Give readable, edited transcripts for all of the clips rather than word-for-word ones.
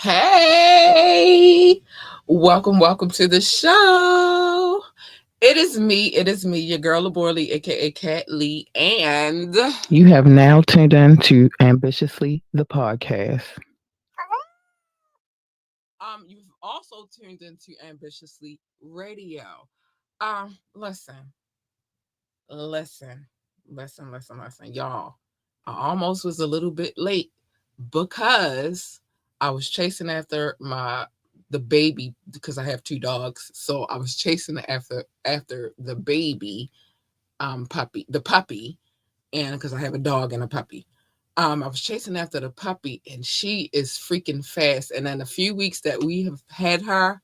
Hey, welcome to the show. It is me, your girl Laborly, aka Cat Lee, and You have now tuned in to Ambitiously the podcast. you've also tuned into Ambitiously Radio. Listen, listen, listen, y'all. I almost was a little bit late because I was chasing after the baby because I have two dogs. So I was chasing after the baby puppy, and because I have a dog and a puppy. I was chasing after the puppy, and she is freaking fast. And in a few weeks that we have had her,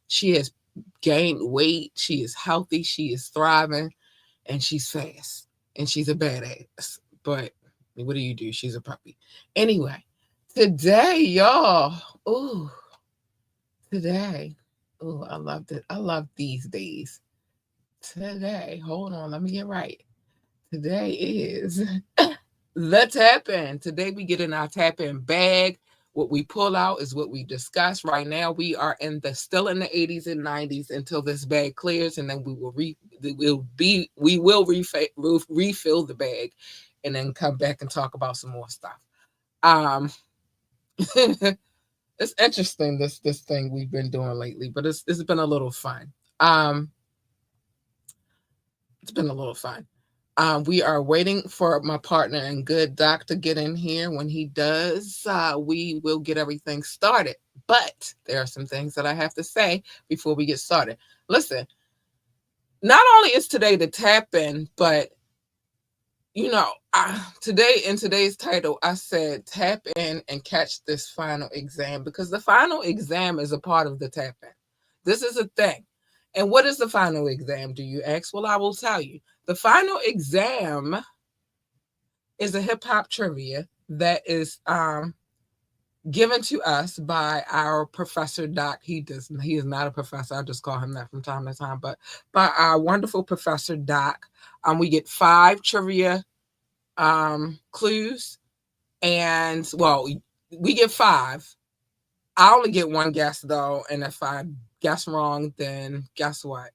she has gained weight. She is healthy. She is thriving, and she's fast, and she's a badass. But what do you do? She's a puppy. Anyway, today, y'all. Ooh, today. Ooh, I loved it. I love these days. Today, hold on, let me get right. Today is the tap in. Today we get in our tap in bag. What we pull out is what we discuss. Right now we are still in the 80s and 90s until this bag clears, and then we will refill the bag, and then come back and talk about some more stuff. Um, it's interesting this thing we've been doing lately, but it's been a little fun. It's been a little fun. We are waiting for my partner and good doc to get in here. When he does, we will get everything started. But there are some things that I have to say before we get started. Listen, not only is today the tap in, but today in today's title, I said tap in and catch this final exam, because the final exam is a part of the tap in. This is a thing. And what is the final exam, do you ask? Well, I will tell you. The final exam is a hip hop trivia that is given to us by our professor Doc. He is not a professor. I just call him that from time to time. But by our wonderful professor Doc, we get 5 trivia clues, and well, we get 5. I only get 1 guess though, and if I guess wrong, then guess what?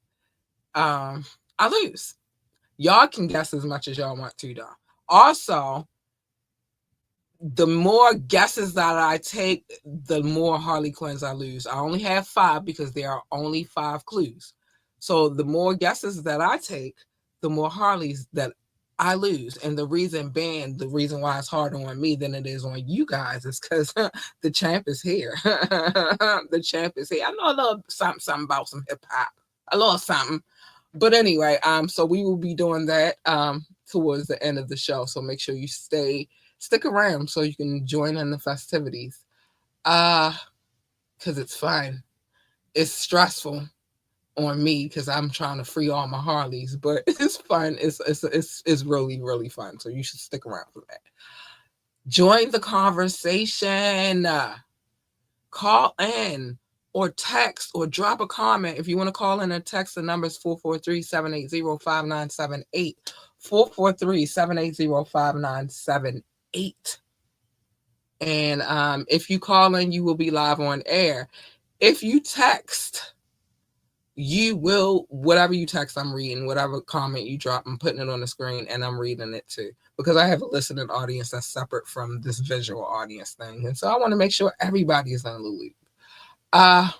I lose. Y'all can guess as much as y'all want to, though. Also, the more guesses that I take, the more Harley Quinns I lose. I only have 5 because there are only 5 clues. So the more guesses that I take, the more Harleys that I lose. And the reason why it's harder on me than it is on you guys is because the champ is here. The champ is here. I know a little something about some hip hop. A little something. But anyway, so we will be doing that towards the end of the show. So make sure you stick around so you can join in the festivities. Because it's fun. It's stressful on me because I'm trying to free all my Harleys, but it's fun. It's really, really fun. So you should stick around for that. Join the conversation. Call in. or text or drop a comment. If you want to call in or text, the number is 443-780-5978. 443-780-5978. And if you call in, you will be live on air. If you text, you will, whatever you text, I'm reading. Whatever comment you drop, I'm putting it on the screen and I'm reading it too. Because I have a listening audience that's separate from this visual audience thing. And so I want to make sure everybody is in the loop. Uh,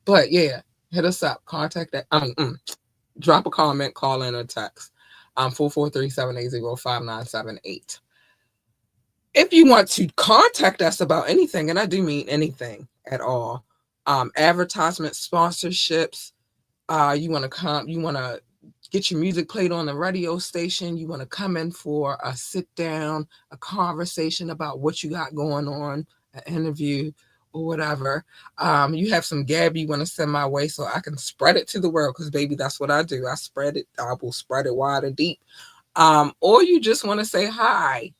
but yeah, hit us up. Contact that. Drop a comment, call in, or text. 443-780-5978. If you want to contact us about anything, and I do mean anything at all, advertisements, sponsorships, you want to come, you want to get your music played on the radio station, you want to come in for a sit down, a conversation about what you got going on, an interview or whatever. You have some gab you want to send my way so I can spread it to the world, because baby, that's what I do. I spread it. I will spread it wide and deep. Or you just want to say hi,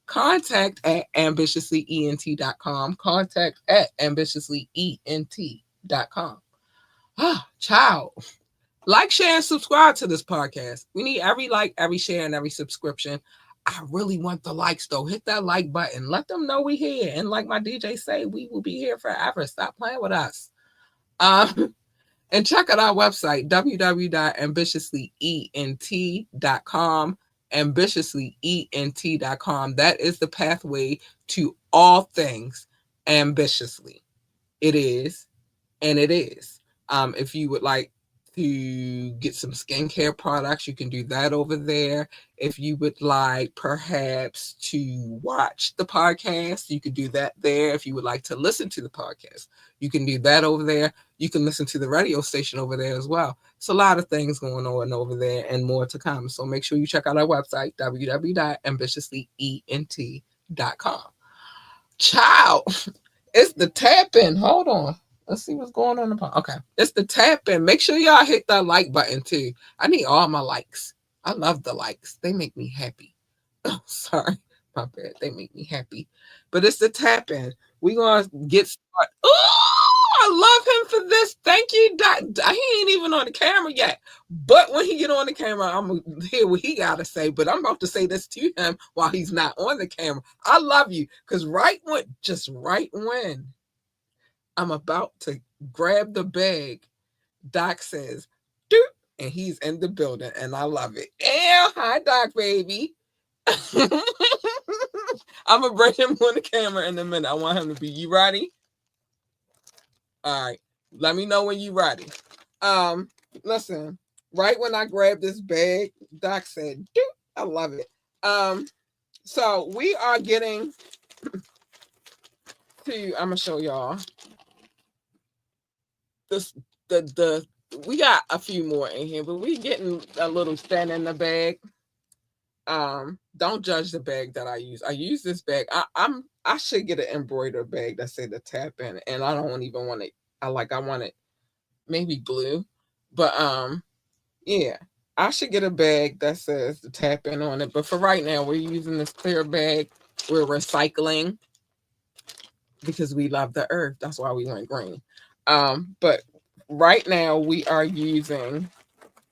contact at ambitiouslyent.com. Contact at ambitiouslyent.com. Ah, child. Like, share, and subscribe to this podcast. We need every like, every share, and every subscription. I really want the likes though. Hit that like button. Let them know we here. And like my DJ say, we will be here forever. Stop playing with us. Um, and check out our website, www.ambitiouslyent.com. Ambitiouslyent.com. That is the pathway to all things ambitiously. It is, and it is. If you would like to get some skincare products, you can do that over there. If you would like perhaps to watch the podcast, you can do that there. If you would like to listen to the podcast, you can do that over there. You can listen to the radio station over there as well. It's a lot of things going on over there and more to come. So make sure you check out our website, www.ambitiouslyent.com. Ciao. It's the tap in. Hold on. Let's see what's going on. Okay. It's the tap in. Make sure y'all hit that like button too. I need all my likes. I love the likes. They make me happy. Oh, sorry. My bad. They make me happy. But it's the tap in. We're going to get started. Oh, I love him for this. Thank you, Doc. He ain't even on the camera yet. But when he get on the camera, I'm going to hear what he got to say. But I'm about to say this to him while he's not on the camera. I love you. Because just right when I'm about to grab the bag, Doc says, doop, and he's in the building, and I love it. Yeah, hi, Doc, baby. I'm going to bring him on the camera in a minute. I want him to be, you ready? All right. Let me know when you ready. Listen, right when I grabbed this bag, Doc said, doop, I love it. So we are getting to, I'm going to show y'all this, the we got a few more in here, but we getting a little stand in the bag. Don't judge the bag that I use. I use this bag. I should get an embroidered bag that say the tap in, and I don't even want it. I want it maybe blue, but yeah, I should get a bag that says the tap in on it. But for right now, we're using this clear bag. We're recycling because we love the earth. That's why we went green. But right now we are using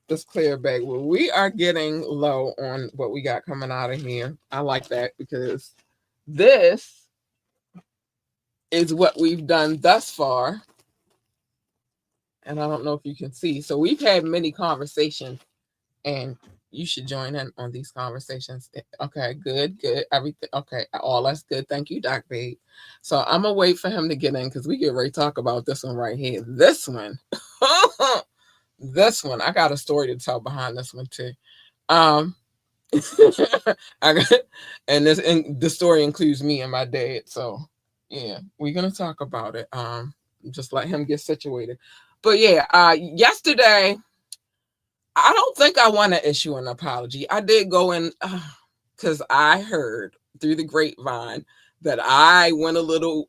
this clear bag. Well, we are getting low on what we got coming out of here. I like that because this is what we've done thus far. And I don't know if you can see. So we've had many conversations, and you should join in on these conversations. Okay, good. Everything okay. All that's good. Thank you, Doc Babe. So I'm gonna wait for him to get in because we get ready to talk about this one right here. This one. This one. I got a story to tell behind this one too. Um I got, and the story includes me and my dad. So yeah, we're gonna talk about it. Just let him get situated. But yeah, yesterday I don't think I want to issue an apology. I did go in because I heard through the grapevine that I went a little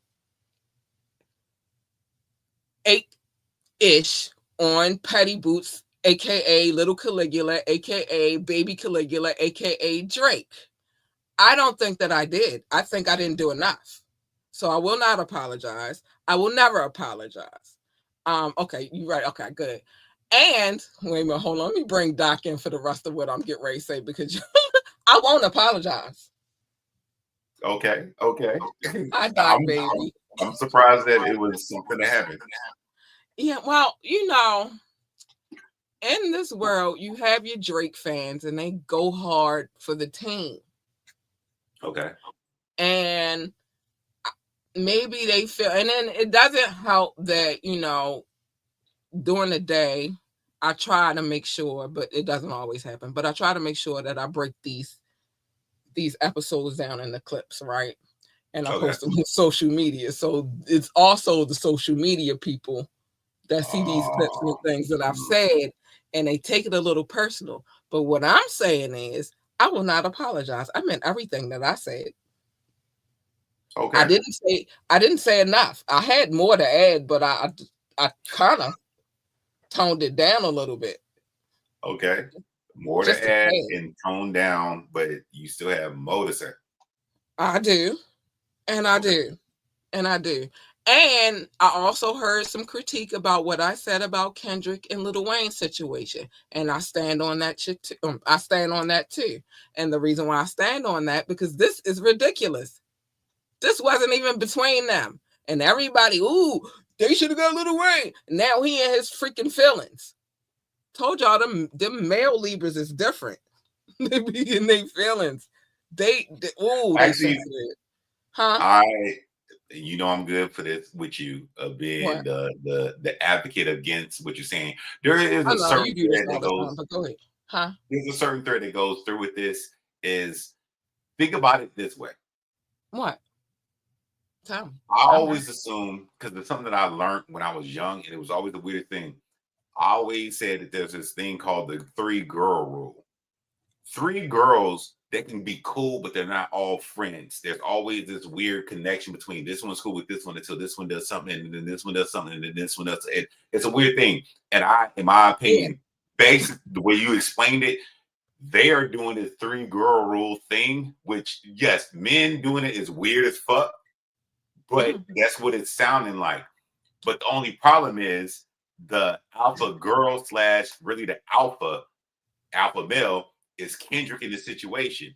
8-ish on Petty Boots, aka Little Caligula, aka Baby Caligula, aka Drake. I don't think that I did. I think I didn't do enough. So I will not apologize. I will never apologize. Okay, you're right. Okay, good. And wait a minute, hold on. Let me bring Doc in for the rest of what I'm getting ready to say because I won't apologize. Okay, okay. Hi, Doc, I'm baby. I'm surprised that it was something that happened. Yeah, well, in this world, you have your Drake fans and they go hard for the team. Okay. And maybe they feel, and then it doesn't help that, during the day, I try to make sure, but it doesn't always happen. But I try to make sure that I break these episodes down in the clips, right? And I Okay. post them on social media. So it's also the social media people that see these clips and Oh, things that I've mhm. said, and they take it a little personal. But what I'm saying is, I will not apologize. I meant everything that I said. I Okay. didn't say I didn't say enough. I had more to add, but I kind of toned it down a little bit, Okay. More just to a add tad. and tone down, but you still have more to say. I do, and I Okay. do, and I do. And I also heard some critique about what I said about Kendrick and Lil Wayne's situation, and I stand on that shit too. I stand on that too. And the reason why I stand on that because this is ridiculous. This wasn't even between them, and everybody, ooh, they should have got Lil Wayne. Now he in his freaking feelings. Told y'all them male Libras is different. They be in their feelings. They Actually, sensitive. Huh? I I'm good for this with you being What? the advocate against what you're saying. There is I a know you certain do this thread all that the time, goes. but go ahead. Huh? There's a certain thread that goes through with this. Is think about it this way. What? Tell me. I I'm ready. always assume because it's something that I learned when I was young, and it was always a weird thing. I always said that there's this thing called the three girl rule. Three girls that can be cool, but they're not all friends. There's always this weird connection between this one's cool with this one until this one does something, and then this one does something, and then this one does. It's a weird thing. And in my Yeah. opinion, based the way you explained it, they are doing this three girl rule thing, which yes, men doing it is weird as fuck, but Mhm. that's what it's sounding like. But the only problem is the alpha girl slash really the alpha male is Kendrick in this situation,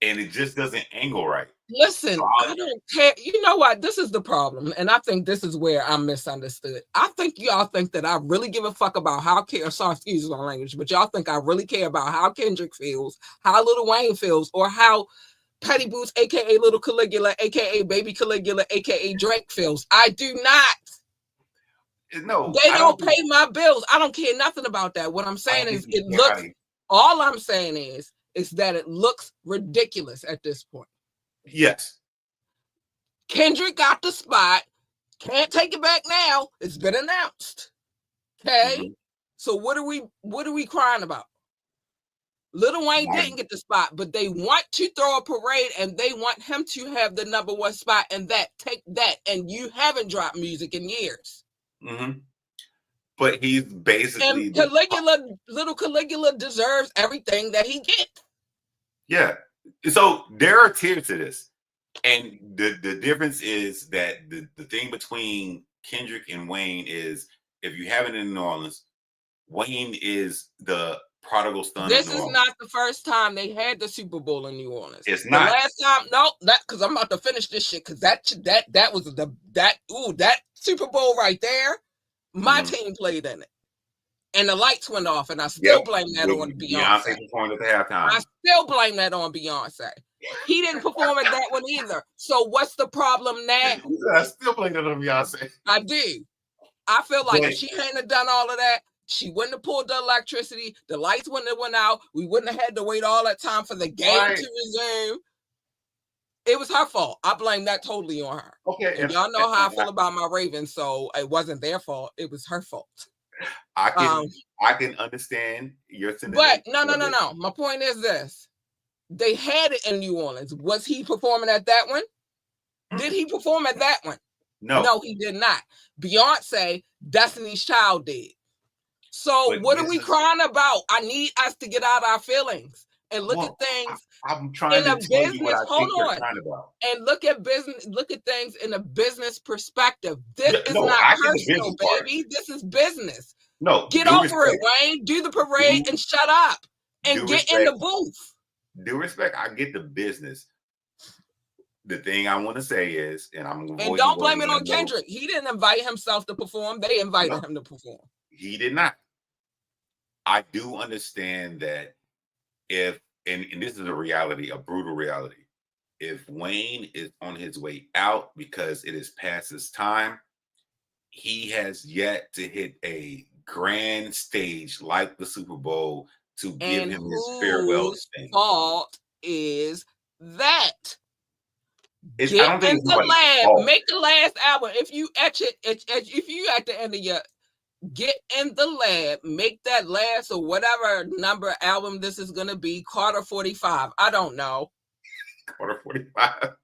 and it just doesn't angle right. So Listen, I don't care. You know what? This is the problem. And I think this is where I'm misunderstood. I think y'all think that I really give a fuck about how sorry, excuse my language, but y'all think I really care about how Kendrick feels, how Lil Wayne feels, or how Petty Boots, aka Little Caligula, aka Baby Caligula, aka Drake feels. I do not. no, They I don't don't pay think my bills. I don't care nothing about that. What I'm I saying don't think is you it care how looks they. all I'm saying is that it looks ridiculous at this point. Yes. Kendrick got the spot. Can't take it back now. It's been announced. Okay. Mm-hmm. So what are we crying about? Lil Wayne didn't get the spot, but they want to throw a parade and they want him to have the number one spot and that take that. And you haven't dropped music in years. Mm-hmm. But he's And basically the little Caligula deserves everything that he gets. yeah. So there are tiers to this. And the difference is that the thing between Kendrick and Wayne is if you have it in New Orleans, Wayne is the prodigal son of This New is Orleans. not the first time they had the Super Bowl in New Orleans. It's The not. last time, no, that because I'm about to finish this shit because that was that Super Bowl right there. My Mm-hmm. team played in it, and the lights went off, and I Yep. still blame that With on Beyonce. Beyonce performed at the halftime. I still blame that on Beyonce. He didn't perform at that one either. So what's the problem now? I still blame it on Beyonce. I do. I feel like if But she hadn't have done all of that, she wouldn't have pulled the electricity. The lights wouldn't have went out. We wouldn't have had to wait all that time for the game right. to resume. It was her fault. I blame that totally on her. Okay. And y'all know how I feel about my Ravens, so it wasn't their fault. It was her fault. I Um, can I can understand your but sentiment no, no, of no, it. no. My point is this: they had it in New Orleans. Was he performing at that one? Did he perform at that one? No. No, he did not. Beyonce, Destiny's Child did. So But what are this we is crying about? I need us to get out our feelings. and look at things I'm trying in to a tell you what business. I Hold think you're on. trying about. And look at things in a business perspective. This is No, not I get the personal, business part. baby. This is business. No, Get due over it, respect. Wayne. Do the parade and shut up and Due get in the respect. booth. Due respect. I get the business. The thing I want to say is, and I'm And avoiding don't going blame it in on the middle. Kendrick. He didn't invite himself to perform. They invited him to perform. He did not. I do understand that if, and this is a reality, a brutal reality. If Wayne is on his way out because it is past his time, he has yet to hit a grand stage like the Super Bowl to give And him his farewell whose thing. fault is that? I Get don't think in it's the nobody's lab, fault. make the last album. If you if you at the end of your, get in the lab, make that last or whatever number album this is gonna be, Carter 45. I don't know. Carter 45.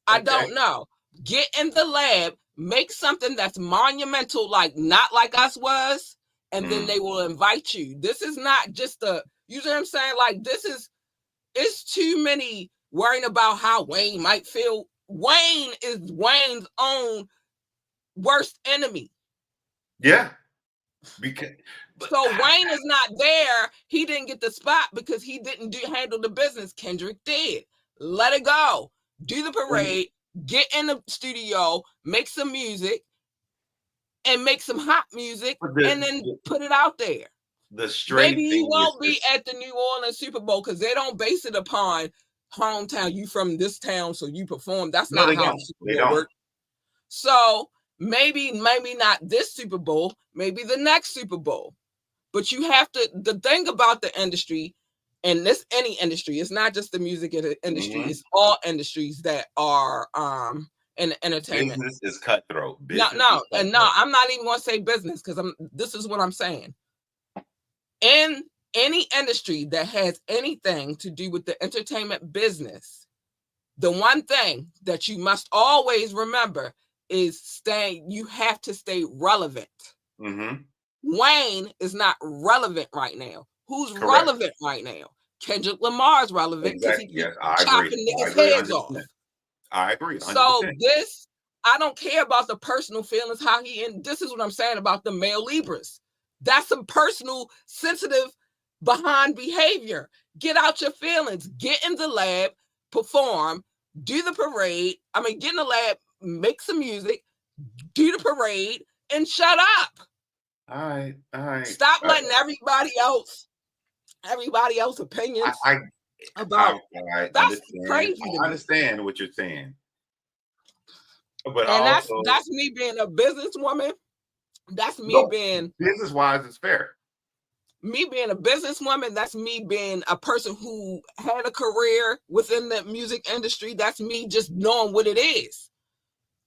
I don't know. Get in the lab, make something that's monumental, like Not Like Us was, and then they will invite you. This is not just you know what I'm saying? Like, it's too many worrying about how Wayne might feel. Wayne is Wayne's own worst enemy. Yeah. So Wayne is not there. He didn't get the spot because he didn't handle the business. Kendrick did. Let it go. Do the parade. Get in the studio. Make some music. And make some hot music. And then put it out there. The straight Maybe thing you won't be at the New Orleans Super Bowl because they don't base it upon hometown. You from this town, so you perform. That's not how Super Bowl works. So maybe not this Super Bowl, maybe the next Super Bowl. But you have to, the thing about the industry, and this any industry, it's not just the music industry, it's all industries that are in entertainment. Business is cutthroat. No, I'm not even going to say business because this is what I'm saying. In any industry that has anything to do with the entertainment business, the one thing that you must always remember is you have to stay relevant. Wayne is not relevant right now. Who's relevant right now? Kendrick Lamar's relevant because he keeps chopping niggas' heads off. I agree. 100%. So I don't care about the personal feelings, how this is what I'm saying about the male Libras. That's some personal, sensitive, behind behavior. Get out your feelings. Get in the lab, perform, do the parade. Get in the lab, make some music, do the parade, and shut up. All right. Stop letting everybody else opinions about. That's crazy. I understand what you're saying, but and that's me being a businesswoman. That's me being business-wise. It's fair. Me being a businesswoman. That's me being a person who had a career within the music industry. That's me just knowing what it is.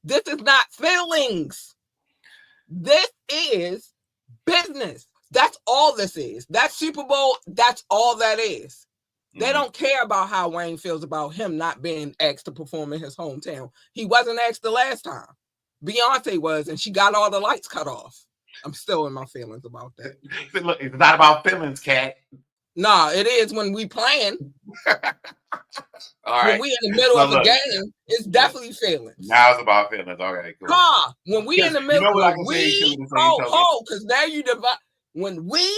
This is not feelings. This is business. That's all this is. That Super Bowl, that's all that is. They don't care about how Wayne feels about him not being asked to perform in his hometown. He wasn't asked the last time. Beyonce was, and she got all the lights cut off. I'm still in my feelings about that. Look, it's not about feelings, Cat. Nah, it is when we playing. All right. When we in the middle of a game, it's definitely feelings. Now it's about feelings. Okay, cool. When we in the middle, because now you divide. When we,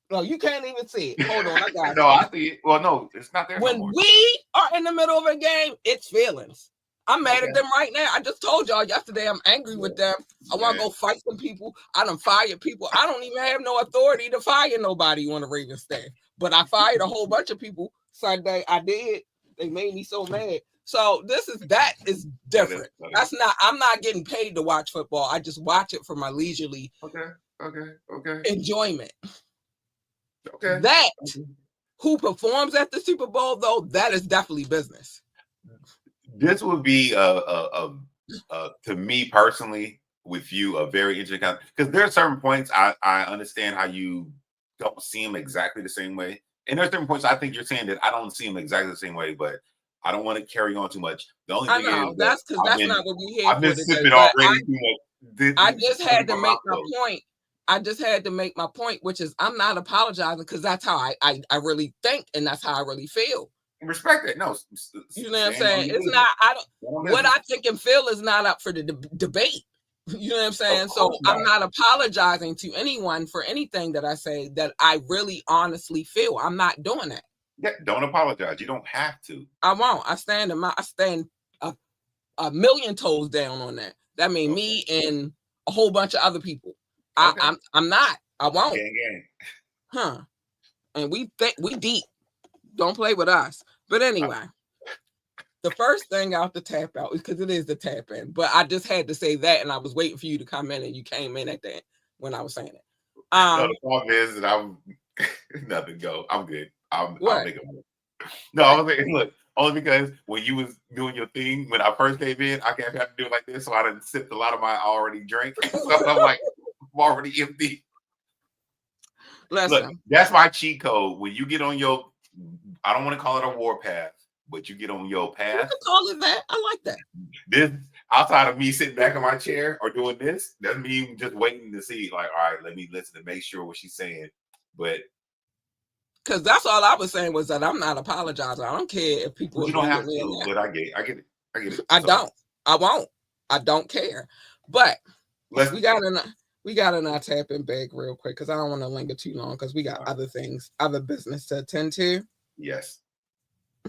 no, you can't even see it. Hold on, I got it. No, I see it. Well, no, it's not there. When we are in the middle of a game, it's feelings. I'm mad at them right now. I just told y'all yesterday I'm angry with them. I want to go fight some people. I done fired people. I don't even have no authority to fire nobody on the Ravens staff. But I fired a whole bunch of people Sunday. I did. They made me so mad. So that is different. That's not. I'm not getting paid to watch football. I just watch it for my leisurely enjoyment. Okay. That who performs at the Super Bowl though, that is definitely business. This would be to me personally, with you, a very interesting because there are certain points I understand how you don't see them exactly the same way, and there are certain points I think you're saying that I don't see them exactly the same way, but I don't want to carry on too much. The only thing is that's because that's not what we here. I've been sipping already too much. I just had to make my point. I just had to make my point, which is I'm not apologizing because that's how I really think and that's how I really feel. Respect it. No, You know what I'm stand on saying? your It's business. not. I don't. Stand on What business. I think and feel is not up for the debate. You know what I'm saying? Of So course I'm not. not apologizing to anyone for anything that I say that I really honestly feel. I'm not doing that. Yeah, don't apologize. You don't have to. I won't. I stand a million toes down on that. That means Okay. me and a whole bunch of other people. Okay. I'm not. I won't. Gang. Huh. And we think we deep. Don't play with us. But anyway, the first thing out the tap out is because it is the tap in. But I just had to say that, and I was waiting for you to come in, and you came in at that when I was saying it. No, the problem is that I'm nothing. Go. I'm good. I'll What? make it work. No, I was saying, look, only because when you was doing your thing when I first came in, I kept having to do it like this, so I didn't sipped a lot of my already drink. So I'm like, I'm already empty. Listen. Look, that's my cheat code. When you get on your, I don't want to call it a war path, but you get on your You path. can call it that. I like that. This outside of me sitting back in my chair or doing this, that's me just waiting to see, like, all right, let me listen to make sure what she's saying. But because that's all I was saying was that I'm not apologizing. I don't care if people you don't agree with have me to, or but I get it. I don't. I won't. I don't care. But we got in our tapping bag real quick because I don't want to linger too long because we got other things, other business to attend to. Yes.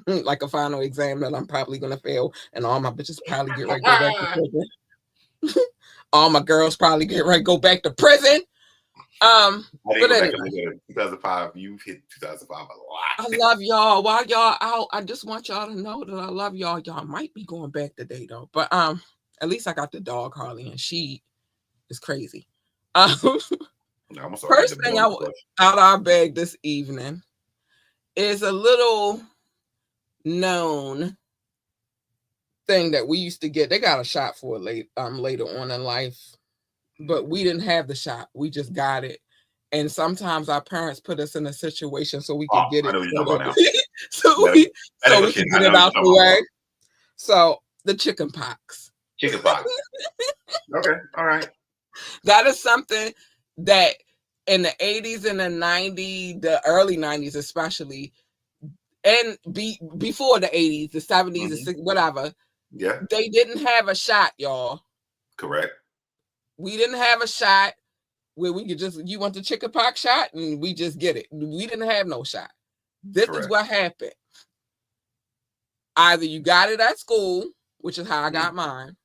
Like a final exam that I'm probably gonna fail, and all my bitches probably get ready to go back to prison. All my girls probably get ready to go back to prison. But anyway, 2005. You've hit 2005 a lot. I love y'all. While y'all out, I just want y'all to know that I love y'all. Y'all might be going back today though, but at least I got the dog Harley, and she is crazy. First thing out our bag this evening is a little known thing that we used to get. They got a shot for it later on in life, but we didn't have the shot. We just got it. And sometimes our parents put us in a situation so we could get it. So we can get it out the way. So the chicken pox. Chicken pox. Okay, all right. That is something that in the 80s and the 90s, the early 90s especially, and before the 80s, the 70s, the 60s, whatever. Yeah. They didn't have a shot, y'all. Correct. We didn't have a shot where we could just, you want the chicken pox shot and we just get it. We didn't have no shot. This is what happened. Either you got it at school, which is how I got mine,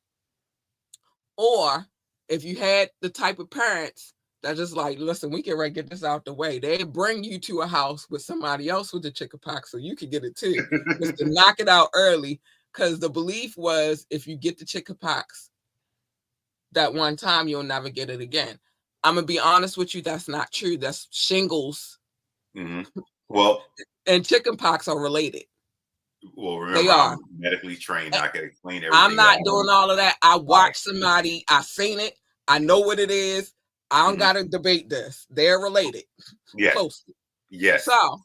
or if you had the type of parents that just like, listen, we can get this out the way. They bring you to a house with somebody else with the chicken pox so you can get it too. Just to knock it out early, because the belief was if you get the chicken pox that one time, you'll never get it again. I'm gonna be honest with you, that's not true. That's shingles. Well, and chicken pox are related. Well, remember, I'm medically trained. I can explain everything. I'm not doing all of that. I watched somebody. I seen it. I know what it is. I don't gotta debate this. They're related. Yes. Closely. Yes. So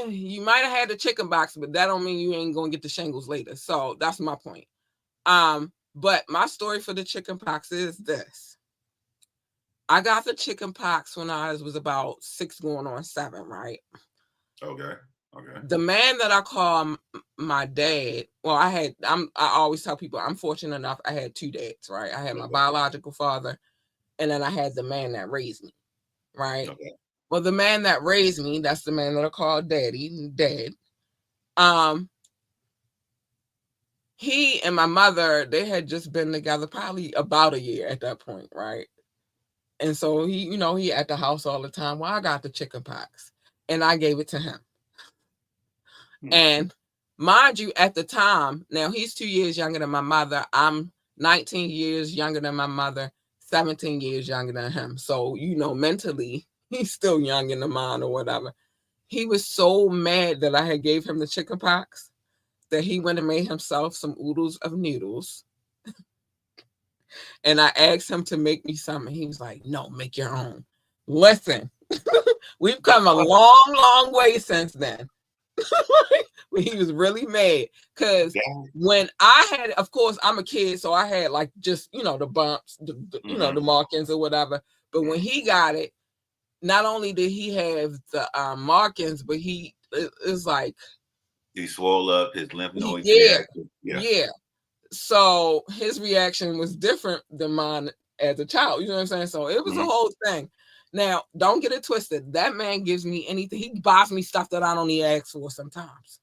you might have had the chicken pox, but that don't mean you ain't gonna get the shingles later. So that's my point. But my story for the chicken pox is this. I got the chicken pox when I was about 6 going on 7, right? Okay. The man that I call my dad, well, I always tell people I'm fortunate enough I had 2 dads, right? I had my biological father, and then I had the man that raised me, right? Okay. Well, the man that raised me, that's the man that I call dad. He and my mother, they had just been together probably about a year at that point, right? And so he at the house all the time. Well, I got the chicken pox, and I gave it to him. And mind you, at the time, now he's 2 years younger than my mother. I'm 19 years younger than my mother, 17 years younger than him. So, mentally, he's still young in the mind or whatever. He was so mad that I had gave him the chicken pox that he went and made himself some oodles of noodles. And I asked him to make me some. And he was like, no, make your own. Listen, we've come a long, long way since then. He was really mad because when I had, of course, I'm a kid, so I had like just the bumps, the markings or whatever. But when he got it, not only did he have the markings, but it's like he swelled up, his lymph nodes yeah, reacted. Yeah. yeah. So his reaction was different than mine as a child. You know what I'm saying? So it was a whole thing. Now, don't get it twisted. That man gives me anything. He buys me stuff that I don't even ask for sometimes.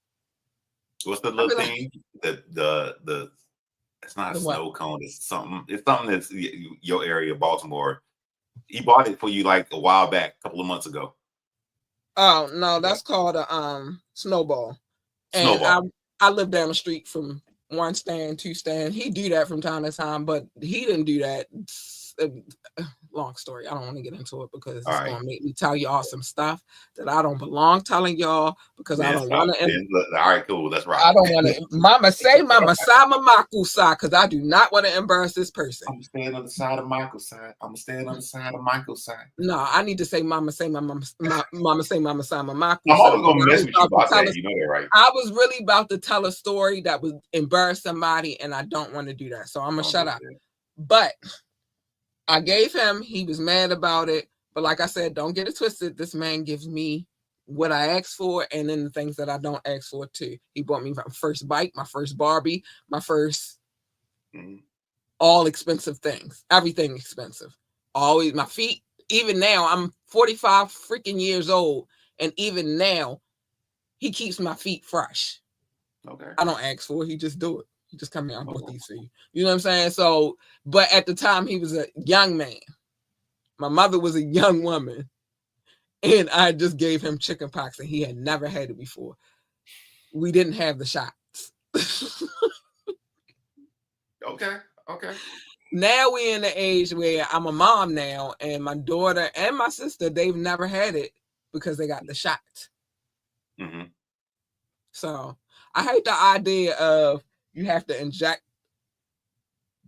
What's the I little be like, thing? The it's not a the what? snow cone. It's something. It's something that's your area, Baltimore. He bought it for you like a while back, a couple of months ago. Oh no, Yeah. that's called a snowball. And Snowball. I live down the street from one stand, two stand. He do that from time to time, but he didn't do that. Long story. I don't want to get into it because All it's right. gonna make me tell y'all some stuff that I don't belong telling y'all because I Then don't stop. want to. Then look, all right, cool. Let's rock. I don't want to. Mama say, Mama Sama Maku sa, because I do not want to embarrass this person. I'm staying on the side of Michael's side. I'm staying on the side of Michael's side. No, I need to say Mama say, Mama say, Mama Sama Maku I'm sa. only gonna mess with you about that. You know that, right? I was really about to tell a story that would embarrass somebody, and I don't want to do that. So I'm gonna shut up. But I gave him, he was mad about it. But like I said, don't get it twisted. This man gives me what I asked for and then the things that I don't ask for too. He bought me my first bike, my first Barbie, my first all expensive things. Everything expensive. Always my feet. Even now, I'm 45 freaking years old. And even now, he keeps my feet fresh. Okay. I don't ask for it. He just do it. He just come here and bought these for you. You know what I'm saying? So, but at the time, he was a young man. My mother was a young woman. And I just gave him chicken pox, and he had never had it before. We didn't have the shots. Okay. Okay. Now we're in the age where I'm a mom now, and my daughter and my sister, they've never had it because they got the shot. So I hate the idea of you have to inject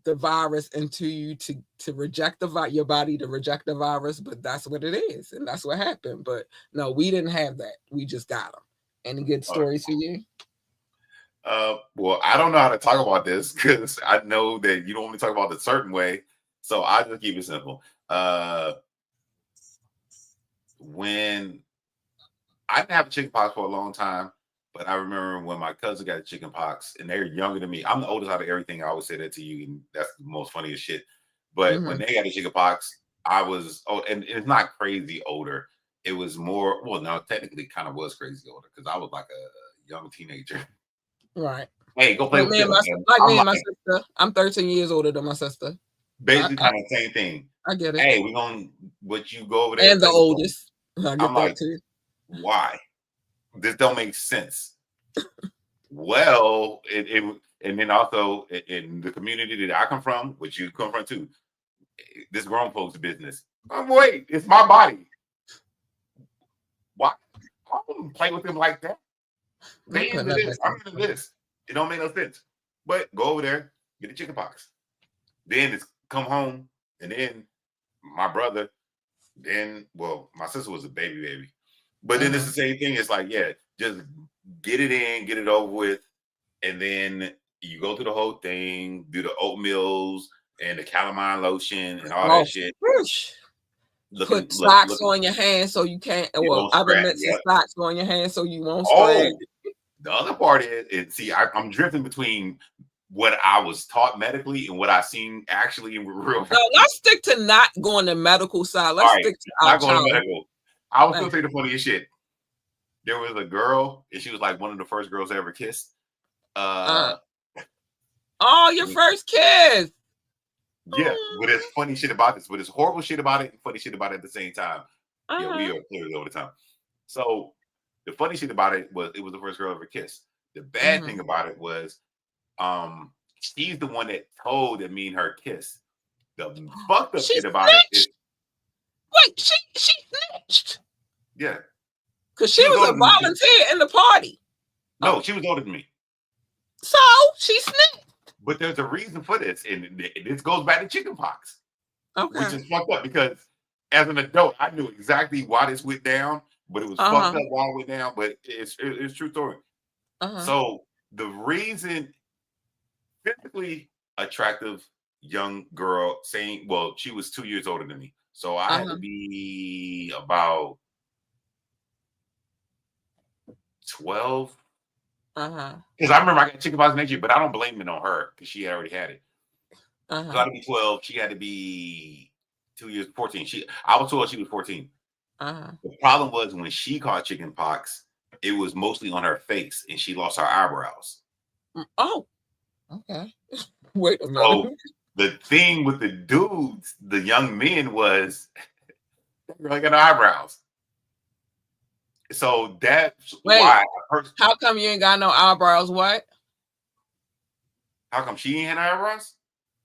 the virus into you to reject your body to reject the virus, but that's what it is, and that's what happened. But no, we didn't have that. We just got them. Any good stories for you? Well, I don't know how to talk about this because I know that you don't want me to talk about it a certain way. So I just keep it simple. When I didn't have chicken pox for a long time, but I remember when my cousin got chicken pox, and they're younger than me. I'm the oldest out of everything. I always say that to you, and that's the most funniest shit. But when they got the chicken pox, I was and it's not crazy older. It was more well, no, technically kind of was crazy older because I was like a young teenager. Right. Hey, go play Like with me and them. me and my sister. I'm 13 years older than my sister. Basically, kind of same thing. I get it. Hey, we're gonna what you go over there And and the play with them. oldest. I get I'm that like, too. why? This don't make sense. Well, and then also in the community that I come from, which you come from too, this grown folks business. Oh, wait, it's my body. Why? I don't play with them like that. They into this. I'm into this. It don't make no sense. But go over there, get the chicken pox. Then it's come home, and then my brother, then well, my sister was a baby. But then it's the same thing. It's like, yeah, just get it in, get it over with, and then you go through the whole thing, do the oatmeals and the calamine lotion and all that shit. Put socks on your hands so you can't. Well, other scratch. mitts and socks on your hands so you won't scratch. Oh, the other part is see, I'm drifting between what I was taught medically and what I seen actually in real. No, let's stick to not going to medical side. Let's stick to not going to medical. I was still say the funniest shit. There was a girl, and she was like one of the first girls I ever kissed. Oh, your first kiss. Yeah, but there's funny shit about this, but there's horrible shit about it and funny shit about it at the same time. Yeah, we are clearly over the time. So the funny shit about it was the first girl I ever kissed. The bad thing about it was she's the one that told that me and her kissed. The fucked up shit about it is wait, she snitched. Yeah. Because she was a volunteer in the party. No, she was older than me. So she snitched. But there's a reason for this, and this goes back to chicken pox, which is fucked up because as an adult, I knew exactly why this went down, but it was fucked up why it went down. But it's true story. So the reason physically attractive young girl saying, well, she was 2 years older than me, So I had to Uh-huh. be about 12. Uh-huh. Because I remember I got chickenpox next year, but I don't blame it on her because she already had it. So I had Uh-huh. to be 12. She had to be 2 years, 14. I was told she was 14. Uh-huh. The problem was when she caught chickenpox, it was mostly on her face and she lost her eyebrows. Oh, okay. Wait a minute. So the thing with the dudes, the young men, was that girl got eyebrows. So that's Wait, why how come you ain't got no eyebrows? What? how come she ain't had eyebrows?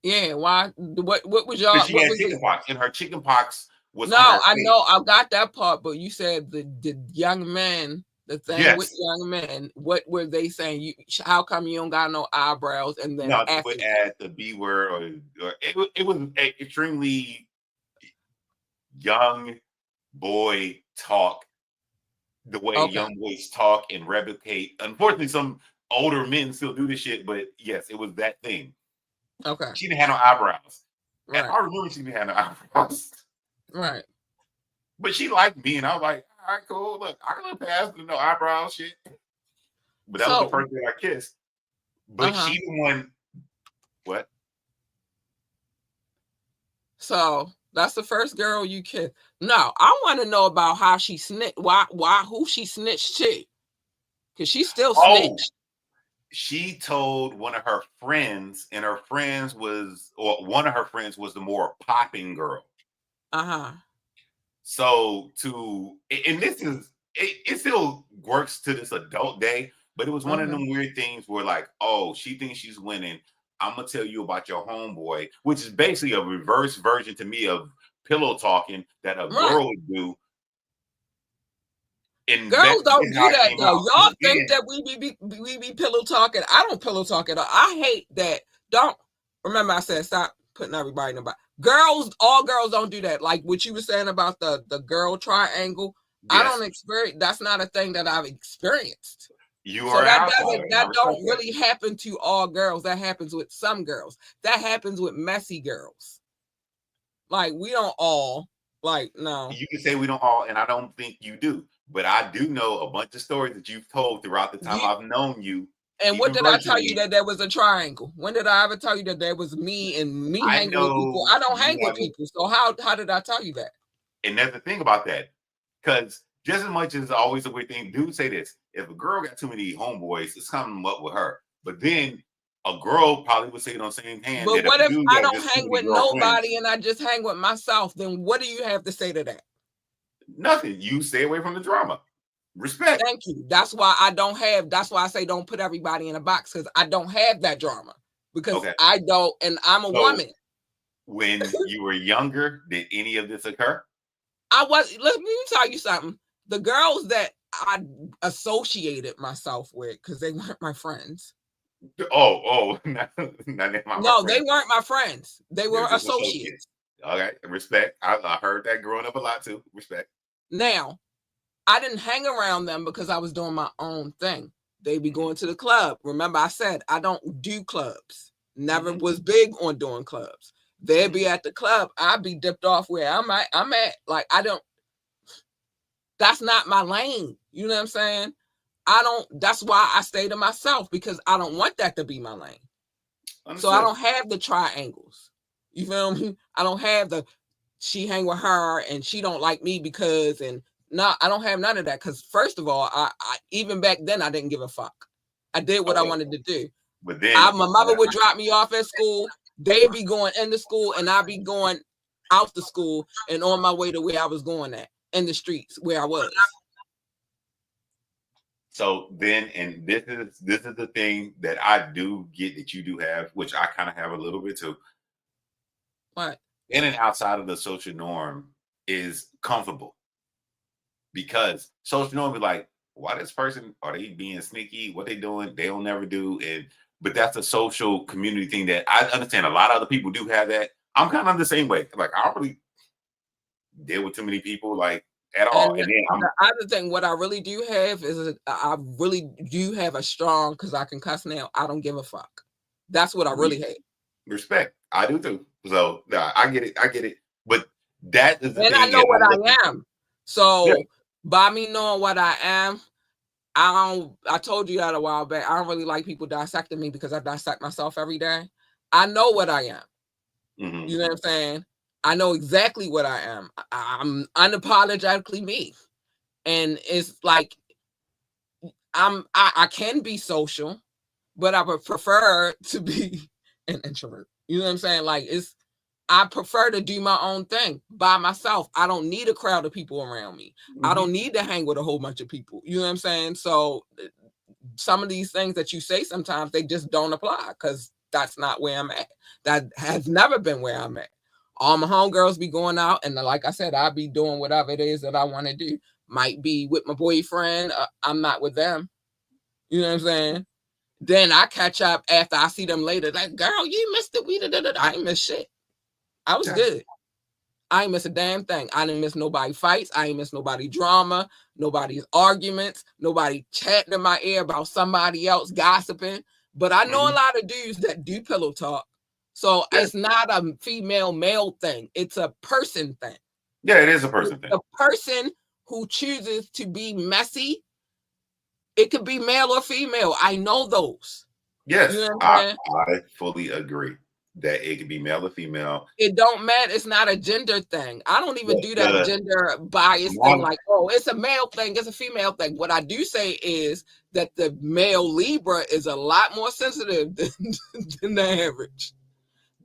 Yeah, why? What was Because y'all? she What had was it? chickenpox and her chickenpox was on No, her I face. know I got that part, but you said the young men, the thing with Yes. young men, what were they saying? How come you don't got no eyebrows? And then No, they after would that, add the B word or it was extremely young boy talk, the way okay, young boys talk and replicate. Unfortunately, some older men still do this shit, but yes, it was that thing. okay, She didn't have no eyebrows. And right, I remember she didn't have no eyebrows. right. But she liked me, and I was like, all right, cool. Look, I can look past the no eyebrows shit. But that was the So, first day I kissed. But uh-huh. she the one, what? So that's the first girl you kissed. No, I want to know about how she snitched. Who she snitched to? Because she still Oh, snitched. she told one of her friends, and one of her friends was the more popping girl. Uh-huh. So and this is it still works to this adult day, but it was one of Uh-huh. them weird things where like, oh, she thinks she's winning. I'm gonna tell you about your homeboy, which is basically a reverse version to me of pillow talking that a Right. girl would do. And Girls that's don't how do it that came though. out. Y'all Because think then that we be pillow talking. I don't pillow talk at all. I hate that. Don't remember I said stop putting everybody in the box. Girls, all girls don't do that. Like what you were saying about the girl triangle. I don't yes, experience. That's not a thing that I've experienced. you So are an that outsider, doesn't and I that respect don't that. really happen to all girls. That happens with some girls. That happens with messy girls. Like we don't all like no. You can say we don't all, and I don't think you do, but I do know a bunch of stories that you've told throughout the time You I've known you, and what even did I tell you virtually. that there was a triangle? When did I ever tell you that there was me and me I hanging with people? know I don't you hang with have people. So how did I tell you that? and that's the thing about that. Because just as much as always a weird thing, dudes say this: if a girl got too many homeboys, it's coming up with her. But then a girl probably would say it on the same hand But that if what a if dude I got don't just too hang many with girlfriends, nobody and I just hang with myself? Then what do you have to say to that? nothing. You stay away from the drama. Respect. Thank you. That's why I don't have. That's why I say don't put everybody in a box because I don't have that drama because Okay. I don't, and I'm a So woman. when you were younger, did any of this occur? I was. Let me tell you something. The girls that I associated myself with because they weren't my friends. not my No, they friend. weren't my friends. They They were were just associates. associates. Okay, respect. I heard that growing up a lot too. Respect. Now, I didn't hang around them because I was doing my own thing. They be Hmm. going to the club. Remember, I said I don't do clubs. Never Hmm. was big on doing clubs. They'd be Hmm. at the club. I'd be dipped off where I'm at. Like I don't. That's not my lane. You know what I'm saying? I don't. That's why I stay to myself because I don't want that to be my lane. So I Understood. don't have the triangles. You feel me? I don't have the she hang with her and she don't like me because and no, I don't have none of that. Because first of all, I even back then I didn't give a fuck. I did what I Okay, wanted to do. but then My mother would drop me off at school. They'd be going into school and I'd be going out to school and on my way to where I was going at in the streets where I was. and this is the thing that I do get that you do have, which I kind of have a little bit too. What? In and outside of the social norm is comfortable because social norm be like, why this person are they being sneaky? What they doing? They don't never do. And but that's a social community thing that I understand. A lot of other people do have that. I'm kind of the same way. Like I don't really deal with too many people like at all. And And then the other thing, what I really do have is I really do have a strong because I can cuss now. I don't give a fuck. That's what I really have. respect. I do too. So nah, I get it. I get it. But That is the And I thing, know and what I'm I looking. am. Yeah. So by me knowing what I am, I told you that a while back. I don't really like people dissecting me because I dissect myself every day. I know what I am. Mm-hmm. You know what I'm saying? I know exactly what I am. I'm unapologetically me. And it's like I can be social, but I would prefer to be an introvert. You know what I'm saying? Like I prefer to do my own thing by myself. I don't need a crowd of people around me. I Mm-hmm. don't need to hang with a whole bunch of people. You know what I'm saying? So some of these things that you say sometimes they just don't apply because that's not where I'm at. That has never been where I'm at. All my homegirls be going out, and like I said, I'll be doing whatever it is that I want to do. Might be with my boyfriend. I'm not with them. You know what I'm saying? Then I catch up after I see them later. Like, girl, you missed it. I ain't miss shit. I was Yeah. good. I ain't miss a damn thing. I didn't miss nobody fights. I ain't miss nobody drama, nobody's arguments, nobody chatting in my ear about somebody else gossiping. But I know Mm-hmm. a lot of dudes that do pillow talk. So Yeah. it's not a female male thing. It's a person thing. Yeah, it is a It's person thing. the person who chooses to be messy. It could be male or female. I know those. You know Yes, what I'm saying? I fully agree that it could be male or female. It don't matter. It's not a gender thing. I don't even do that The gender bias thing mon- like, oh, it's a male thing, it's a female thing. What I do say is that the male Libra is a lot more sensitive than the average.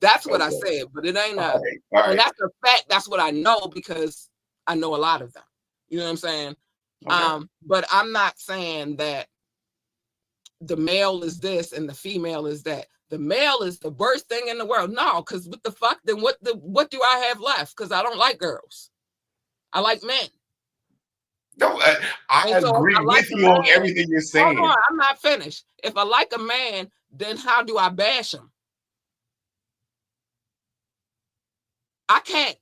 That's what I okay, said, but it ain't all a, right, all and right, that's a fact. That's what I know because I know a lot of them. You know what I'm saying? okay. But I'm not saying that the male is this and the female is that. The male is the worst thing in the world. No, because what the fuck? Then what do I have left? Because I don't like girls. I like men. No, I And so if agree I like with a you on man, everything you're hold saying. on, I'm not finished. If I like a man, then how do I bash him? I can't.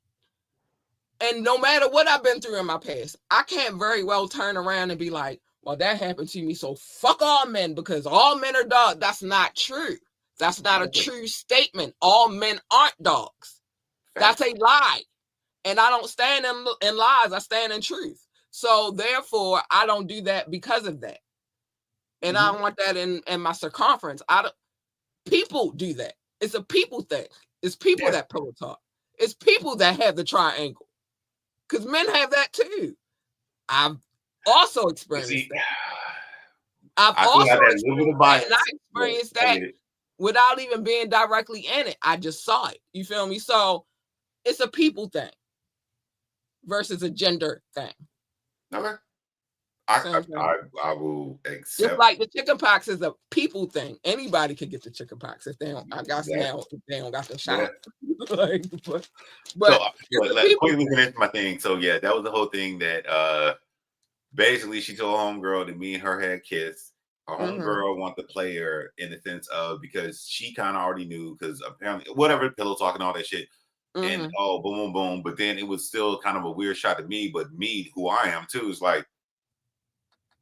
And no matter what I've been through in my past, I can't very well turn around and be like, well, that happened to me. So fuck all men because all men are dogs. That's not true. That's not a Okay, true statement. All men aren't dogs. That's facts. a lie. And I don't stand in lies. I stand in truth. So therefore, I don't do that because of that. And I Mm-hmm. don't want that in my circumference. People do that. It's a people thing. It's people Yeah, that pillow talk. It's people that have the triangle. Because men have that too. I've also you experienced see, that. I've I still also have that little bit experienced of that. And I bias. Yeah, experienced I that get it. without even being directly in it. I just saw it. You feel me? So it's a people thing versus a gender thing. Okay, See what I'm saying? I will Just accept like the chicken pox is a people thing. Anybody can get the chicken pox if they don't. I guess that. now if they don't got the Yeah. shot. like, So, but it's a let people quickly thing. finish my thing. So, yeah, that was the whole thing that basically she told homegirl that me and her had kissed. Her Mm-hmm. homegirl wanted to play her in the sense of because she kind of already knew because apparently whatever pillow talk and all that shit. And Mm-hmm. oh, boom, boom, boom. But then it was still kind of a weird shot to me. But me, who I am too, is like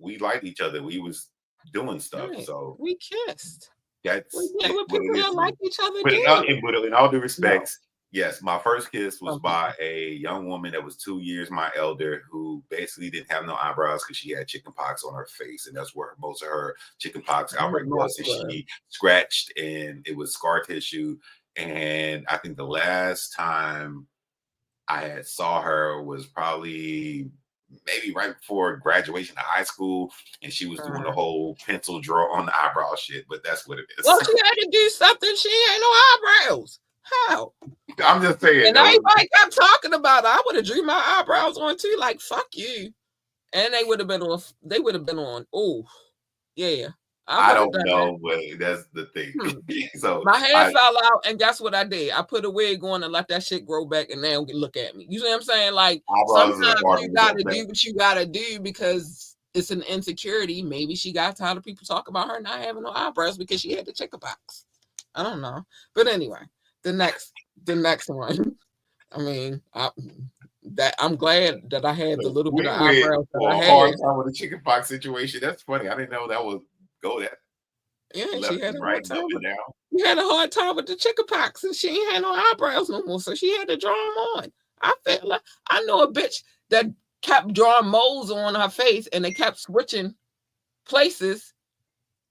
we liked each other. We was doing stuff. Right. So We kissed. We that's did it, what what people it is that to like me. each other But do. in all due No, respects, yes, my first kiss was some by people. a young woman that was 2 years my elder who basically didn't have no eyebrows because she had chicken pox on her face. And that's where most of her chicken pox I had outbreak my was. And blood. she scratched and it was scar tissue. And I think the last time I had saw her was probably maybe right before graduation of high school, and she was doing the Uh, whole pencil draw on the eyebrow shit. But that's what it well, is. she had to do something. She ain't no eyebrows. How? I'm just saying And though. everybody kept talking about it. I would have drew my eyebrows on too. Like fuck you. And they would have been on. They would have been on. Oh yeah, I I would have don't done that. know, but that's the thing. Hmm. So My hair I fell out, and guess what I did? I put a wig on and let that shit grow back, and now look at me. You see what I'm saying? Like eyebrows is a sometimes part you of gotta the do what you gotta do because it's an insecurity. Maybe she got tired of people talking about her not having no eyebrows because she had the chicken pox. I don't know, but anyway, the next one. I mean, I'm glad that I had the so little bit we of went eyebrows that I for a hard had. time with the chicken pox situation. That's funny. I didn't know that would go that Yeah, she left had and a right hard and up time and with down. she had a hard time with the chicken pox, and she ain't had no eyebrows no more, so she had to draw them on. I feel like I know a bitch that kept drawing moles on her face, and they kept switching places,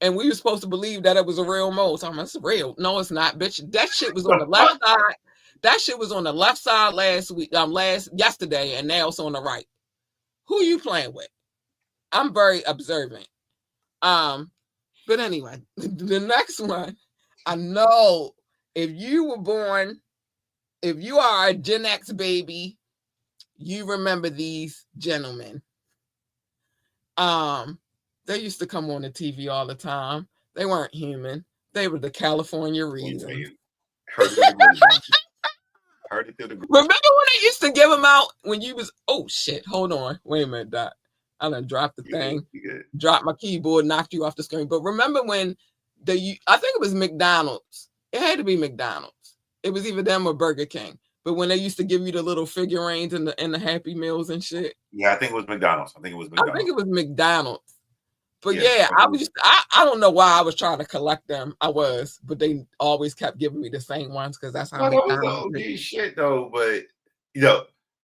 and we were supposed to believe that it was a real mole. So I'm like, it's real. No, it's not, bitch. That shit was on The the left fuck? side. That shit was on the left side yesterday, and now it's on the right. Who you playing with? I'm very observant. But anyway, the next one, I know if you were born, if you are a Gen X baby, you remember these gentlemen. They used to come on the TV all the time. They weren't human. They were the California Reasons. Heard it through the grapevine. Heard it through the. Remember when they used to give them out when you was, oh shit, hold on, wait a minute, Doc. I done dropped the thing, dropped my keyboard, knocked you off the screen. But remember when I think it was McDonald's. It had to be McDonald's. It was either them or Burger King. But when they used to give you the little figurines and the Happy Meals and shit. Yeah, I think it was McDonald's. I think it was McDonald's. But yeah, I don't know why I was trying to collect them. I was, but they always kept giving me the same ones because that's how that was the OG shit though. But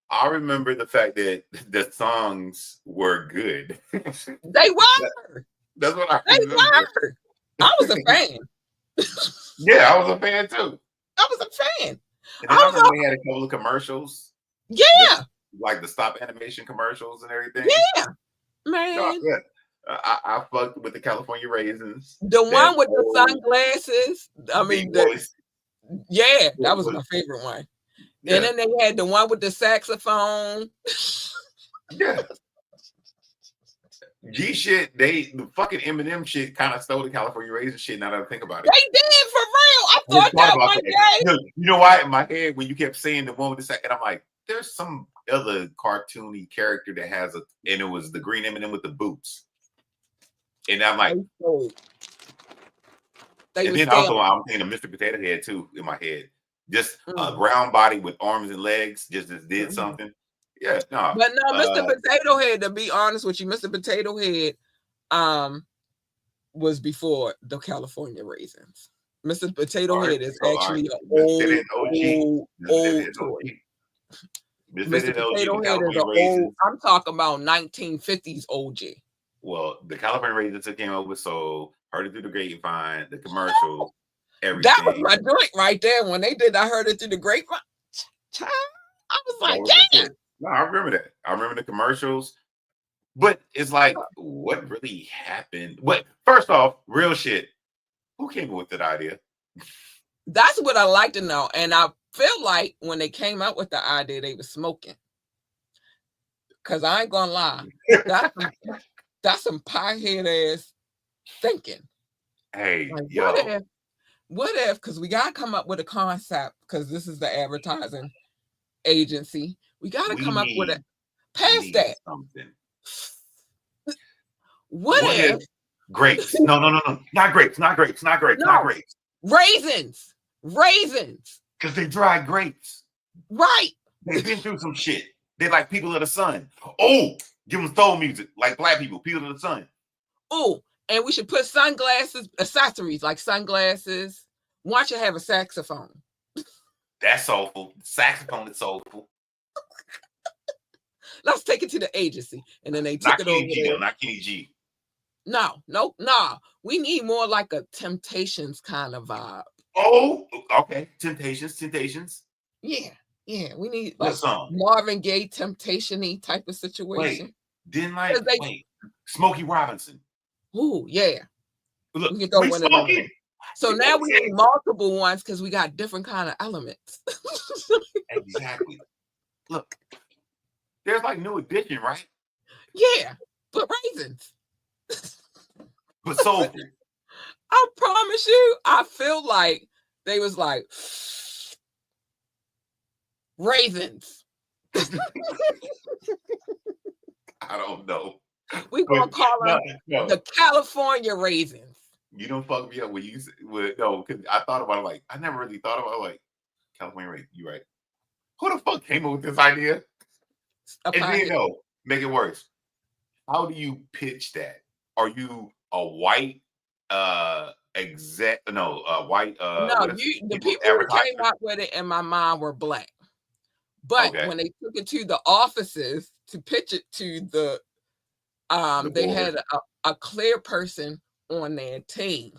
I remember the fact that the songs were good. They were. That's what I remember. Were. I was a fan. Yeah, I was a fan too. I was a fan. And then I remember they had a couple of commercials. Yeah. Like the stop animation commercials and everything. Yeah. Man. Yeah. I fucked with the California Raisins. The one with the sunglasses. I mean, that was my favorite one. Yeah. And then they had the one with the saxophone. Yeah. G shit, the fucking Eminem shit kind of stole the California Raisin shit. Now that I think about it, they did for real. I thought that one day. You know why? In my head, when you kept saying the one with the sax, and I'm like, there's some other cartoony character that has and it was the green M&M with the boots. And I'm like, and then also I'm thinking of Mr. Potato Head too in my head. Just a round body with arms and legs, just did something. Yeah, no. But no, Mr. Potato Head, to be honest with you, Mr. Potato Head was before the California Raisins. Mr. Potato Head is actually an old toy. Mr. Potato Head is an old, I'm talking about 1950s OG. Well, the California Raisins that came up with, so heard it through the grapevine, the commercials, everything. That was my joint right there. When they did, I heard it through the grapevine. I was like, yeah. No, I remember that. I remember the commercials. But it's like, what really happened? But first off, real shit. Who came up with that idea? That's what I like to know. And I feel like when they came up with the idea, they were smoking. Because I ain't gonna lie. That's some pie-head ass thinking. Hey, like, what if, because we gotta come up with a concept, because this is the advertising agency. We gotta come up with it. Past that. Something. What if grapes? No, not grapes, not grapes. Raisins. Because they dried grapes. Right. They've been through some shit. They're like people of the sun. Oh, give them soul music, like black people of the sun. Oh, and we should put sunglasses, accessories like sunglasses. Why don't you have a saxophone? That's soulful. Saxophone is soulful. Let's take it to the agency. And then they took it over. Not Kenny G. No. We need more like a Temptations kind of vibe. Oh, okay. Temptations. Yeah. We need like Marvin Gaye Temptation-y type of situation. Wait, Smokey Robinson. Oh, yeah. Look, we can throw one of them in. So now we need multiple ones because we got different kind of elements. Exactly. Look, there's like New Edition, right? Yeah, but raisins. But soulful. I promise you, I feel like they was like raisins. I don't know. We're gonna call them the California Raisins. You don't fuck me up when you no, because I thought about it like I never really thought about it like California Raisins. You right? Who the fuck came up with this idea? And then make it worse. How do you pitch that? Are you a white exec? No, white. No, the people who came up with it in my mind were black. But Okay. when they took it to the offices to pitch it to the they board. had a clear person on their team,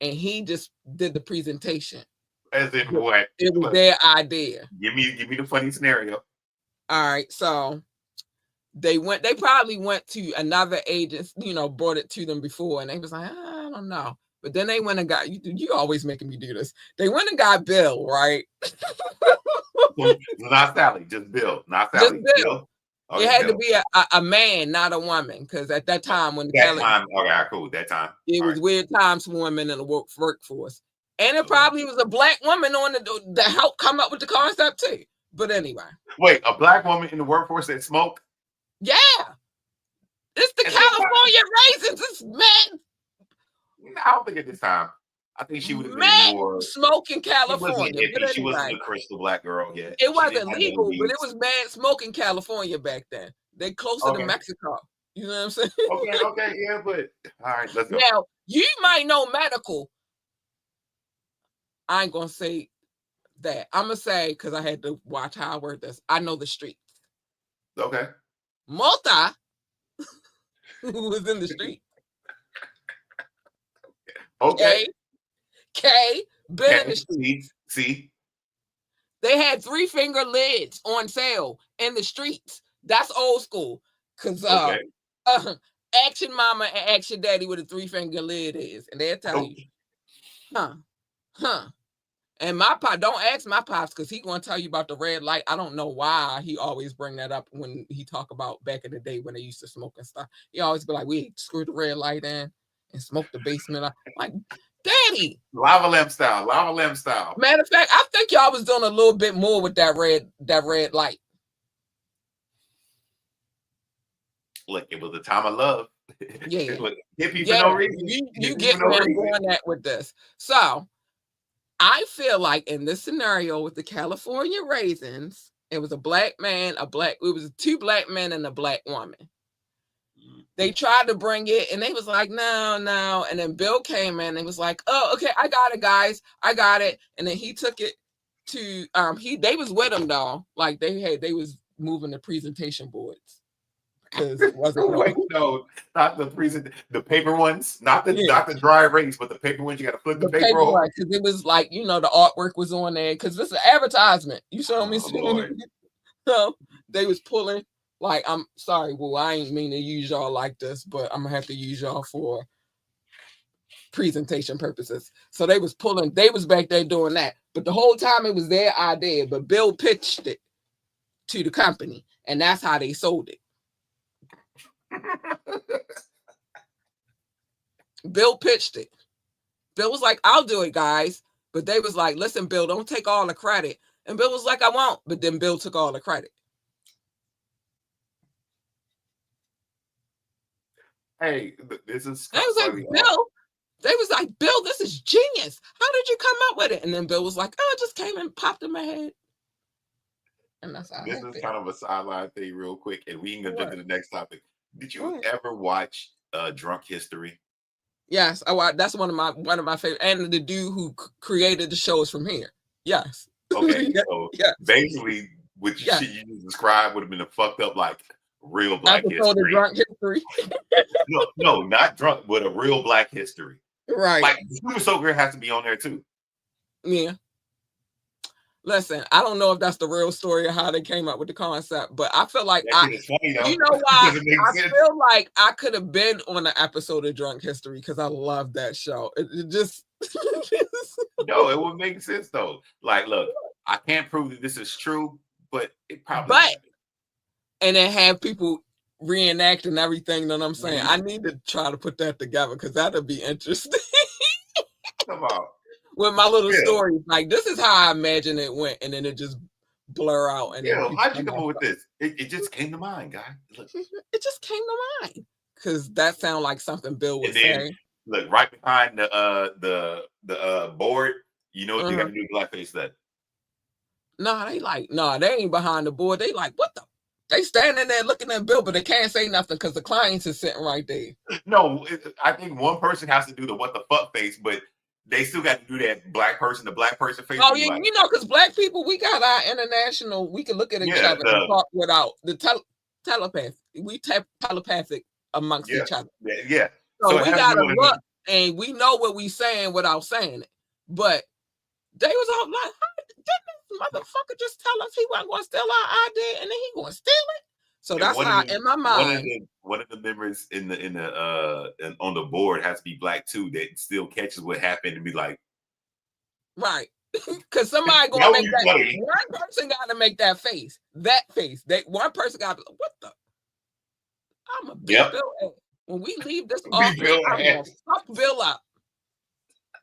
and he just did the presentation. As in what? It was Look, their idea. give me the funny scenario. All right, so they probably went to another agent, brought it to them before, and they was like, I don't know. But then they went and got you always making me do this. They went and got Bill, right? Not Sally, just Bill. Not Just Sally. Bill. Bill. It Okay, had to Bill. be a man, not a woman, because at that time when That time, okay, cool. That time. it All was right. weird times for women in the workforce. And it Okay. probably was a black woman on the help come up with the concept too. But anyway. Wait, a black woman in the workforce that smoked? Yeah. It's the At that California raisins. It's men. I don't think at this time. I think she would have been Men more. smoke in She wasn't California. But hippie. She wasn't anyway. a crystal black girl yet. It She didn't wasn't have no legal, but it weeds. was man smoking California back then. They closer to Okay. Mexico. You know what I'm saying? Okay, yeah, but all right, let's go. Now, you might know medical. I ain't gonna say that. I'm gonna say, because I had to watch how I word this. I know the streets. Okay. Malta, who was in the street. Okay. K, been in the street. See. They had 3-finger lids on sale in the streets. That's old school. Cause Okay. Action Mama and Action Daddy with a 3-finger lid is, and they'll tell you, huh. And my pop, don't ask my pops, because he gonna tell you about the red light. I don't know why he always bring that up when he talk about back in the day when they used to smoke and stuff. He always be like, we screw the red light in and smoke the basement. Like, Daddy. Lava lamp style. Matter of fact, I think y'all was doing a little bit more with that red light. Look, it was a time of love. Yeah. Hippie for no reason. You get where I'm going at with this. So I feel like in this scenario with the California raisins, it was a black man, it was 2 black men and a black woman. They tried to bring it and they was like, no. And then Bill came in and was like, oh, okay, I got it, guys. I got it. And then he took it to they was with him though. Like they was moving the presentation boards. Because it wasn't no, not the paper ones, not the dry erase, but the paper ones. You got to flip the paper over. Because it was like, the artwork was on there. Because this is an advertisement. You saw me? So they was pulling. Like, I'm sorry, well, I ain't mean to use y'all like this, but I'm gonna have to use y'all for presentation purposes. So they was back there doing that. But the whole time it was their idea. But Bill pitched it to the company, and that's how they sold it. Bill pitched it. Bill was like, I'll do it, guys. But they was like, listen, Bill, don't take all the credit. And Bill was like, I won't. But then Bill took all the credit. Hey, this is. They was like, Bill. They was like, Bill, this is genius. How did you come up with it? And then Bill was like, oh, it just came and popped in my head. And that's how this is kind of a sideline thing, real quick, and we can go to the next topic. Did you ever watch Drunk History? Yes, I watched. That's one of my favorite. And the dude who created the show is from here. Yes. Okay, so basically, what you just described would have been a fucked up like real black history. Of Drunk History. no, not drunk, but a real black history. Right. Like Super So Good has to be on there too. Yeah. Listen, I don't know if that's the real story of how they came up with the concept, but I feel like you know why? I feel like I could have been on an episode of Drunk History because I love that show. It just no, it would make sense though. Like, look, I can't prove that this is true, but it probably and then have people reenacting everything that I'm saying. I need to try to put that together because that'll be interesting. Come on. With my little stories, like this is how I imagine it went, and then it just blur out. And how'd you come up with this? It just came to mind, guy. Look. It just came to mind because that sounded like something Bill would say. Look, right behind the board, you know what you got to do blackface that. They ain't behind the board. They like, what the? They standing there looking at Bill, but they can't say nothing because the clients is sitting right there. No, I think one person has to do the what the fuck face, but they still got to do that black person to black person face. Oh Be yeah, like, you know, because black people, we got our international. We can look at each yeah, other and talk without the telepath. We telepathic amongst yeah, each other. yeah. So So we have you gotta one of look, them? and we know what we saying without saying it. But they was all like, "Didn't this motherfucker just tell us he wasn't going to steal our idea, and then he going to steal it?" So And that's how, in my mind, one of the members on the board has to be black too. That still catches what happened and be like, right? Because somebody going that to would make be that. funny. One person got to make that face. That face. One person got to be like, "What the? I'm a beat Yep, Bill ass. When we leave this be office, Bill I'm gonna ass. fuck Bill up."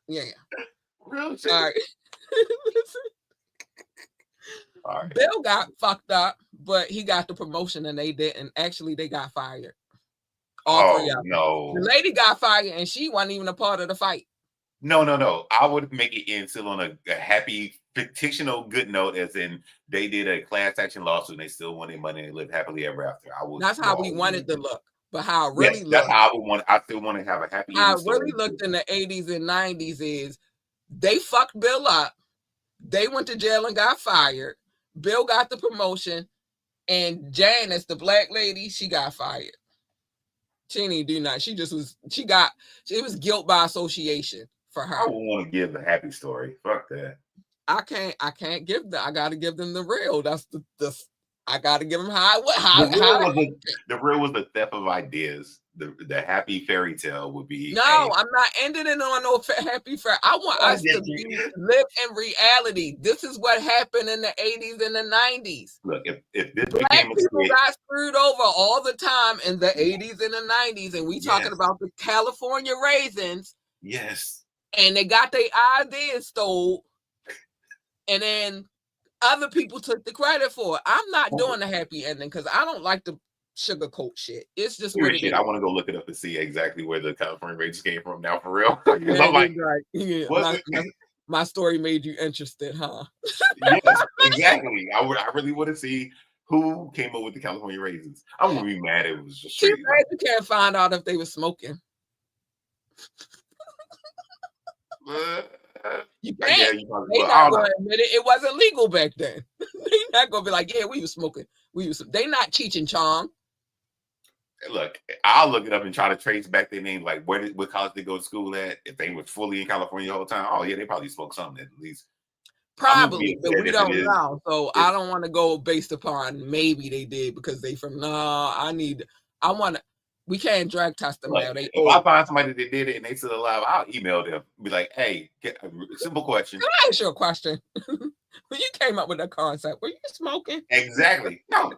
Yeah. Real shit. All right. All right. Bill got fucked up, but he got the promotion and they didn't. Actually, they got fired. All three Oh of them. no. The lady got fired and she wasn't even a part of the fight. No. I would make it end still on a happy fictional good note, as in they did a class action lawsuit and they still won their money and lived happily ever after. I would That's how we go. wanted to look. But how it Yes, really that's looked, how I would want. I still want to have a happy how ending it really story. looked in the 80s and 90s is they fucked Bill up. They went to jail and got fired. Bill got the promotion. And Janice, the black lady, she got fired. She didn't do nothing. She just was, it was guilt by association for her. I would want to give the happy story. Fuck that. I can't give them. I got to give them the real. That's the I got to give them how. The real was the theft of ideas. The happy fairy tale would be. No, Hey, I'm not ending it on no happy fair. I want I us to get you. live in reality. This is what happened in the 80s and the 90s. Look, if this Black became a people skit, got screwed over all the time in the 80s and the 90s, and we talking yes, about the California raisins, yes. and they got their ideas stole, and then other people took the credit for it. I'm not doing the happy ending because I don't like the sugarcoat shit. It's just what Serious it shit. is. I want to go look it up and see exactly where the California Rangers came from now, for real. Because Yeah, I'm like, right. Yeah, was it? my story made you interested, huh? Yes, exactly. I really want to see who came up with the California raisins. I wouldn't be mad if it was just Too straight like, bad you can't find out if they were smoking. uh, You yeah, can't. you probably, They well, I not don't going know. to admit it. It wasn't legal back then. They not going to be like, yeah, we was smoking. They not Cheech and Chong. Look, I'll look it up and try to trace back their name, like what college they go to school at. If they were fully in California the whole time, oh yeah, they probably smoked something at least. I'm gonna be Probably, but upset we if it don't is. know. So I don't want to go based upon maybe they did because they from we can't drag test them Look, now. They if I old. find somebody that did it and they still alive, I'll email them. Be like, hey, simple question. Can I ask you a question? When you came up with that concept, were you smoking? Exactly. No.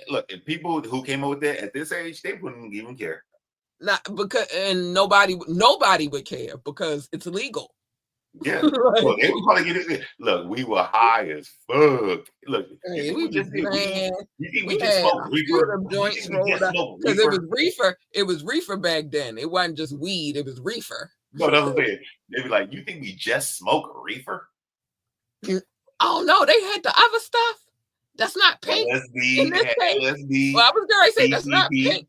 Look, if people who came up with that at this age, they wouldn't even care. Not because, and nobody would care because it's illegal. Yeah. Well, Like, they would probably get it. Look, we were high as fuck. Look, you hey, think we we was, just did? man, You think we we just had smoked a few of reefer? them You joints think we rolled just up smoked because it was reefer? reefer. It was reefer back then. It wasn't just weed. It was reefer. No, that's what I'm saying. They'd be like, you think we just smoke reefer? Oh no, they had the other stuff. That's not pink in LSD, they this had case. LSD, Well, I was going to say that's not PCP. pink.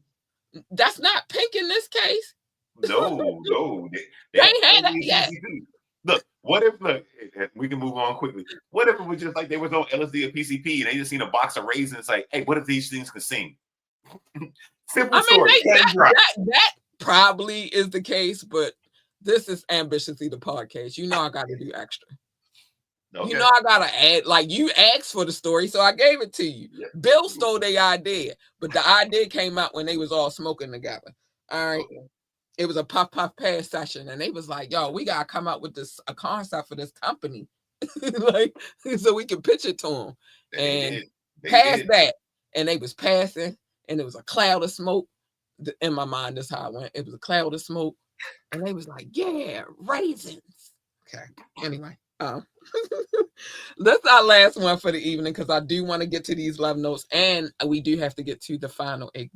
That's not pink in this case. No. They That's ain't had that LSD, yet. PCP. Look, what if we can move on quickly? What if it was just like there was no LSD or PCP and they just seen a box of raisins? Like, hey, what if these things could sing? Simple I mean, story. Cut and dry. that probably is the case, but this is ambitiously the podcast. You know, I got to do extra. Okay. You know, I gotta add, like you asked for the story, so I gave it to you. Yeah. Bill stole the idea, but the idea came out when they was all smoking together. All right. Okay. It was a puff pass session, and they was like, yo, we gotta come up with a concept for this company. Like, so we can pitch it to them. And pass that. And they was passing, and it was a cloud of smoke. In my mind, that's how it went. It was a cloud of smoke. And they was like, yeah, raisins. Okay. Anyway. That's our last one for the evening because I do want to get to these love notes and we do have to get to the final exam.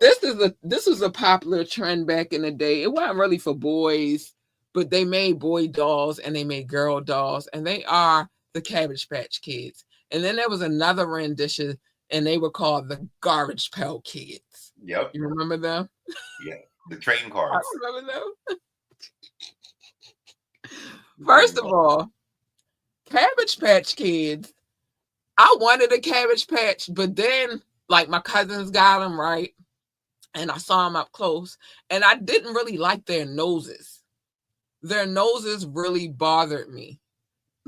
This was a popular trend back in the day. It wasn't really for boys, but they made boy dolls and they made girl dolls, and they are the Cabbage Patch Kids. And then there was another rendition, and they were called the Garbage Pail Kids. Yep. You remember them? Yeah. The trading I cards. remember those. First of all, Cabbage Patch Kids. I wanted a Cabbage Patch, but then like my cousins got them, right, and I saw them up close, and I didn't really like their noses. Their noses really bothered me.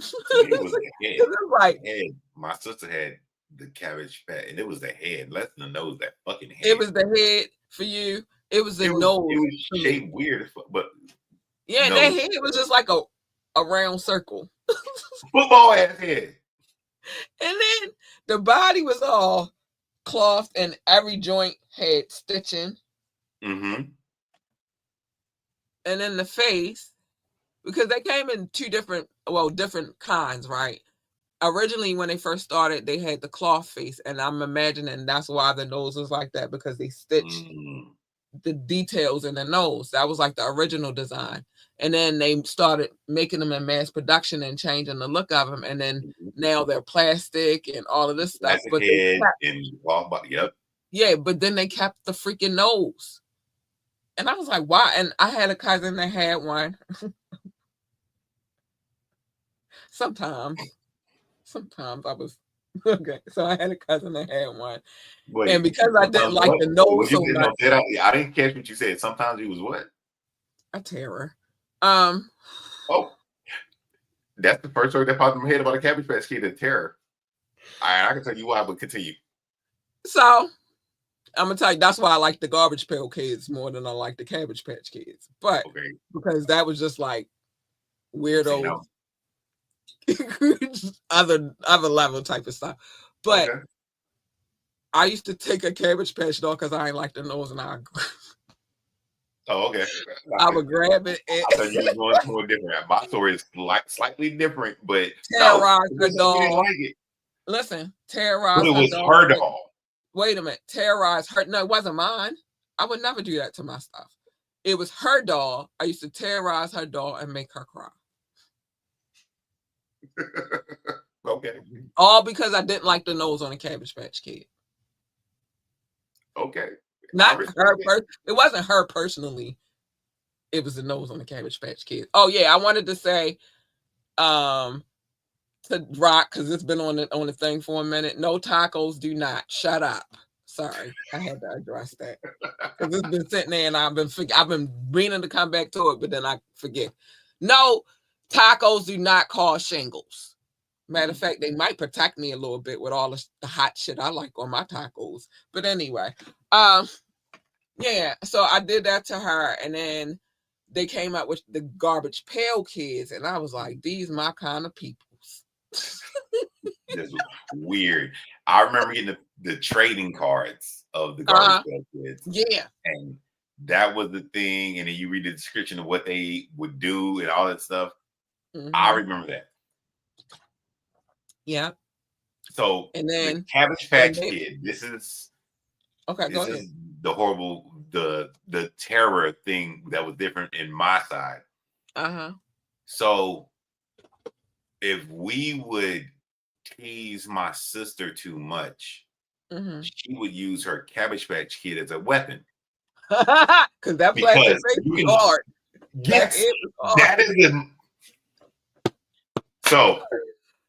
To me, it was the head. It's like The head. My sister had the Cabbage Patch, and it was the head, less than the nose. That fucking it head. was the head for you. It was the It nose was for me. shaped weird as fuck, but Yeah, and that no head was just like a round circle. football ass head. And then the body was all cloth and every joint had stitching. Mm-hmm. And then the face, because they came in different kinds, right? Originally, when they first started, they had the cloth face, and I'm imagining that's why the nose was like that, because they stitched the details in the nose. That was like the original design. And then they started making them in mass production and changing the look of them. And then now they're plastic and all of this stuff. Plastic But head and cloth body. Yep. yeah, but then they kept the freaking nose. And I was like, why? And I had a cousin that had one. Sometimes I was okay. So I had a cousin that had one. Wait, And because I didn't like what? the What nose you so said? much, No, I didn't catch what you said. Sometimes he was what? a terror. Oh, that's the first word that popped in my head about a Cabbage Patch Kid. A terror. I can tell you why, but continue. So I'm gonna tell you that's why I like the Garbage Pail Kids more than I like the Cabbage Patch Kids. But Okay. because that was just like weirdo, No. other level type of stuff. But Okay. I used to take a Cabbage Patch doll because I ain't like the nose, and Oh, okay. I would grab it I thought you and was going somewhere different. My story is slightly different, but no, terrorize her you didn't doll. like it. Listen, But terrorize it her was doll. her doll. Wait a minute, terrorize her. No, it wasn't mine. I would never do that to my stuff. It was her doll. I used to terrorize her doll and make her cry. Okay. All because I didn't like the nose on a Cabbage Patch Kid. Okay. Not her. It wasn't her personally. It was the nose on the Cabbage Patch Kid. Oh yeah, I wanted to say, to Rock, because it's been on the thing for a minute. No tacos, do not. Shut up. Sorry, I had to address that because it's been sitting there and I've been meaning to come back to it, but then I forget. No, tacos do not cause shingles. Matter of fact, they might protect me a little bit with all the hot shit I like on my tacos. But anyway, yeah. So I did that to her, and then they came out with the Garbage Pail Kids, and I was like, these my kind of peoples. Just weird. I remember getting the trading cards of the Garbage Pail Kids. Yeah. And that was the thing. And then you read the description of what they would do and all that stuff. Mm-hmm. I remember that. Yeah. So and then the Cabbage Patch Kid, this is okay. Go ahead. The horrible, the terror thing that was different in my side. So if we would tease my sister too much, she would use her Cabbage Patch Kid as a weapon. Because that plastic face was hard. Yes, that is the. So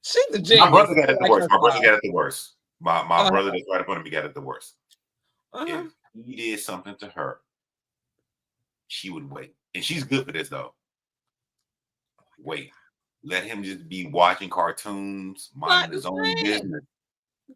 she's a genius. My brother got it the worst. My brother got it the worst. My brother that's right up under me got it the worst. If he did something to her, she would wait. And she's good for this though. Wait. Let him just be watching cartoons, minding his own business.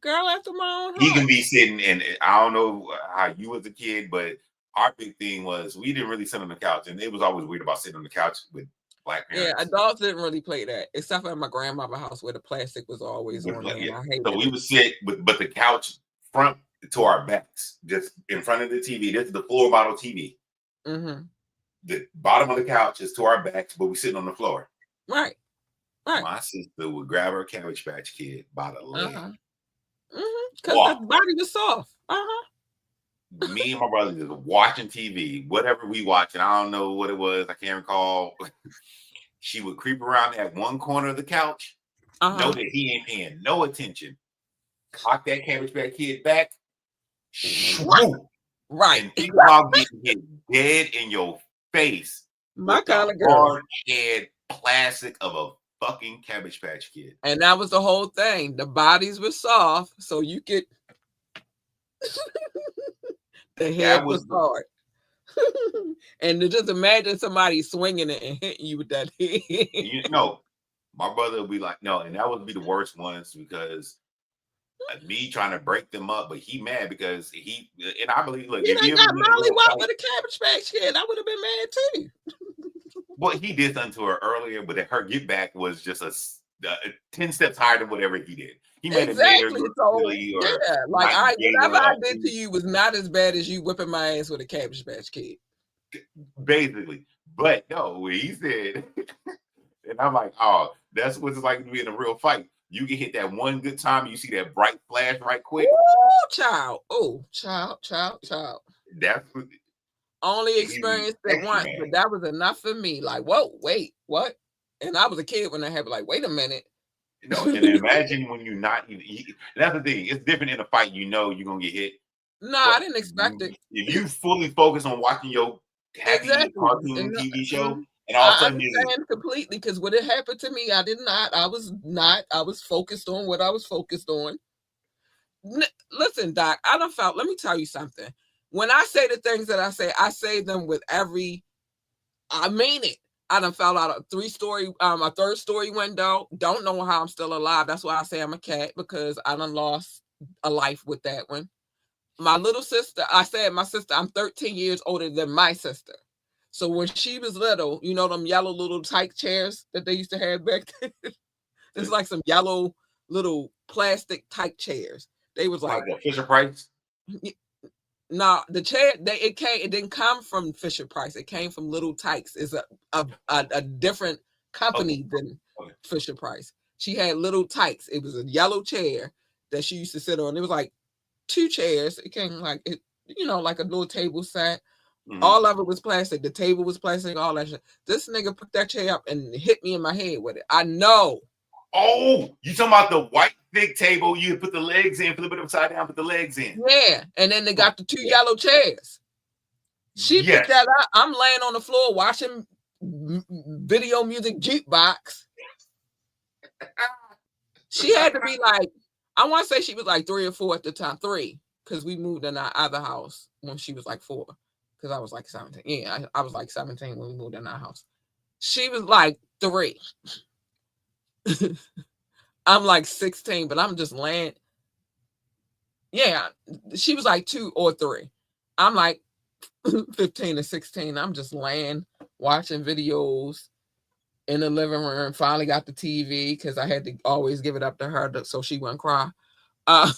Girl after my own heart. He can be sitting, and I don't know how you was a kid, but our big thing was we didn't really sit on the couch, and it was always weird about sitting on the couch with black parents. Yeah, adults didn't really play that, except for at my grandmother's house where the plastic was always on there. Yeah. I hated so we would sit, but the couch front to our backs, just in front of the TV. This is the floor model TV. The bottom of the couch is to our backs, but we're sitting on the floor. Right. My sister would grab her Cabbage Patch Kid by the leg. Because the body was soft. Me and my brother just watching TV, whatever we watching. I don't know what it was. I can't recall. She would creep around that one corner of the couch, know that he ain't paying no attention. Cock that Cabbage Patch Kid back. Shoo, Right. And think about getting hit dead in your face My with the kind of girl. hard head plastic of a fucking Cabbage Patch Kid. And that was the whole thing. The bodies were soft, so you could the head That was was the hard. And to just imagine somebody swinging it and hitting you with that head. no. My brother would be like, no, and that would be the worst ones because me trying to break them up, but he mad because he and I believe, look, He if done you ever got get in a Molly real Wop fight, with a Cabbage Patch Kid. I would have been mad too. well, he did something to her earlier, but her get back was just a 10 steps higher than whatever he did. He might have made her Exactly. look So silly or yeah, like not gave whatever her I a did to you was not as bad as you whipping my ass with a Cabbage Patch Kid. basically. But no, when he said, and I'm like, oh, that's what it's like to be in a real fight. You can hit that one good time, you see that bright flash right quick. Ooh, child. Oh, child. That's what Only he's experienced it extra once, mad. but that was enough for me. Like, whoa, wait, what? And I was a kid when I had like, wait a minute. And imagine when you're not even. That's the thing. It's different in a fight. You know you're gonna get hit, No, I but didn't expect it. if you fully focus on watching your happy Exactly. cartoon And TV show, mhm. and all of a I sudden you understand completely because what had happened to me, I did not. I was not. I was focused on what I was focused on. Listen, Doc, I don't felt. Let me tell you something. When I say the things that I say them with every. I mean it. I done fell out a a third story window. Don't know how I'm still alive. That's why I say I'm a cat because I done lost a life with that one. My little sister, I said my sister, I'm 13 years older than my sister. So when she was little, you know them yellow little tyke chairs that they used to have back then? It's like some yellow little plastic type chairs. They was like like, a Fisher Price. no, the chair it didn't come from Fisher Price. It came from Little Tykes. It's a different Okay, company than okay. Fisher Price. She had Little Tykes. It was a yellow chair that she used to sit on. It was like two chairs. It came like it, like a little table set. Mm-hmm. All of it was plastic. The table was plastic. All that shit. This nigga put that chair up and hit me in my head with it. I know. Oh, you talking about the white thick table? You put the legs in, flip it upside down, put the legs in. Yeah, and then they got the two Yeah. yellow chairs. She picked Yes. that up. I'm laying on the floor watching video music jukebox. She had to be like, I want to say she was like 3 or 4 at the time. 3, because we moved in our other house when she was like 4. Because I was like 17. Yeah, I was like 17 when we moved in our house. She was like 3. I'm like 16, but I'm just laying. Yeah, she was like 2 or 3. I'm like 15 or 16. I'm just laying, watching videos in the living room. Finally got the TV because I had to always give it up to her so she wouldn't cry. Uh,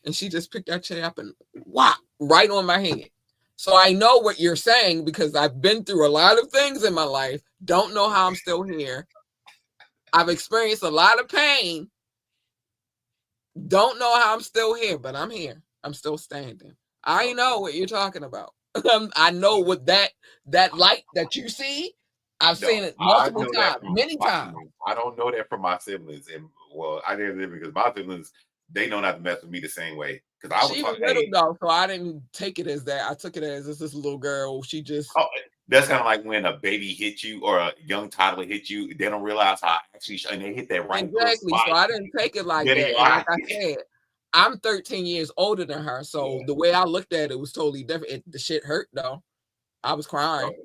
and she just picked that chair up and whop right on my head. So I know what you're saying because I've been through a lot of things in my life. Don't know how I'm still here. I've experienced a lot of pain. Don't know how I'm still here, but I'm here. I'm still standing. I know what you're talking about. I know what that light that you see. I've No, seen it I multiple know that times, from many my times. siblings. I don't know that from my siblings. And well, I didn't live because my siblings, they know not to mess with me the same way. Because I was She was like, little hey, though, so I didn't take it as that. I took it as this little girl. She just oh, that's kind of like when a baby hit you or a young toddler hit you, they don't realize how actually, and they hit that right little exactly. spot So I didn't take it like dead in that. your And like eye. I said, I'm 13 years older than her, so Yeah. the way I looked at it was totally different. The shit hurt though. I was crying. Okay.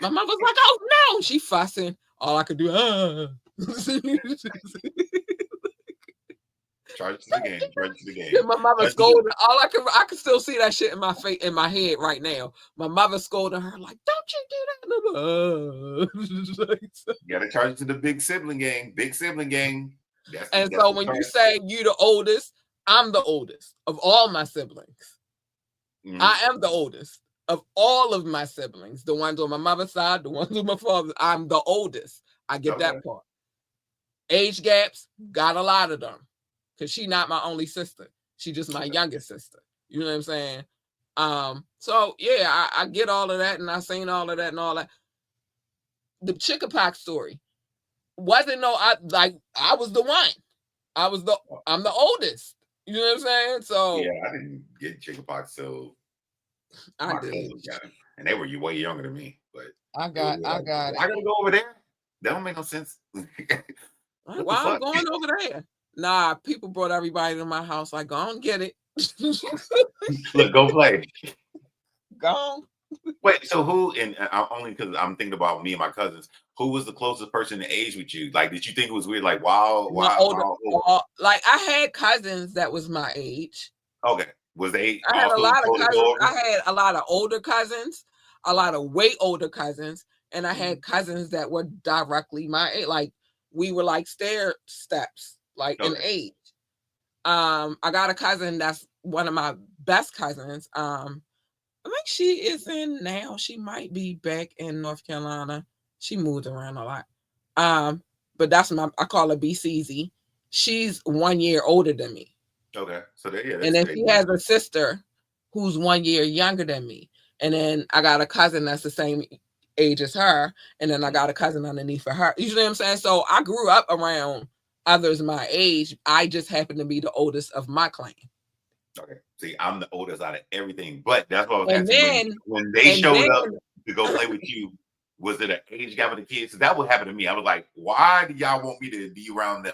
My mom was like, "Oh no!" She fussing. All I could do, Charge to the game. Charge to the Then game. my mother Charge to the scolded. I can still see that shit in my face, in my head right now. My mother scolding her like, "Don't you do that!" You gotta charge it to the big sibling game. Big sibling game. And That's so the when you charge. say you the oldest, I'm the oldest of all my siblings. Mhm. I am the oldest of all of my siblings. The ones on my mother's side, the ones on my father's. I'm the oldest. I get Okay. that part. Age gaps, got a lot of them. Because she not my only sister. She just my youngest sister. You know what I'm saying? So yeah, I get all of that and I seen all of that and all that. The chickenpox story wasn't no I was the one. I was the I'm the oldest. You know what I'm saying? Yeah, So I didn't get chickenpox, so I My did. cousins got him, and they were way younger than me. But I it was got I like, got why I it. gotta go over there? That don't make no sense. Like, What the why I'm fuck? going over there? Nah, people brought everybody to my house. Like, go on, get it. Look, go play. Go on. Wait, so who? And only because I'm thinking about me and my cousins. Who was the closest person to age with you? Like, did you think it was weird? Like, wow, My why, older, wow, oh, like I had cousins that was my age. okay. Was they I had a also lot of told to go cousins. over? I had a lot of older cousins, a lot of way older cousins, and I had Mhm. cousins that were directly my age. Like we were like stair steps, like in Okay, age. I got a cousin that's one of my best cousins. I think she is in now. She might be back in North Carolina. She moved around a lot. Um, but that's I call her BCZ. She's 1 year older than me. okay. So they, yeah, And that's then they. she has a sister who's 1 year younger than me. And then I got a cousin that's the same age as her. And then I Mhm. got a cousin underneath of her. You know what I'm saying? So I grew up around others my age. I just happen to be the oldest of my clan. Okay. See, I'm the oldest out of everything, but that's what I was And asking then, when they and showed up then to go play with you. Was it an age gap with the kids? So that would happen to me. I was like, why do y'all want me to be around them?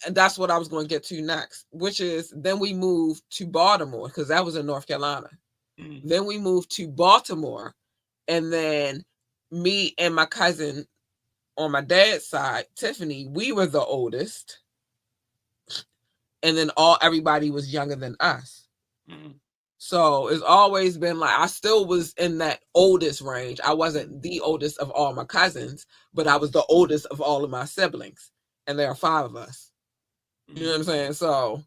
and that's what I was going to get to next, which is then we moved to Baltimore because that was in North Carolina. Mm, Then we moved to Baltimore, and then me and my cousin on my dad's side, Tiffany, we were the oldest, and then everybody was younger than us. mm, So it's always been like I still was in that oldest range. I wasn't mm, the oldest of all my cousins, but I was the oldest of all of my siblings, and there are five of us. You know mm, what I'm saying? So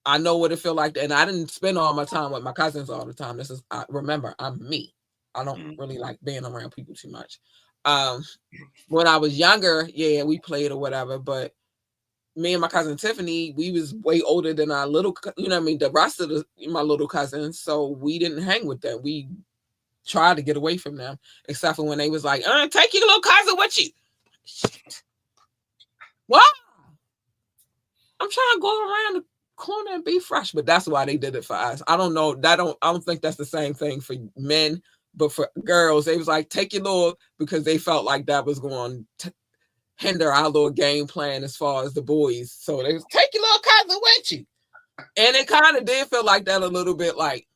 I know what it feel like, and I didn't spend all my time with my cousins all the time. This is remember, I'm me. I don't mm, really like being around people too much. Um, when I was younger, yeah, we played or whatever, but me and my cousin Tiffany, we was way older than our little, you know what I mean, the rest of my little cousins, so we didn't hang with them. We tried to get away from them, except for when they was like, take your little cousin with you. What? I'm trying to go around the corner and be fresh, but that's why they did it for us. I don't know. I don't think that's the same thing for men, but for girls, they was like, take your little, because they felt like that was going to hinder our little game plan as far as the boys. So they was take your little cousin with you. And it kind of did feel like that a little bit like,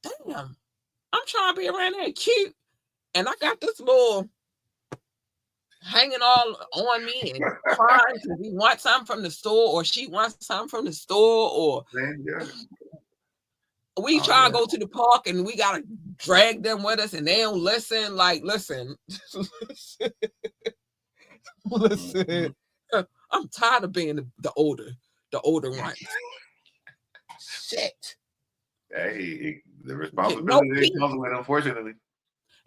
damn, I'm trying to be around here cute. And I got this little hanging all on me and crying because we want something from the store or she wants something from the store or man, yeah. we Oh try to yeah. go to the park and we gotta drag them with us and they don't listen. Like, listen, Mm, listen. mm. I'm tired of being the older ones. Shit. Hey, the Get no responsibility peace. comes with, unfortunately.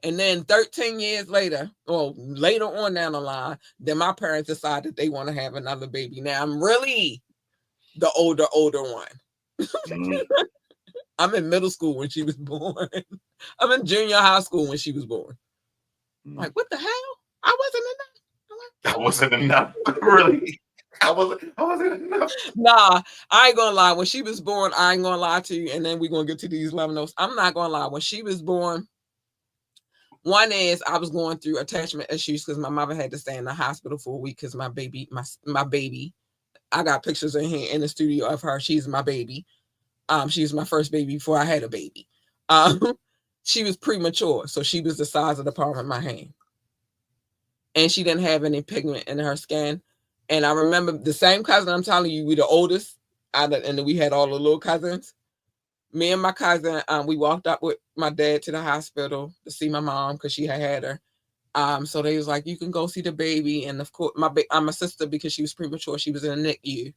And then 13 years later, or later on down the line, then my parents decided they want to have another baby. Now I'm really the older one. Mm, I'm in middle school when she was born. I'm in junior high school when she was born. mm. Like, what the hell? I wasn't That wasn't enough, really. I wasn't enough. Nah, I ain't gonna lie. When she was born, I ain't gonna lie to you. And then we're gonna get to these love notes. I'm not gonna lie. When she was born, one is I was going through attachment issues because my mother had to stay in the hospital for a week because my baby. I got pictures in here in the studio of her. She's my baby. She was my first baby before I had a baby. Um, she was premature, so she was the size of the palm of my hand, and she didn't have any pigment in her skin. And I remember the same cousin I'm telling you, we the oldest, and then we had all the little cousins. Me and my cousin, we walked up with my dad to the hospital to see my mom because she had her. So they was like, you can go see the baby, and of course, my sister because she was premature, she was in a NICU,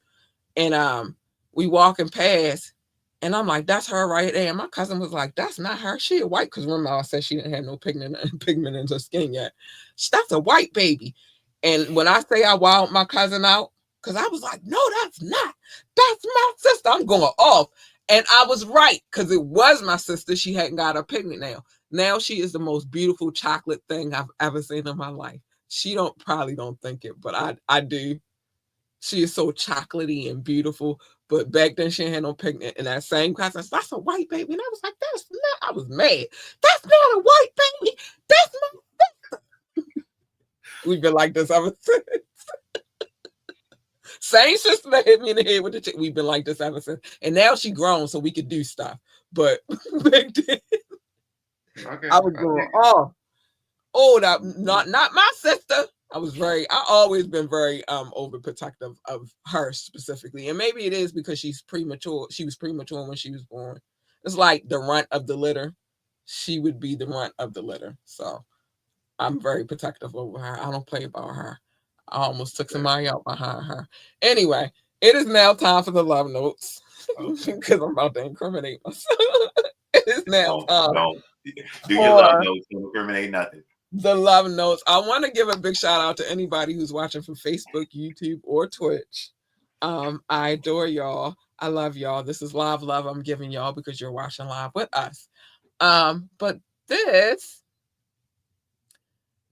and we walking past, and I'm like, that's her right there. And my cousin was like, that's not her. She a white, because remember I said she didn't have no pigment in her skin yet. That's a white baby. And when I say I wowed my cousin out, because I was like, no, that's not. That's my sister. I'm going off. And I was right, because it was my sister. She hadn't got her pigment now. Now she is the most beautiful chocolate thing I've ever seen in my life. She probably don't think it, but I do. She is so chocolatey and beautiful. But back then she had no pigment in that same class. I said, that's a white baby. And I was like, that's not, I was mad. That's not a white baby. That's not. We've been like this ever since. Same sister that hit me in the head with the chick. We've been like this ever since. And now she grown so we could do stuff. But back then, Okay, I was I going, dig it. oh, not my sister. I always been very overprotective of her specifically. And maybe it is because she's premature. She was premature when she was born. It's like the runt of the litter. She would be the runt of the litter. So I'm very protective over her. I don't play about her. I almost took Okay, somebody out behind her. Anyway, it is now time for the love notes okay. because I'm about to incriminate myself. It is now time Don't do your love for notes. Don't incriminate nothing. the love notes. I want to give a big shout out to anybody who's watching from Facebook, YouTube, or Twitch. I adore y'all. I love y'all. This is live love I'm giving y'all because you're watching live with us. But this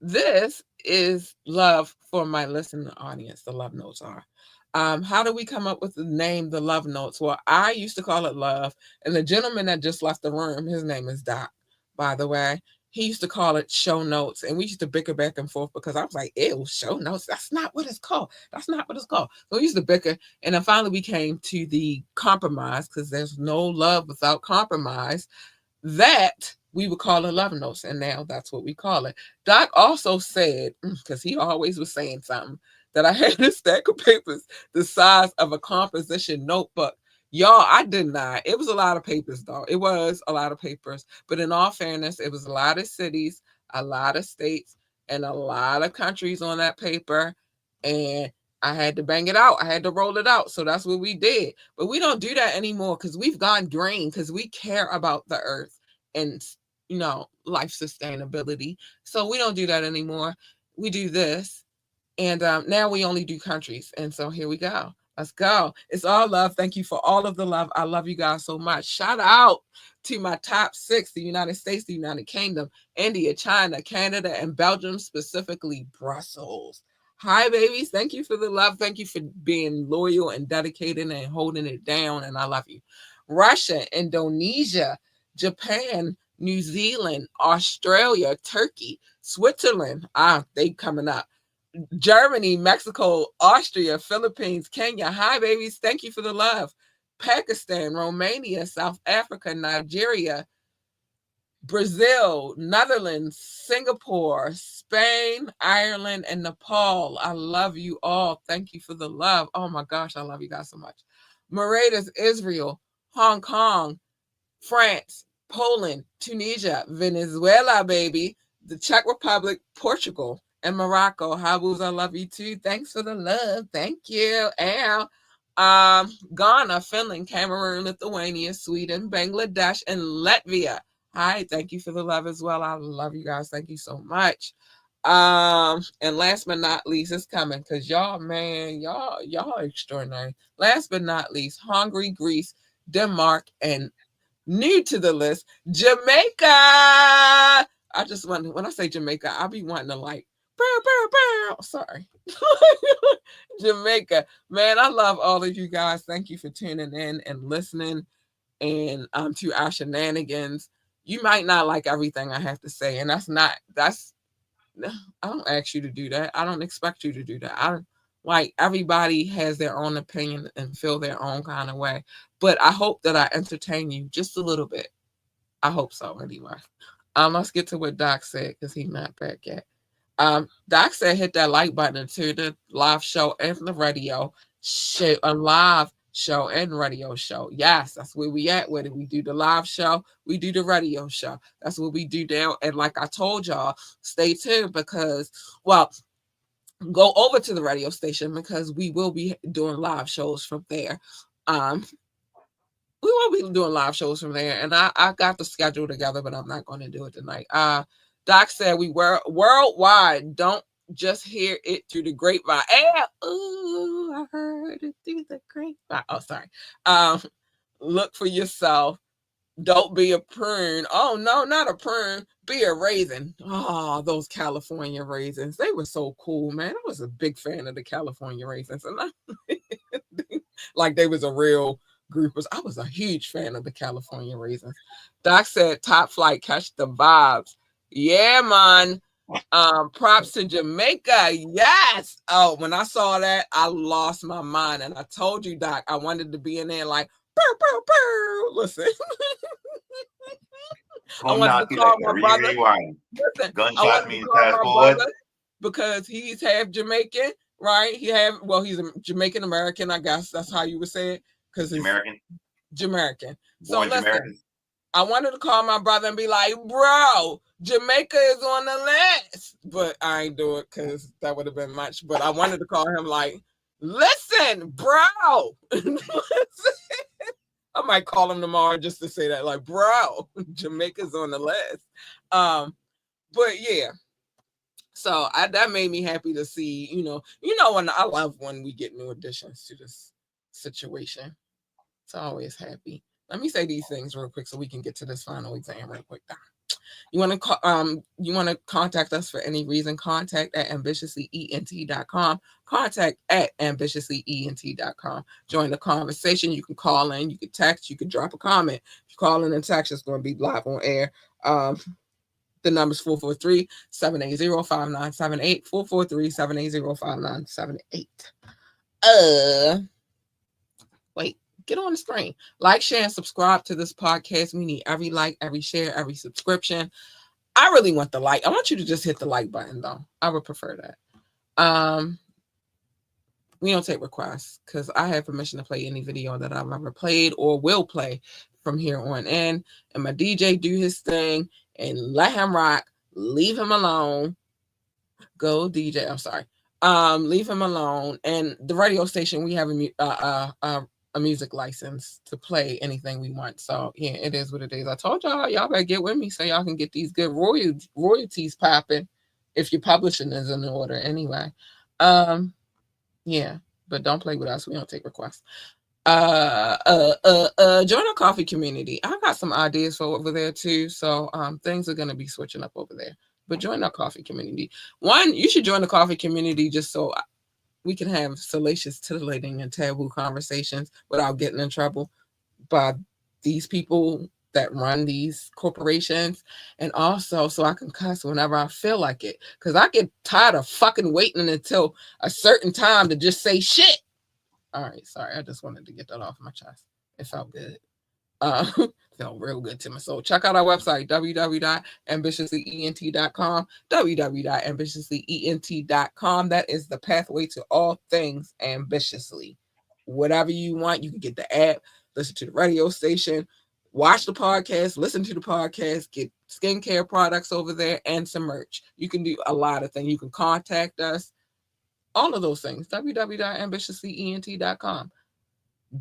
this is love for my listening audience. The love notes are. How do we come up with the name, the love notes? Well, I used to call it love, and the gentleman that just left the room, his name is Doc, by the way. He used to call it show notes, and we used to bicker back and forth because I was like, ew, show notes. That's not what it's called. That's not what it's called. So we used to bicker, and then finally we came to the compromise because there's no love without compromise that we would call it love notes, and now that's what we call it. Doc also said, because he always was saying something, that I had a stack of papers the size of a composition notebook. Y'all, I did not. It was a lot of papers, though. It was a lot of papers. But in all fairness, it was a lot of cities, a lot of states, and a lot of countries on that paper. And I had to bang it out. I had to roll it out. So that's what we did. But we don't do that anymore because we've gone green because we care about the earth and life sustainability. So we don't do that anymore. We do this, and now we only do countries. And so here we go. Let's go. It's all love. Thank you for all of the love. I love you guys so much. Shout out to my top six: the United States, the United Kingdom, India, China, Canada, and Belgium, specifically Brussels. Hi, babies. Thank you for the love. Thank you for being loyal and dedicated and holding it down. And I love you. Russia, Indonesia, Japan, New Zealand, Australia, Turkey, Switzerland. They coming up. Germany, Mexico, Austria, Philippines, Kenya. Hi, babies. Thank you for the love. Pakistan, Romania, South Africa, Nigeria, Brazil, Netherlands, Singapore, Spain, Ireland, and Nepal. I love you all. Thank you for the love. Oh my gosh, I love you guys so much. Mauritius, Israel, Hong Kong, France, Poland, Tunisia, Venezuela, baby, the Czech Republic, Portugal, and Morocco. Habus, I love you too. Thanks for the love. Thank you. And Ghana, Finland, Cameroon, Lithuania, Sweden, Bangladesh, and Latvia. Hi, thank you for the love as well. I love you guys. Thank you so much. And last but not least, it's coming because y'all, man, y'all extraordinary. Last but not least, Hungary, Greece, Denmark, and new to the list, Jamaica. I just want when I say Jamaica, I'll be wanting to like, bow, bow, bow. Sorry. Jamaica. Man, I love all of you guys. Thank you for tuning in and listening and to our shenanigans. You might not like everything I have to say, and that's I don't ask you to do that. I don't expect you to do that. I like everybody has their own opinion and feel their own kind of way. But I hope that I entertain you just a little bit. I hope so anyway. Let's get to what Doc said because he's not back yet. Doc said hit that like button to the live show and the radio show, a live show and radio show. Yes, that's where we at with it. We do the live show, we do the radio show. That's what we do now. And like I told y'all, stay tuned because, well, go over to the radio station because we will be doing live shows from there. Um, we will be doing live shows from there, and I got the schedule together, but I'm not going to do it tonight. Doc said we were worldwide. Don't just hear it through the grapevine. Ooh, I heard it through the grapevine. Oh, sorry. Um, look for yourself. Don't be a prune. Oh no, not a prune. Be a raisin. Oh, those California raisins. They were so cool, man. I was a big fan of the California raisins. And like they was a real group. I was a huge fan of the California Raisins. Doc said top flight, catch the vibes. Yeah, man. Props to Jamaica. Yes. Oh, when I saw that, I lost my mind. And I told you, Doc, I wanted to be in there like, purr, purr, purr. Listen, I Come wanted to knock it like call a my brother. rewind. Listen, I Gunshots wanted to mean call fast my forward. brother because he's half Jamaican, right? He's a Jamaican American, I guess that's how you would say it, because it's Jamaican, Jamaican. So born listen, Jamaican. I wanted to call my brother and be like, bro, Jamaica is on the list. But I ain't do it because that would have been much. But I wanted to call him like, listen, bro. I might call him tomorrow just to say that, like, bro, Jamaica's on the list. But yeah. So that made me happy to see, when I love when we get new additions to this situation. It's always happy. Let me say these things real quick so we can get to this final exam real quick. You want to contact us for any reason, contact at ambitiouslyent.com, contact at ambitiouslyent.com. Join the conversation. You can call in, you can text, you can drop a comment. If you call in and text, it's going to be live on air. The number's 443-780-5978, 443-780-5978. Wait, get on the screen. Like, share, and subscribe to this podcast. We need every like, every share, every subscription. I really want the like. I want you to just hit the like button, though. I would prefer that. We don't take requests because I have permission to play any video that I've ever played or will play from here on in. And my DJ do his thing and let him rock. Leave him alone. Go DJ. I'm sorry. Leave him alone. And the radio station, we have a music license to play anything we want. So yeah, it is what it is. I told y'all better get with me so y'all can get these good royalties popping if your publishing is in order anyway. Yeah, but don't play with us. We don't take requests. Join our coffee community. I got some ideas for over there too. So things are gonna be switching up over there. But join our coffee community. One, you should join the coffee community just so we can have salacious, titillating, and taboo conversations without getting in trouble by these people that run these corporations, and also so I can cuss whenever I feel like it. Because I get tired of fucking waiting until a certain time to just say shit. All right, sorry. I just wanted to get that off my chest. It felt good. Felt real good to me. So check out our website, www.ambitiouslyent.com, www.ambitiouslyent.com. That is the pathway to all things ambitiously. Whatever you want, you can get the app, listen to the radio station, watch the podcast, listen to the podcast, get skincare products over there, and some merch. You can do a lot of things. You can contact us, all of those things, www.ambitiouslyent.com,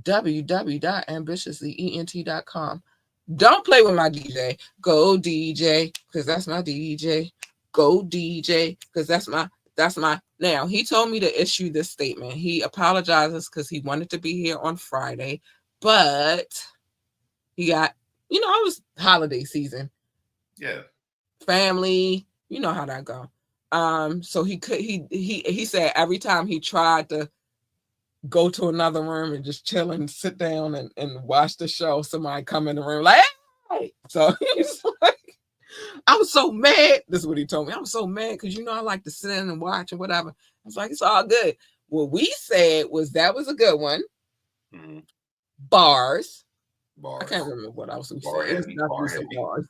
www.ambitiouslyent.com. Don't play with my DJ. Go DJ, because that's my DJ. Go DJ, because that's my. Now, he told me to issue this statement. He apologizes because he wanted to be here on Friday, but he got, it was holiday season. Yeah. Family, you know how that go. So he said every time he tried to go to another room and just chill and sit down and watch the show, somebody come in the room like, hey! So he's like, I was so mad. This is what he told me. I was so mad because I like to sit in and watch and whatever. I was like, it's all good. What we said was that was a good one. Mm-hmm. Bars. I Bars. can't remember what else we Bar said. It was heavy. definitely Bar some heavy. bars.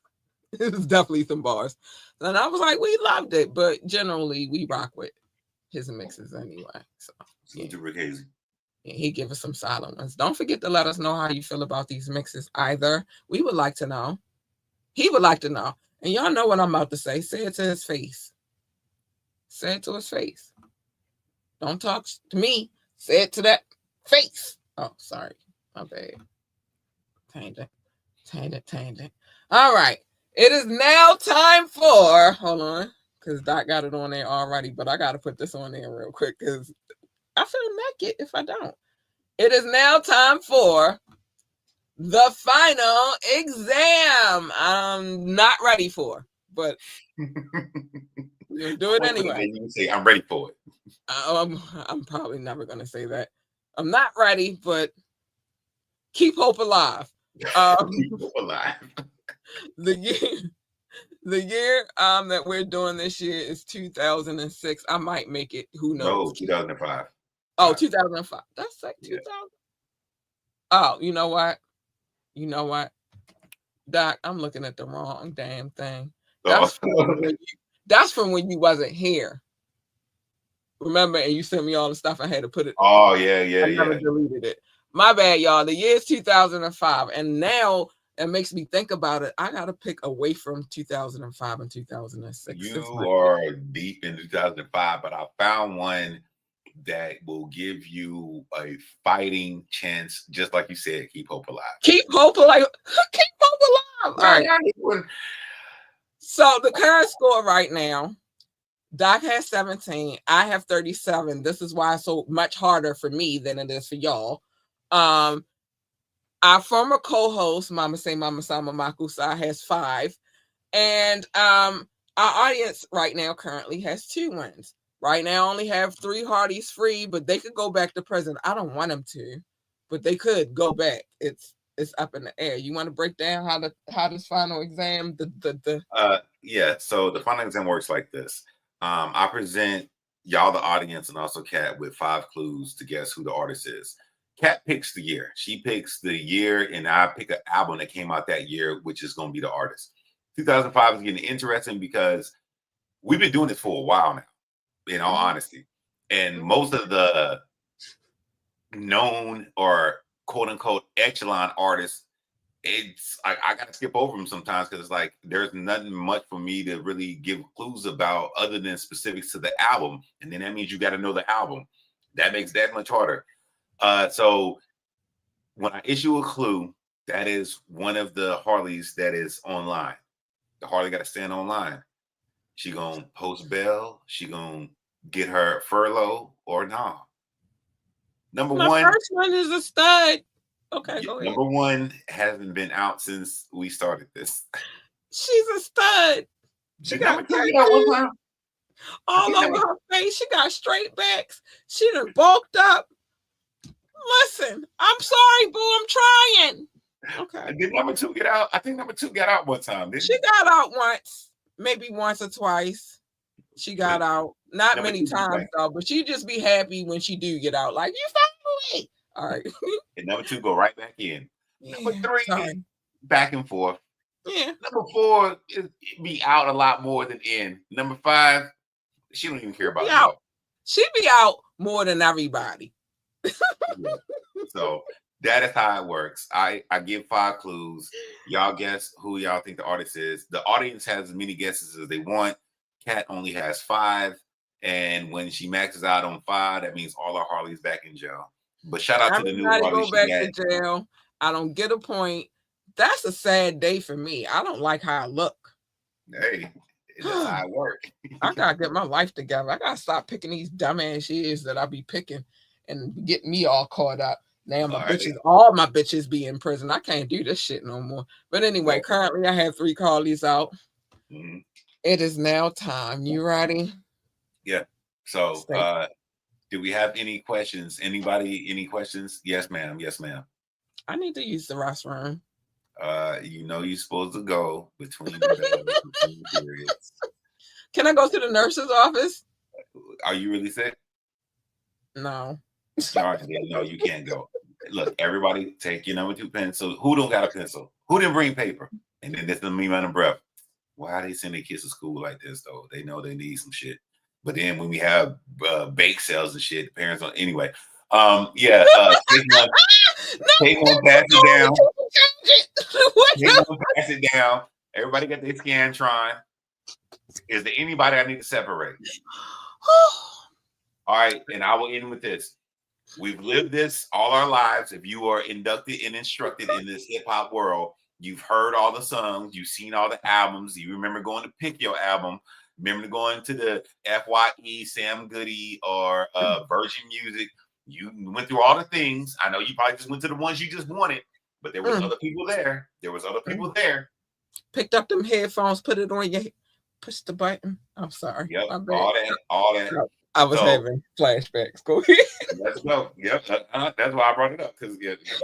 It was definitely some bars. And I was like, we loved it, but generally we rock with his mixes anyway. So Yeah. He give us some silent ones. Don't forget to let us know how you feel about these mixes either. We would like to know. He would like to know. And y'all know what I'm about to say. Say it to his face. Say it to his face. Don't talk to me. Say it to that face. Oh, sorry. My bad. Tangent. All right. It is now time for, hold on, because Doc got it on there already, but I got to put this on there real quick because I feel naked if I don't. It is now time for the final exam. I'm not ready for, but we'll do it anyway. You can say, I'm ready for it. I'm probably never going to say that. I'm not ready, but keep hope alive. Keep hope alive. The year, the year that we're doing this year is 2006. I might make it. Who knows? No, 2005. Oh, 2005. That's like Yeah. 2000. Oh, you know what? You know what, Doc? I'm looking at the wrong damn thing. Oh. That's from when you wasn't here. Remember, and you sent me all the stuff. I had to put it. Oh yeah, I never deleted it. My bad, y'all. The year is 2005, and now it makes me think about it. I gotta pick away from 2005 and 2006. You are deep in 2005, but I found one that will give you a fighting chance, just like you said. Keep hope alive. Keep hope alive. Keep hope alive. All right. So the current score right now, Doc has 17. I have 37. This is why it's so much harder for me than it is for y'all. Our former co-host, Mama Say Mama Sama Makusa, has 5. And our audience right now currently has 2 wins. Right now, only have 3 Hardys free, but they could go back to prison. I don't want them to, but they could go back. It's up in the air. You want to break down how this final exam Yeah. So the final exam works like this. I present y'all, the audience, and also Kat with 5 clues to guess who the artist is. Kat picks the year. She picks the year, and I pick an album that came out that year, which is going to be the artist. 2005 is getting interesting because we've been doing this for a while now, in all honesty. And most of the known or quote unquote echelon artists, it's I gotta skip over them sometimes because it's like there's nothing much for me to really give clues about other than specifics to the album. And then that means you got to know the album. That makes that much harder. So when I issue a clue, that is one of the Harleys that is online. The Harley got to stand online. She gonna post bail. She gonna get her furlough or nah. Number My one. first one is a stud. Okay, go ahead. Number 1 hasn't been out since we started this. She's a stud. She got tattoos all over her face. She got straight backs. She done bulked up. Listen, I'm sorry, boo. I'm trying. Okay. Did number 2 get out? I think number 2 got out one time. She got out once, maybe once or twice. She got out. Not many times though, but she just be happy when she do get out. Like, you finally. All right. And number 2 go right back in. Number 3 back and forth. Yeah. Number 4 is be out a lot more than in. Number 5, she don't even care about you. She be out more than everybody. Yeah. So that is how it works. I give 5 clues. Y'all guess who y'all think the artist is. The audience has as many guesses as they want. Kat only has 5. And when she maxes out on 5, that means all our Harleys back in jail. But shout out to the new Harley. Go back to jail. I don't get a point. That's a sad day for me. I don't like how I look. Hey, that's how it works. I gotta get my life together. I gotta stop picking these dumbass years that I be picking and get me all caught up. Now all my bitches be in prison. I can't do this shit no more. But anyway, currently I have 3 Carlys out. Mm-hmm. It is now time. You ready? Yeah. So do we have any questions? Anybody, any questions? Yes, ma'am. Yes, ma'am. I need to use the restroom. You know you're supposed to go between the periods. Can I go to the nurse's office? Are you really sick? No. Sorry, no, you can't go. Look, everybody take your number 2 pencil. Who don't got a pencil? Who didn't bring paper? And then this is me running breath. Why they send their kids to school like this though? They know they need some shit. But then when we have bake sales and shit, the parents don't. Anyway, yeah. Take one, pass it down. Take one, pass it down. Everybody got their Scantron. Is there anybody I need to separate? All right, and I will end with this. We've lived this all our lives. If you are inducted and instructed in this hip hop world, you've heard all the songs, you've seen all the albums. You remember going to pick your album. Remember going to the FYE, Sam Goody, or Virgin Music. You went through all the things. I know you probably just went to the ones you just wanted, but there was other people there. There was other people there. Picked up them headphones, put it on your, push the button. I'm sorry. Yep, all that. I was So having flashbacks. Go ahead. let's go. Yep, that's why I brought it up because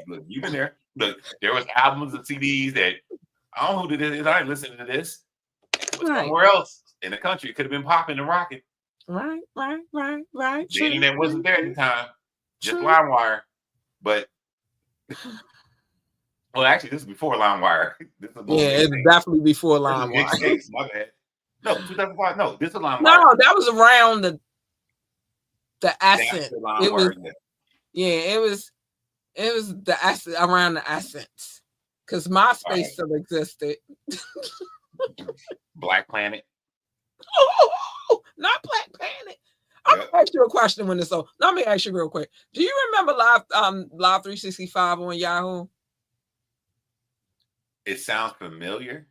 look, you've been there. Look, there was albums and CDs that I don't know who did this. I ain't listening to this, but Right, somewhere else in the country it could have been popping and rocking. right. The True, internet wasn't there at the true, time, just true. LimeWire. But well, actually, this is before LimeWire. This is a little Yeah, it's mixtape. definitely before This is LimeWire. mixtapes. My bad. No, 2005. No, this is No, LimeWire. that was around the That's accent. the It was LimeWire. yeah, it was the accent around the essence. Because All MySpace right. still existed. Black Planet. Not Black Planet. I'm Yep. gonna ask you a question when it's so. Let me ask you real quick. Do you remember Live 365 on Yahoo? It sounds familiar.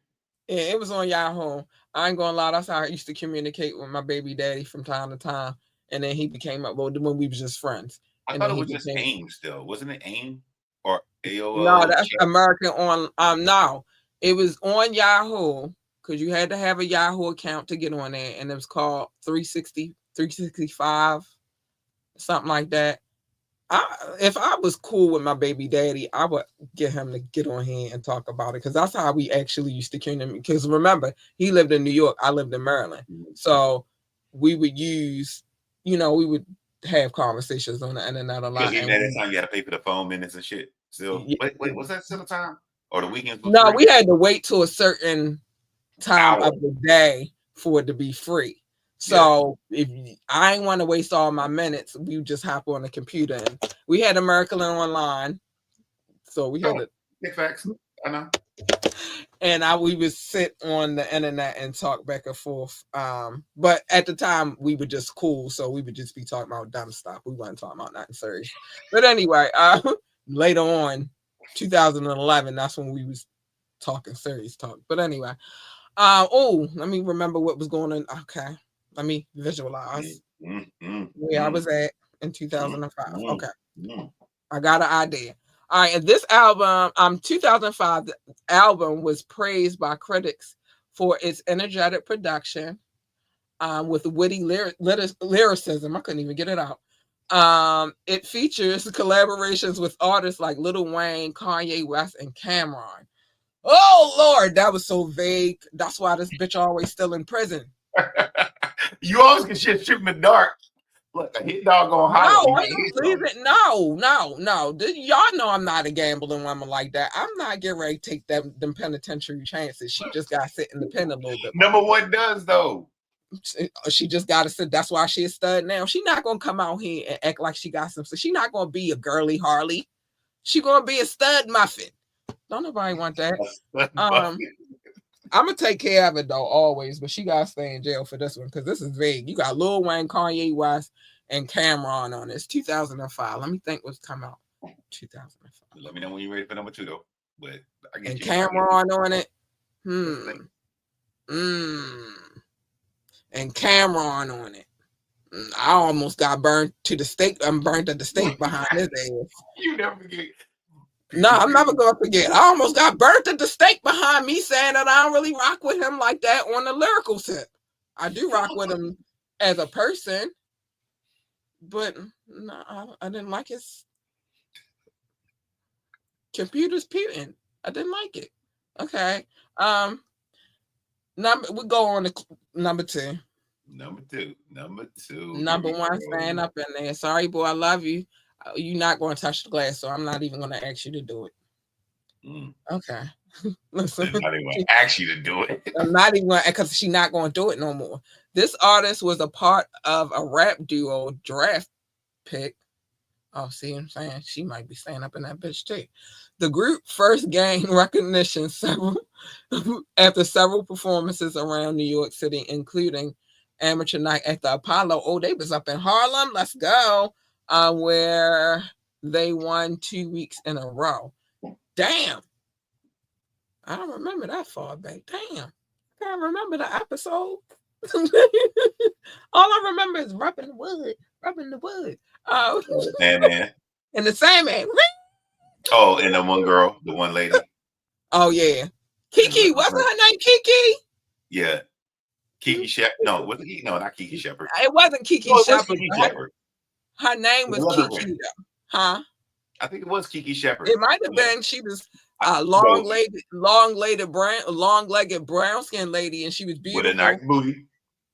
Yeah, it was on Yahoo. I ain't gonna lie, that's how I used to communicate with my baby daddy from time to time. And then he became up when we was just friends. I And thought then it he was just became AIM still. Wasn't it AIM or no, AOL? that's American on no. It was on Yahoo because you had to have a Yahoo account to get on there, and it was called 365, something like that. If I was cool with my baby daddy, I would get him to get on here and talk about it because that's how we actually used to communicate. Because remember, he lived in New York, I lived in Maryland, so we would use, we would have conversations on the internet a Because lot. even And at that time, you had to pay for the phone minutes and shit. Still, wait, was that still a time? Or the weekends was no, free? we had to wait till a certain time Hour. of the day for it to be free. Yeah. So if I ain't want to waste all my minutes, we would just hop on the computer. And we had American Online, so we had Oh, to. big facts. I know. And we would sit on the internet and talk back and forth. But at the time we were just cool, so we would just be talking about dumb stuff. We weren't talking about nothing serious. But anyway, later on, 2011, that's when we was talking serious talk. But anyway, let me remember what was going on. Okay, let me visualize where I was at in 2005. Okay, I got an idea. All right, and this album, 2005 album was praised by critics for its energetic production, with witty lyricism. I couldn't even get it out. It features collaborations with artists like Lil Wayne, Kanye West, and Cameron. Oh Lord, that was so vague. That's why this bitch always still in prison. You always get shit shooting in the dark. Look, a hit dog gonna holler. No, I don't believe it. No. Y'all know I'm not a gambling woman like that. I'm not getting ready to take them penitentiary chances. She just got to sit in the pen a little bit. Number one does though. She just got to sit. That's why she a stud now. She not gonna come out here and act like she got some. So she not gonna be a girly Harley. She gonna be a stud muffin. Don't nobody want that. I'm gonna take care of it though always, but she gotta stay in jail for this one because this is vague. You got Lil Wayne, Kanye West, and Cameron on this. 2005. Let me think what's come out. 2005. Let me know when you're ready for number two though. But I get and you. Cameron on it. And Cameron on it. I almost got burned to the stake. I'm burnt at the stake behind his ass. You never forget. No, I'm never gonna forget. I almost got burnt at the stake behind me saying that I don't really rock with him like that on the lyrical tip. I do rock with him as a person, but no, I didn't like his computer's putin'. I didn't like it. Okay. We go on to number two. Number two. Number one, stand up in there. Sorry, boy, I love you. You're not going to touch the glass, so I'm not even going to ask you to do it. Okay. Listen, I'm not even going to ask you to do it. I'm not even going to, because she's not going to do it no more. This artist was a part of a rap duo, Draft Pick. Oh, see what I'm saying? She might be staying up in that bitch too. The group first gained recognition after several performances around New York City, including Amateur Night at the Apollo. Oh, they was up in Harlem. Let's go. Where they won 2 weeks in a row. Damn. I don't remember that far back. Damn. I can't remember the episode. All I remember is rubbing the wood. Sandman. And the Sandman. Oh, and the one girl, the one lady. Oh, yeah. Kiki. Wasn't her name Kiki? Yeah. Kiki Shepard. No, was it? No, not Kiki Shepard. It wasn't Kiki No, it was Shepard. Kiki Shepard. Her name The was leopard Kiki, print. though. Huh? I think it was Kiki Shepard. It might have Yeah. been. She was No, long-legged brown skin lady, and she was with a nice beautiful. booty.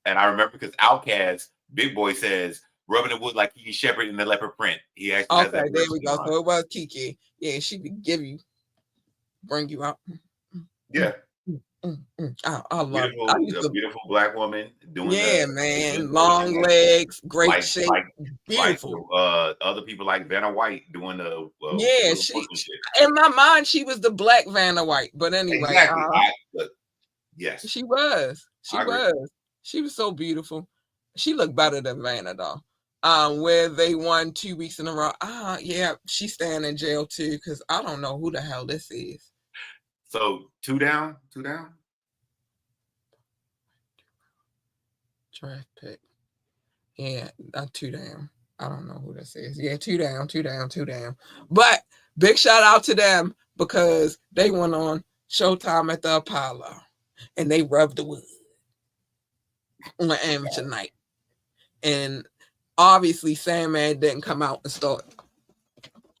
And I remember because Outkast, Big Boy says, rubbing the wood like Kiki Shepard in the leopard print. He actually has Okay, that there verse we in go. mind. So it was Kiki. Yeah, she would bring you out. Yeah. I love it. I used A to, beautiful black woman doing yeah, the man. gentle and Long legs, great like shape, like like beautiful. other people like Vanna White doing the Yeah, Will Wilson shit. in my mind, she was the black Vanna White. But anyway, Exactly. But yes, she was. She I agree. was. She was so beautiful. She looked better than Vanna though. Where they won 2 weeks in a row. Yeah, she's staying in jail too, because I don't know who the hell this is. So two down. Draft pick. Yeah, not 2 down. I don't know who this is. Yeah, 2 down, 2 down, 2 down. But big shout out to them because they went on Showtime at the Apollo and they rubbed the wood on amateur night. And obviously Sandman didn't come out and start.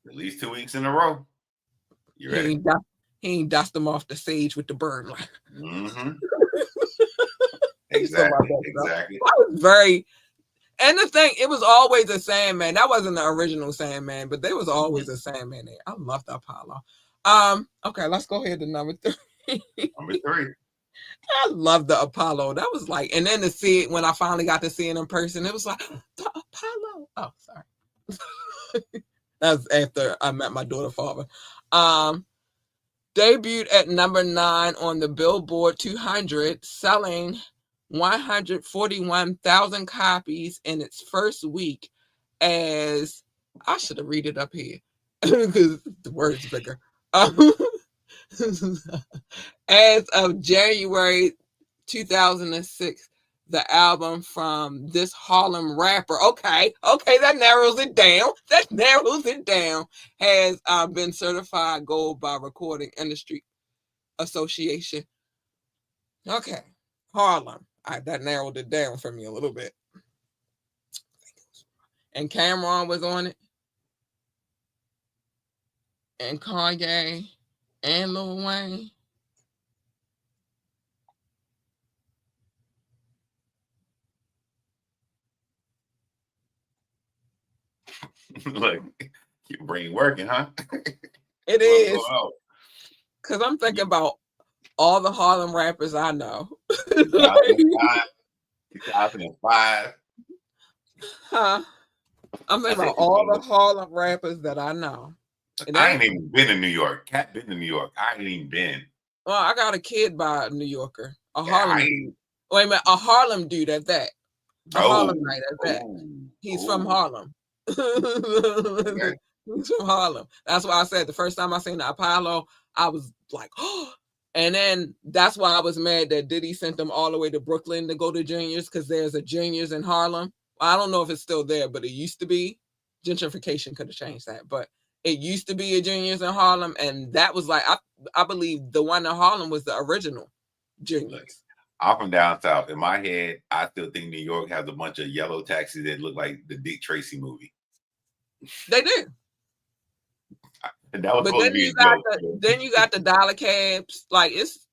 At least 2 weeks in a row. You ready? He ain't dust them off the stage with the burn light. Mm-hmm. Exactly. Exactly. I was very. And the thing, it was always a Sandman. That wasn't the original Sandman, but there was always a Sandman there. I love the Apollo. Okay, let's go ahead to number 3. Number 3. I love the Apollo. That was like, and then to see it when I finally got to see it in person, it was like the Apollo. Oh, sorry. That's after I met my daughter father. Debuted at number 9 on the Billboard 200, selling 141,000 copies in its first week. As I should have read it up here because the word's bigger. As of January 2006, the album from this Harlem rapper, okay, that narrows it down, has been certified gold by Recording Industry Association. Okay, Harlem. That narrowed it down for me a little bit. And Cameron was on it, and Kanye, and Lil Wayne. Look, your brain working, huh? It is. Because I'm thinking about all the Harlem rappers I know. 2005. Huh? I'm thinking about all the Harlem rappers that I know. I ain't even been in New York. Cat been to New York. I ain't even been. Well, I got a kid by a New Yorker. Harlem dude. Wait a minute, a Harlem dude at that. Harlem night at that. He's from Harlem. Okay. He's from Harlem. That's why I said the first time I seen the Apollo, I was like, oh. And then that's why I was mad that Diddy sent them all the way to Brooklyn to go to Juniors, because there's a Juniors in Harlem. I don't know if it's still there, but it used to be. Gentrification could have changed that, but it used to be a Juniors in Harlem, and that was like I believe the one in Harlem was the original Juniors. I'm from down south. In my head, I still think New York has a bunch of yellow taxis that look like the Dick Tracy movie. They do. And that was but then you got the dollar cabs. Like it's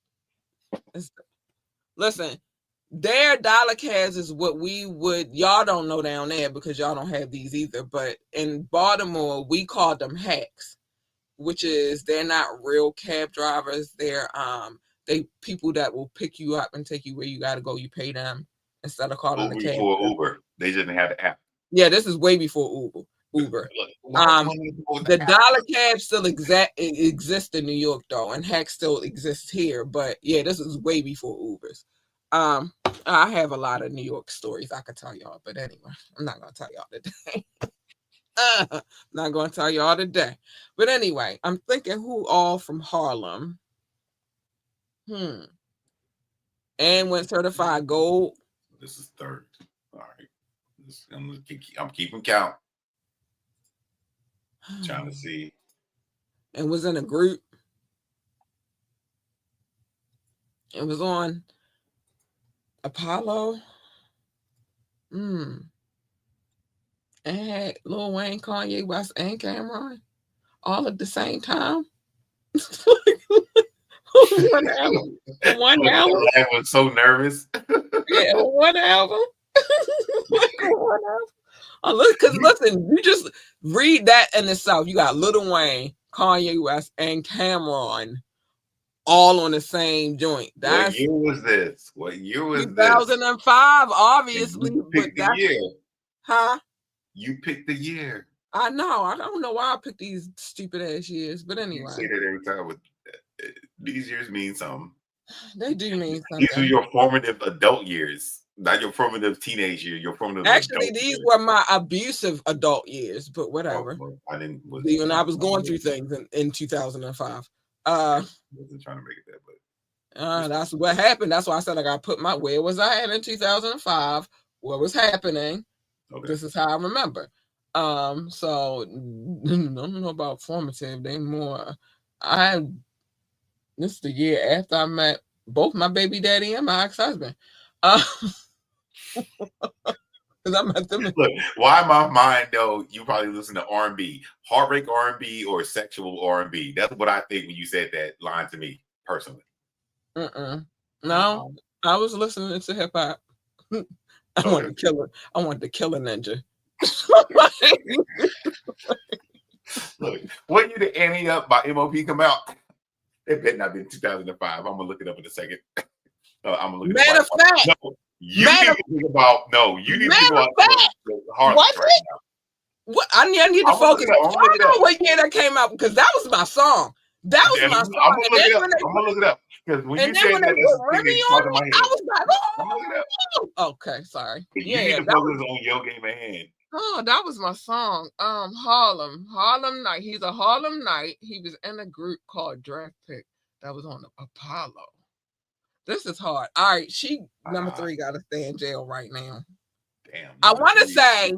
listen, their dollar cabs is what y'all don't know down there because y'all don't have these either. But in Baltimore, we call them hacks, which is they're not real cab drivers. They're they people that will pick you up and take you where you gotta go. You pay them instead of calling the cab. Before Uber. They just didn't have the app. Yeah, this is way before Uber. The dollar cab still exists in New York though, and heck still exists here. But yeah, this is way before Ubers. I have a lot of New York stories I could tell y'all, but anyway, I'm not gonna tell y'all today. Not gonna tell y'all today. But anyway, I'm thinking who all from Harlem. And went certified gold. This is third. All right. I'm keeping count. Trying to see. And was in a group. It was on Apollo. And had Lil Wayne, Kanye West, and Cameron all at the same time. One album. One Look, album. I was so nervous. Yeah, one album. Like one album. Oh, look, because listen, you just read that in itself. You got Lil Wayne, Kanye West, and Cameron all on the same joint. What That's year was this? What year was this? 2005, And obviously, you but picked the that's year. huh? You picked the year. I know. I don't know why I picked these stupid ass years, but You anyway, say that every time. With these years mean something. they do mean These are something. your formative adult years, not your formative teenage year. Your formative Actually, adult these years. were my abusive adult years, but Oh, whatever. well, I didn't. When I Wasn't was trying to going make through it that. things in 2005. Uh, Wasn't trying to make it that, but that's what happened. That's why I said I got to put my where was I at in 2005? What was happening? okay. This is how I remember. So I don't know about formative. They more. I This is the year after I met both my baby daddy and my ex husband. Because I met them. Look, why my mind though? You probably listen to R&B, heartbreak R&B, or sexual R&B. That's what I think when you said that line to me personally. No, I was listening to hip hop. I wanted to kill it. I wanted to kill a ninja. Look, what year did Annie Up by MOP come out? It better not be 2005. I'm gonna look it up in a second. I'm gonna look at Matter of fact, no, you need to think about you need to think about the Harlem was right it? now. What I need to I'm gonna look focus. it up. I'm I gonna look it don't up. know what year that came out because that was my song. That was And my I'm song. gonna And look then it up. when they I'm gonna look it up because when you and then say when they that, put that's Remy thinking on in me, my I head. was like, I'm gonna look it up. oh, okay, sorry. But you Yeah, need to that was focus on your game at hand. that was my song. Harlem Night. He's a Harlem Night. He was in a group called Draft Pick that was on Apollo. This is hard. All right, she number 3 got to stay in jail right now. Damn. I want to say,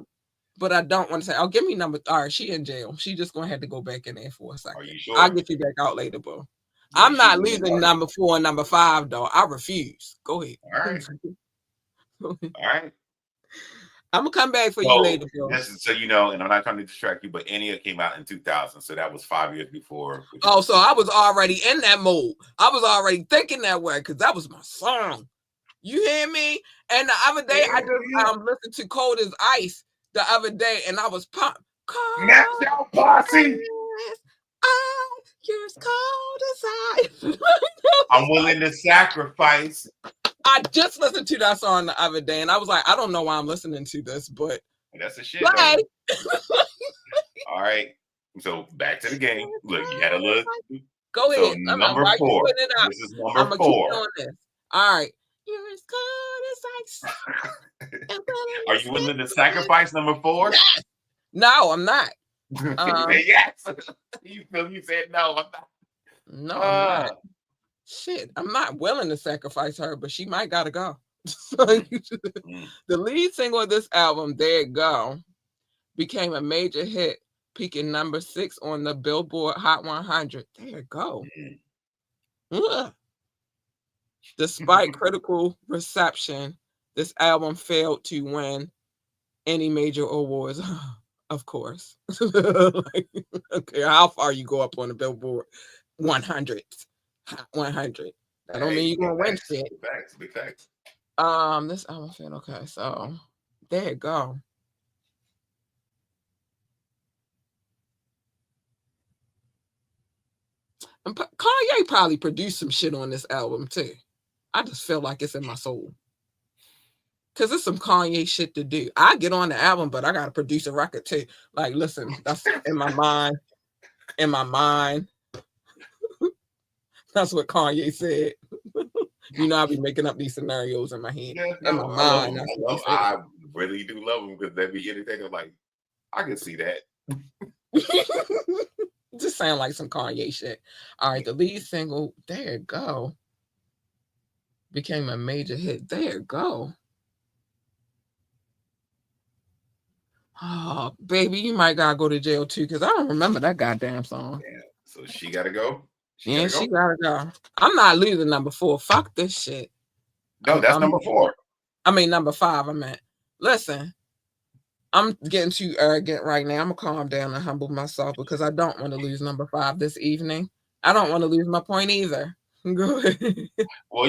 but I don't want to say. Oh, give me number. All right, she in jail. She just gonna have to go back in there for a second. Are you sure? I'll get you back out later, bro. I'm not losing number 4 and number 5 though. I refuse. Go ahead. All right. All right. I'm gonna come back for you later, bro. Just so you know, and I'm not trying to distract you, but Enya came out in 2000, so that was 5 years before. Oh, so I was already in that mode. I was already thinking that way because that was my song. You hear me? And the other day, I just listened to Cold as Ice the other day, and I was pumped. Max out posse. Oh, you're as cold as ice. I'm willing to sacrifice. I just listened to that song the other day, and I was like, I don't know why I'm listening to this, but that's a shit. All right. So back to the game. Look, you had a look. Go ahead. Number 4. This is number 4. Keep doing this. All right. You're as cold as ice. Are you willing to sacrifice number 4? Yes. No, I'm not. Yes. You said no, I'm not. No, I'm not. Shit, I'm not willing to sacrifice her, but she might gotta go. The lead single of this album, There It Go, became a major hit, peaking number 6 on the Billboard Hot 100. There it go. Despite critical reception, this album failed to win any major awards. Of course. Okay, how far you go up on the Billboard 100? Hot 100. That don't mean you're gonna win shit. Big facts. This album failed. Okay, so there you go. And Kanye probably produced some shit on this album too. I just feel like it's in my soul. Cause it's some Kanye shit to do. I get on the album, but I gotta produce a record too. Like, listen, that's in my mind. In my mind. That's what Kanye said. You know, I'll be making up these scenarios in my head. In my mind. I really do love them because they be anything like, I can see that. Just sound like some Kanye shit. All right, the lead single, There It Go, became a major hit. There It Go. Oh, baby, you might gotta go to jail too, because I don't remember that goddamn song. Yeah, so she gotta go. She gotta go. I'm not losing number 4. Fuck this shit. No, that's number 4. I mean, number 5, I meant. Listen, I'm getting too arrogant right now. I'm gonna calm down and humble myself because I don't want to lose number 5 this evening. I don't want to lose my point either. Go ahead. Well,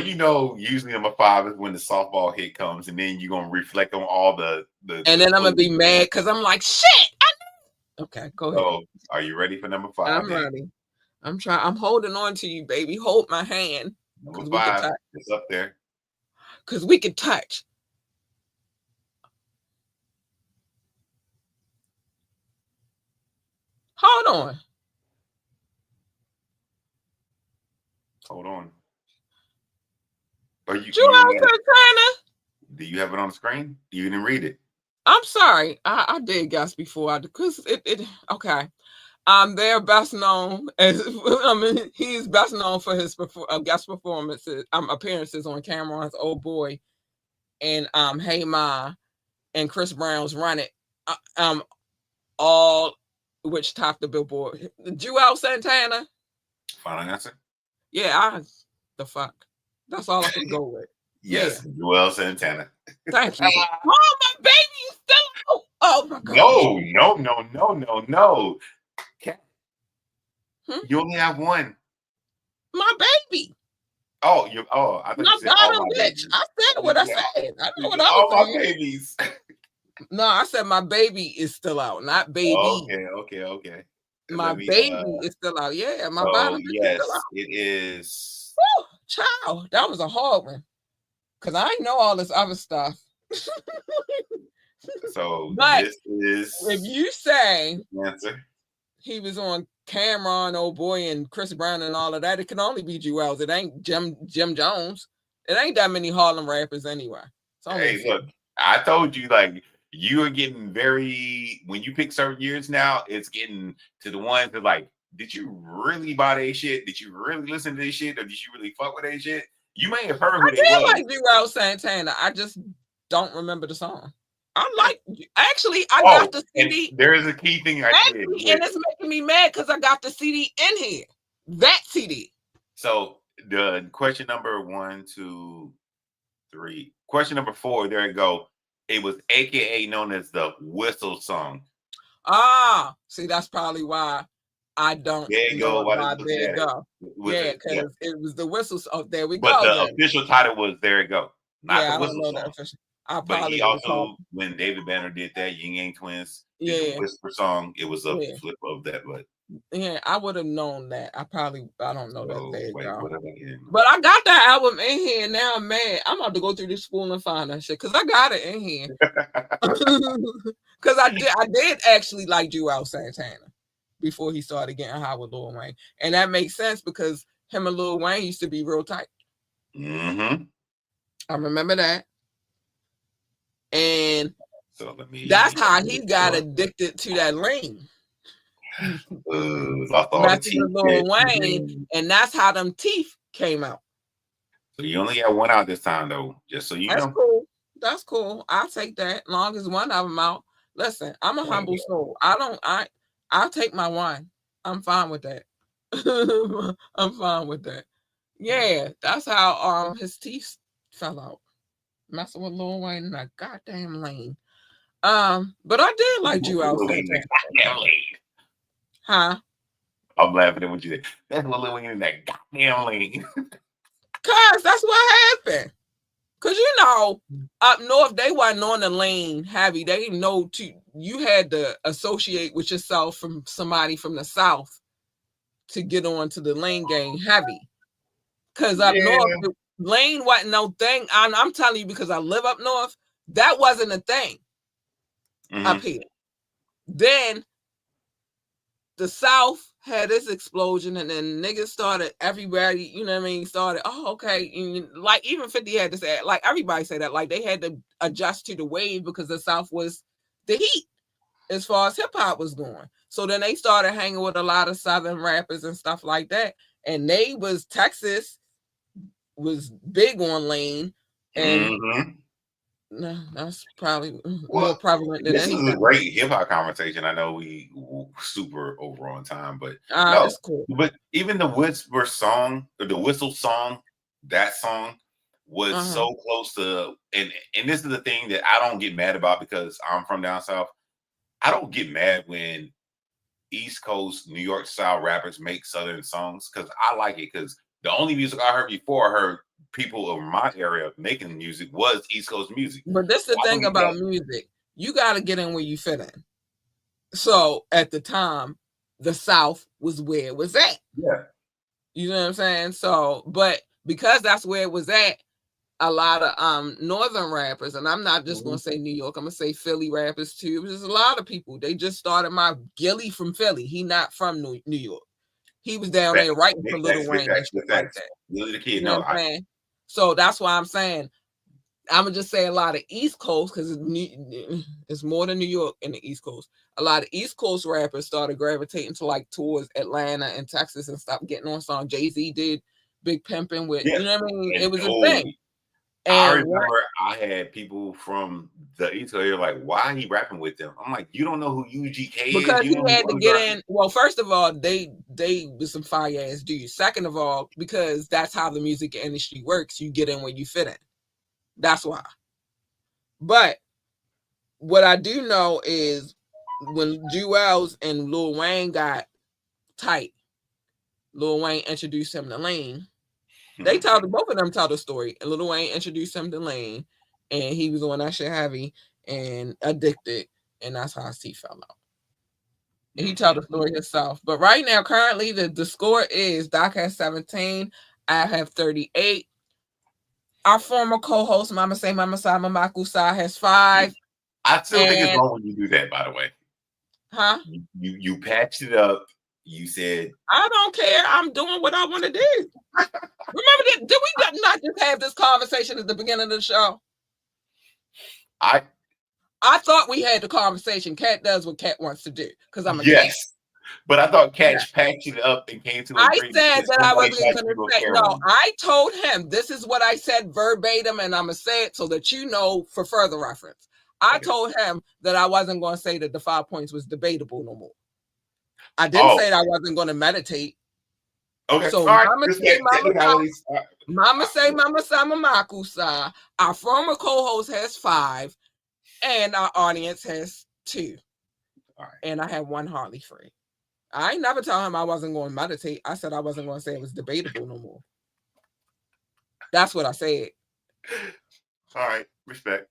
usually number 5 is when the softball hit comes, and then you're gonna reflect on all And the then I'm gonna be clues. mad because I'm like, shit. Okay, go ahead. So, are you ready for number 5? I'm Then ready. I'm trying. I'm holding on to you, baby. Hold my hand number because we could 5 touch. is up there. Because we could touch. Hold on. Hold on. Are you Joel ain't got it? Santana. Do you have it on the screen? You didn't read it. I'm sorry. I did guess before I because it okay. They're best known as I mean he's best known for his guest performances, appearances on Cameron's Old Boy and Hey Ma and Chris Brown's Run It, all which topped the Billboard. Joel Santana. Final answer. Yeah, the fuck. That's all I could go with. Yeah. Yes, Joel Santana. Thank you. Oh, my baby is still out. Oh my gosh. No. Hmm? You only have one. My baby. I thought you My said all bottom my bitch. babies. I said what I said. I know what I was All my saying. babies. No, I said my baby is still out, not baby. Okay. My Let me baby is still out. Yeah, my so bottom bitch is still yes, out. it is. Woo, child, that was a hard one. Cause I ain't know all this other stuff. So But this is if you say the answer. he was on Cameron, Old Boy, and Chris Brown and all of that, it can only be Jewels. It ain't Jim Jones. It ain't that many Harlem rappers anyway. It's only a Hey, few. look, I told you like you are getting very when you pick certain years now, it's getting to the ones that like, did you really buy their shit? Did you really listen to this shit? Or did you really fuck with their shit? You may have heard I who they did was. like Jewel Santana. I just don't remember the song. I like actually I got Oh, the and CD. there is a key thing I did Actually, with and it's making me mad because I got the CD in here. That CD. so the question number 1, 2, 3. Question number 4, there you go. It was AKA known as the whistle song. Ah, see, that's probably why I don't There you know go. it Why by did you look There You at it? Go. Was Yeah, it? Yeah. because it was the whistles. Oh, there we But go the then. official title was There You Go, not Yeah, the I don't whistle know the song. official. I But probably he would have called. also, when David Banner did that, Yin Yang Twins did the Yeah, whisper song. It was a yeah, flip of that, but yeah. I would have known that. I don't know that. There so you wait, go. what am I getting? But I got that album in here. Now I'm mad. I'm about to go through this school and find that shit because I got it in here. Because I did actually like Joel Santana before he started getting high with Lil Wayne, and that makes sense because him and Lil Wayne used to be real tight. Mm-hmm. I remember that, and So let me that's how get he it got going. addicted to that lean. Lost all the Messing teeth. with Lil Wayne, and that's how them teeth came out. So you only got one out this time, though, just so you That's know. cool. That's cool. I'll take that. Long as one of them out. Listen, I'm a humble soul. I'll take my one. I'm fine with that. I'm fine with that. Yeah, that's how his teeth fell out. Messing with Lil Wayne in that goddamn lane. But I did like you out Lil Wayne in Santana. that goddamn lane. Huh? I'm laughing at what you said. That's Lil Wayne in that goddamn lane. Cause that's what happened. Cause up north they wasn't on the lane heavy. They didn't know you had to associate with yourself from somebody from the south to get onto the lane game heavy. Cause up north, Yeah. lane wasn't no thing. I'm telling you because I live up north, that wasn't a thing up Mm-hmm. here. Then the South had this explosion, and then niggas started, everybody, you know what I mean, started, oh, okay. And like even 50 had to say, like everybody said that, like they had to adjust to the wave because the South was the heat as far as hip hop was going. So then they started hanging with a lot of Southern rappers and stuff like that. And Texas was big on lane, and Mm-hmm. no, that's probably more Well, prevalent than this is a anything. great hip hop conversation. I know we super over on time, but It's no. cool. But even the whisper song or the whistle song, that song was so close to, and this is the thing that I don't get mad about because I'm from down south. I don't get mad when East Coast New York style rappers make Southern songs because I like it. Because the only music I heard before I heard people of my area making music was East Coast music. But this the thing about music. You got to get in where you fit in. So at the time, the South was where it was at. Yeah. You know what I'm saying? So, but because that's where it was at, a lot of northern rappers, and I'm not just gonna say New York, I'm gonna say Philly rappers too. There's a lot of people. They just started. My Gilly from Philly. He not from New York. He was down there writing for Lil Wayne and shit like that. Really the kid, you know what I'm saying? So that's why I'm saying I'm gonna just say a lot of East Coast because it's more than New York in the East Coast. A lot of East Coast rappers started gravitating to like towards Atlanta and Texas and stopped getting on songs. Jay-Z did Big Pimpin' with, you know what I mean? It was a thing. And I remember I had people from the East Coast like, why are he rapping with them? I'm like, you don't know who UGK is? Because he had to get in. Well, first of all, they was some fire ass dudes. Second of all, because that's how the music industry works. You get in when you fit in. That's why. But what I do know is when Jewels and Lil Wayne got tight, Lil Wayne introduced him to Lane. They told both of them tell the story. And Lil Wayne introduced him to Lane, and he was on that shit heavy and addicted, and that's how he fell out. And he told the story himself. But right now, currently, the score is Doc has 17. I have 38. Our former co-host, Mama Say Mama Sa Mama Kusa, has 5. I still think it's wrong when you do that, by the way. Huh? You patched it up. You said, I don't care. I'm doing what I want to do. Remember that? Did we not just have this conversation at the beginning of the show? I thought we had the conversation. Cat does what Cat wants to do because I'm a cat. But I thought Cat patched it up and came to an agreement. I said that I wasn't going to say no. I told him this is what I said verbatim, and I'm gonna say it so that you know for further reference. I told him that I wasn't going to say that the 5 points was debatable no more. I didn't say that I wasn't going to meditate. Okay. So Mama say Mama Sama Makusa. Our former co-host has 5, and our audience has 2. And I have 1 hardly free. I ain't never told him I wasn't going to meditate. I said I wasn't going to say it was debatable no more. That's what I said. All right, respect.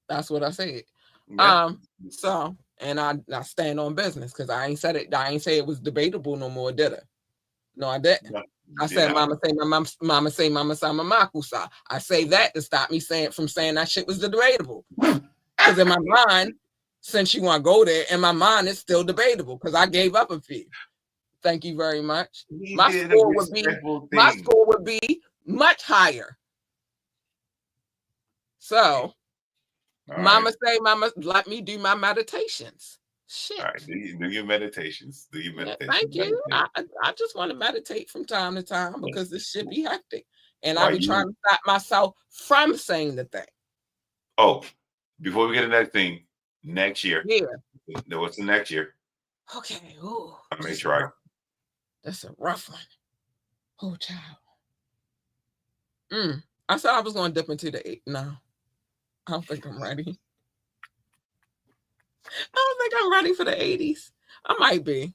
That's what I said. Yeah. So, and I stand on business because I ain't said it. I ain't say it was debatable no more, did I? No, I didn't. No, I said, Mama say, Mama say, Mama say, Mama Makusa. I say that to stop me from saying that shit was debatable. Because in my mind, since you want to go there, in my mind, it's still debatable because I gave up a few. Thank you very much. My score would be much higher. So, Mama say, Mama, let me do my meditations. Shit. All right, do your meditations. Do your meditations. Thank you. I just want to meditate from time to time because this shit be hectic. And I be trying to stop myself from saying the thing. Oh, before we get to the next thing, next year. Yeah. What's the next year? Okay. Ooh, I may try. That's a rough one. Oh, child. I said I was going to dip into the 8. No, I don't think I'm ready. I don't think I'm ready for the 80s. I might be.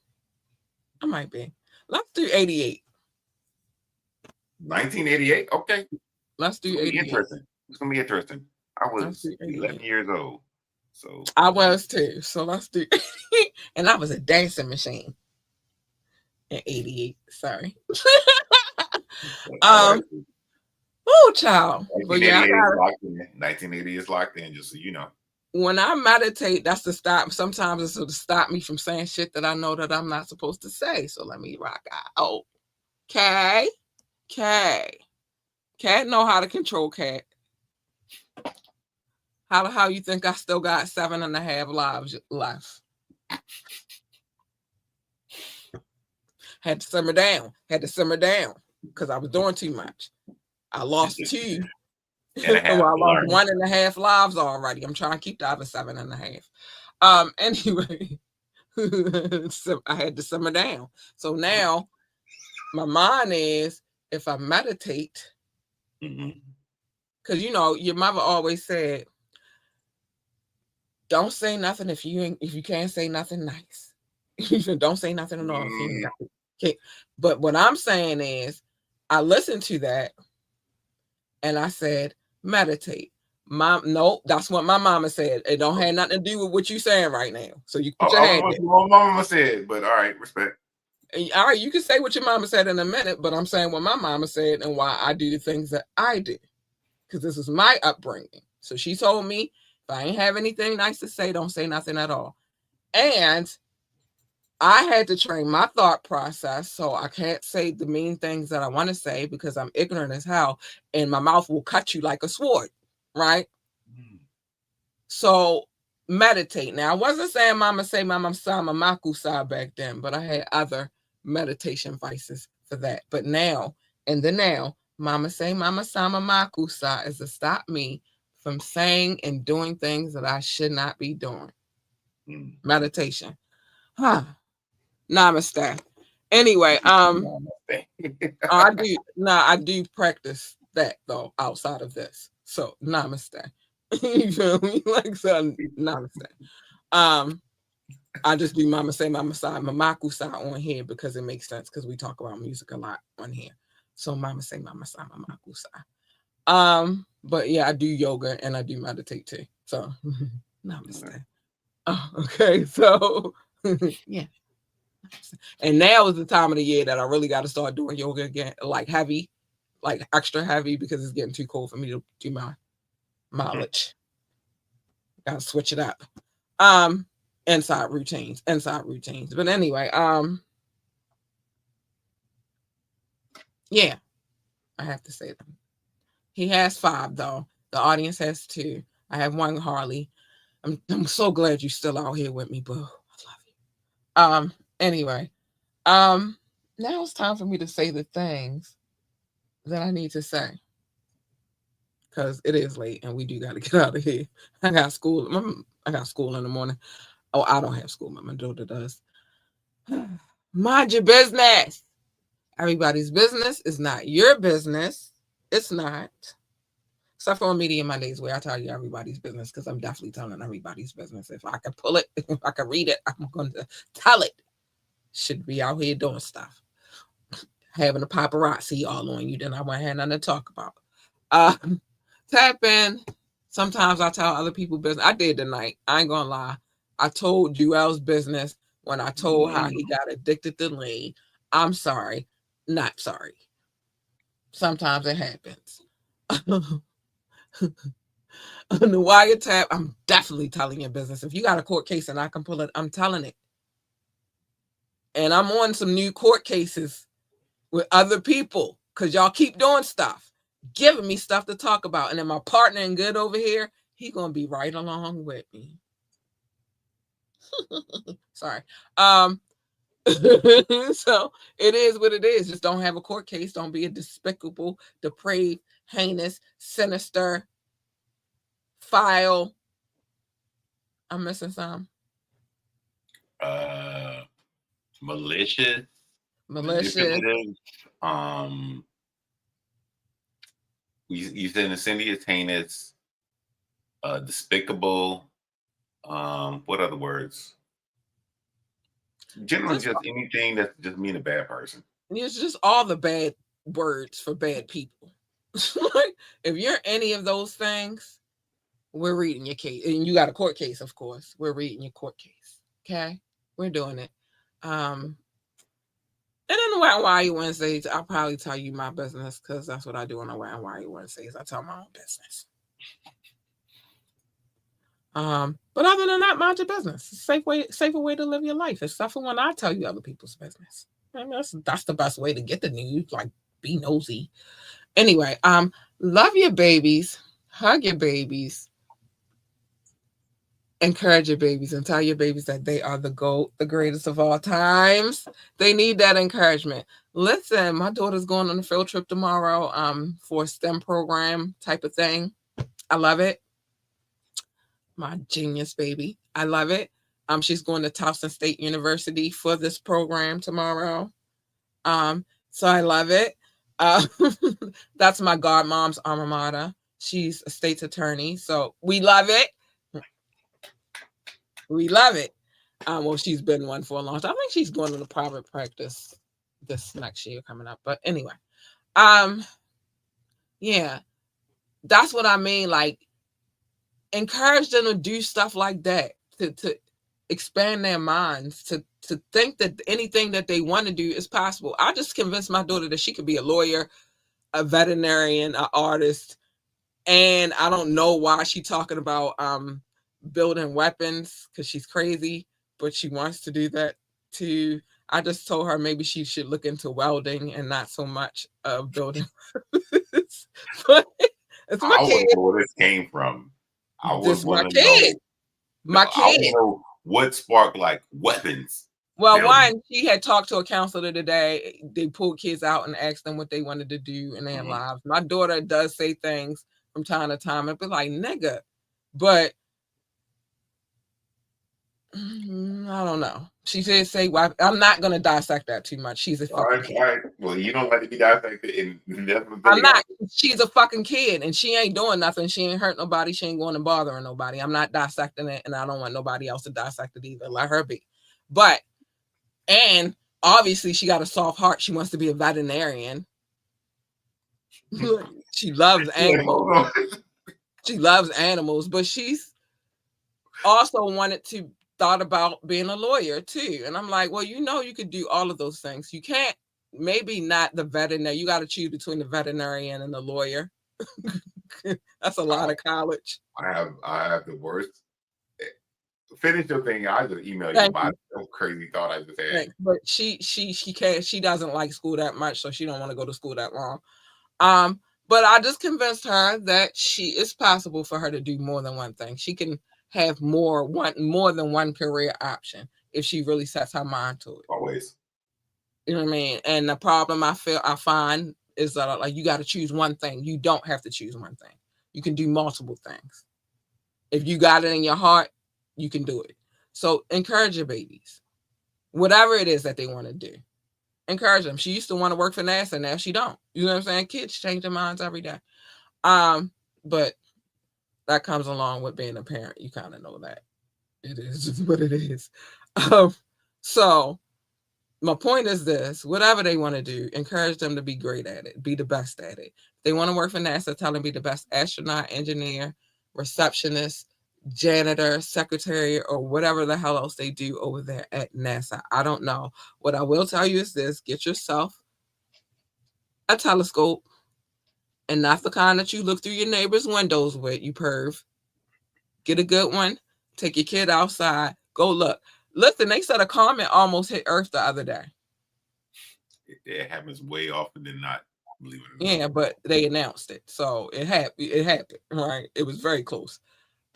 Let's do 88. 1988? Okay. Let's do 88. Interesting. It's going to be interesting. I was 11 years old. So I was too. So let's do and I was a dancing machine in 88. Sorry. Oh, child. 1980 is locked in, just so you know. When I meditate, that's to stop. Sometimes it's to stop me from saying shit that I know that I'm not supposed to say. So let me rock out. Okay. Cat know how to control Cat. How you think I still got 7.5 lives left? Had to simmer down because I was doing too much. I lost 2. I lost 1.5 lives already. I'm trying to keep the other 7.5. Anyway, so I had to simmer down. So now my mind is if I meditate, Because your mother always said, don't say nothing if you can't say nothing nice. Don't say nothing at all if you ain't Mm. got it. Okay. But what I'm saying is, I listened to that and I said, meditate. Mom, no, that's what my mama said. It don't have nothing to do with what you saying right now. So you I, put your I don't hand know there. what my mama said, but all right, respect. All right, you can say what your mama said in a minute, but I'm saying what my mama said and why I do the things that I do. Because this is my upbringing. So she told me, if I ain't have anything nice to say, don't say nothing at all. And I had to train my thought process so I can't say the mean things that I want to say because I'm ignorant as hell and my mouth will cut you like a sword, right? Mm. So meditate. Now, I wasn't saying Mama say Mama Sama Makusa back then, but I had other meditation vices for that. But now, in the now, Mama say Mama Sama Makusa is to stop me from saying and doing things that I should not be doing. Mm. Meditation. Huh. Namaste. Anyway, Namaste. I do practice that though outside of this. So namaste. You feel me? Like so namaste. Um, I just do mama say mama side, mamaku side on here because it makes sense because we talk about music a lot on here. So mama say mama side, mamaku side. But yeah, I do yoga and I do meditate too. So namaste. Oh, okay, so yeah. And now is the time of the year that I really got to start doing yoga again, like heavy, like extra heavy, because it's getting too cold for me to do my mileage. Got to switch it up. Um, inside routines. But anyway, yeah, I have to say that he has 5 though. The audience has 2. I have 1 Harley. I'm so glad you're still out here with me, boo. I love you. Anyway, um, now it's time for me to say the things that I need to say because it is late and we do got to get out of here. I got school. I got school in the morning. Oh, I don't have school, but my daughter does. Mind your business. Everybody's business is not your business. It's not. Except for on Media Mondays, where I tell you everybody's business, because I'm definitely telling everybody's business. If I can pull it, if I can read it, I'm going to tell it. Should be out here doing stuff. Having a paparazzi all on you, then I won't have nothing to talk about. Uh, Tap in. Sometimes I tell other people business. I did tonight. I ain't gonna lie. I told Joel's business when I told how he got addicted to lean. I'm sorry. Not sorry. Sometimes it happens. On the wiretap, I'm definitely telling your business. If you got a court case and I can pull it, I'm telling it. And I'm on some new court cases with other people because y'all keep doing stuff, giving me stuff to talk about. And then my partner in good over here, he gonna be right along with me. Sorry. So it is what it is. Just don't have a court case. Don't be a despicable, depraved, heinous, sinister file. I'm missing some. uh, Malicious, Malicious. manipulative. Um, you said insidious, heinous, despicable. What other words? Generally, Just just anything that's just mean a bad person. it's just all the bad words for bad people. Like, if you're any of those things, we're reading your case. And you got a court case, of course. We're reading your court case. Okay? We're doing it. And then the Wet and Wild Wednesdays, I'll probably tell you my business because that's what I do on the Wet and Wild Wednesdays. I tell my own business. But other than that, mind your business. It's a safer way to live your life. Except for when I tell you other people's business. I mean, that's the best way to get the news. Like, be nosy. Anyway, love your babies, hug your babies, encourage your babies, and tell your babies that they are the GOAT, the greatest of all times. They need that encouragement. Listen, my daughter's going on a field trip tomorrow for a STEM program type of thing. I love it. My genius baby. I love it. She's going to Towson State University for this program tomorrow. So I love it. Uh, that's my godmom's alma mater. She's a state's attorney, so we love it. We love it. Well, she's been one for a long time. I think she's going into private practice this next year coming up. But anyway, um, yeah, that's what I mean. Like, encourage them to do stuff like that, to expand their minds, to think that anything that they want to do is possible. I just convinced my daughter that she could be a lawyer, a veterinarian, an artist, and I don't know why she's talking about building weapons because she's crazy, but she wants to do that too. I just told her maybe she should look into welding and not so much building. But it's my I want kid. to know where this came from. I would This my want to kid. know. No, My I want to kid. know what sparked like weapons Well, building. one, she had talked to a counselor today. They pulled kids out and asked them what they wanted to do in their lives. My daughter does say things from time to time and be like, nigga. But I don't know. She did say, "Why?" I'm not going to dissect that too much. She's a All fucking right, kid. all right. Well, you don't like to be dissected, and that's the I'm thing. not. She's a fucking kid, and she ain't doing nothing. She ain't hurt nobody. She ain't going to bothering nobody. I'm not dissecting it, and I don't want nobody else to dissect it either. Let her be. But and obviously, she got a soft heart. She wants to be a veterinarian. She loves Like, animals. hold on. She loves animals, but she's also wanted to thought about being a lawyer too. And I'm like, well, you could do all of those things. You can't, maybe not the veterinary. You got to choose between the veterinarian and the lawyer. That's a lot of college. I have the worst. Finish your thing. I just email you Thank my you. crazy thought I just had. Thanks. But she can't, she doesn't like school that much, so she don't want to go to school that long. But I just convinced her that it's possible for her to do more than one thing. She can have more than one career option if she really sets her mind to it. Always. You know what I mean? And the problem I find is that like you got to choose one thing. You don't have to choose one thing. You can do multiple things. If you got it in your heart, you can do it. So encourage your babies, whatever it is that they want to do. Encourage them. She used to want to work for NASA, now she don't. You know what I'm saying? Kids change their minds every day. But that comes along with being a parent. You kind of know that it is just what it is. So my point is this: whatever they want to do, encourage them to be great at it, be the best at it. If they want to work for NASA, tell them be the best astronaut, engineer, receptionist, janitor, secretary, or whatever the hell else they do over there at NASA. I don't know. What I will tell you is this: get yourself a telescope, and not the kind that you look through your neighbor's windows with, you perv. Get a good one. Take your kid outside. Go look. Listen, they said a comet almost hit Earth the other day. It happens way often than not. Believe it or Yeah, not. but they announced it, so it happened. It happened, right? It was very close.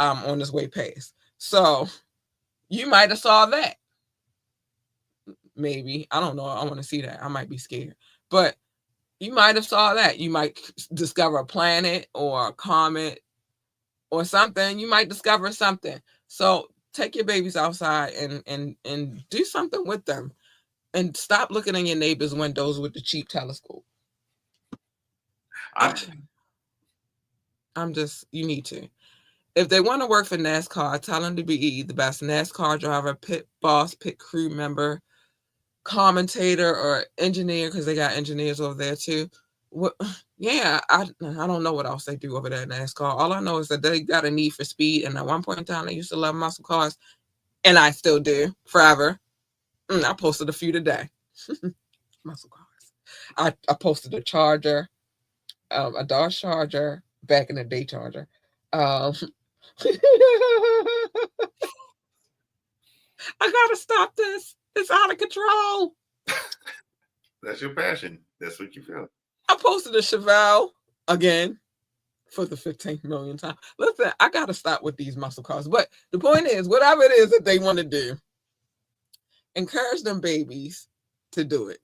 On its way past. So you might have saw that. Maybe, I don't know. I want to see that. I might be scared, but you might have saw that. You might discover a planet or a comet or something. You might discover something. So take your babies outside and do something with them, and stop looking in your neighbor's windows with the cheap telescope. I'm just, you need to. If they want to work for NASCAR, tell them to be the best NASCAR driver, pit boss, pit crew member, commentator, or engineer, because they got engineers over there too. What? Yeah, I don't know what else they do over there at NASCAR. All I know is that they got a need for speed, and at one point in time, they used to love muscle cars, and I still do forever. I posted a few today. Muscle cars. I posted a Charger, a Dodge Charger, back in the day Charger. Um, I gotta stop this. It's out of control. That's your passion. That's what you feel. I posted a Chevelle again for the 15th millionth time. Listen, I gotta stop with these muscle cars. But the point is, whatever it is that they want to do, encourage them babies to do it.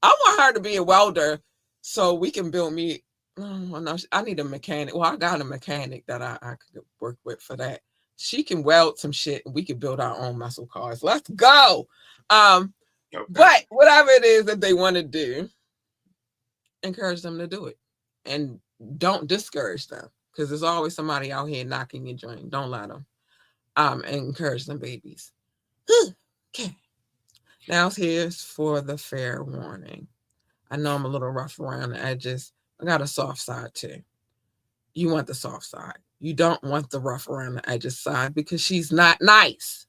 I want her to be a welder so we can build me. Oh, no, I need a mechanic. Well, I got a mechanic that I could work with for that. She can weld some shit and we can build our own muscle cars. Let's go. Okay. But whatever it is that they want to do, encourage them to do it. And don't discourage them. because there's always somebody out here knocking your joint. Don't let them. And encourage them babies. Okay. Now here's for the fair warning. I know I'm a little rough around the edges. I got a soft side too. You want the soft side. You don't want the rough around the edges side because she's not nice.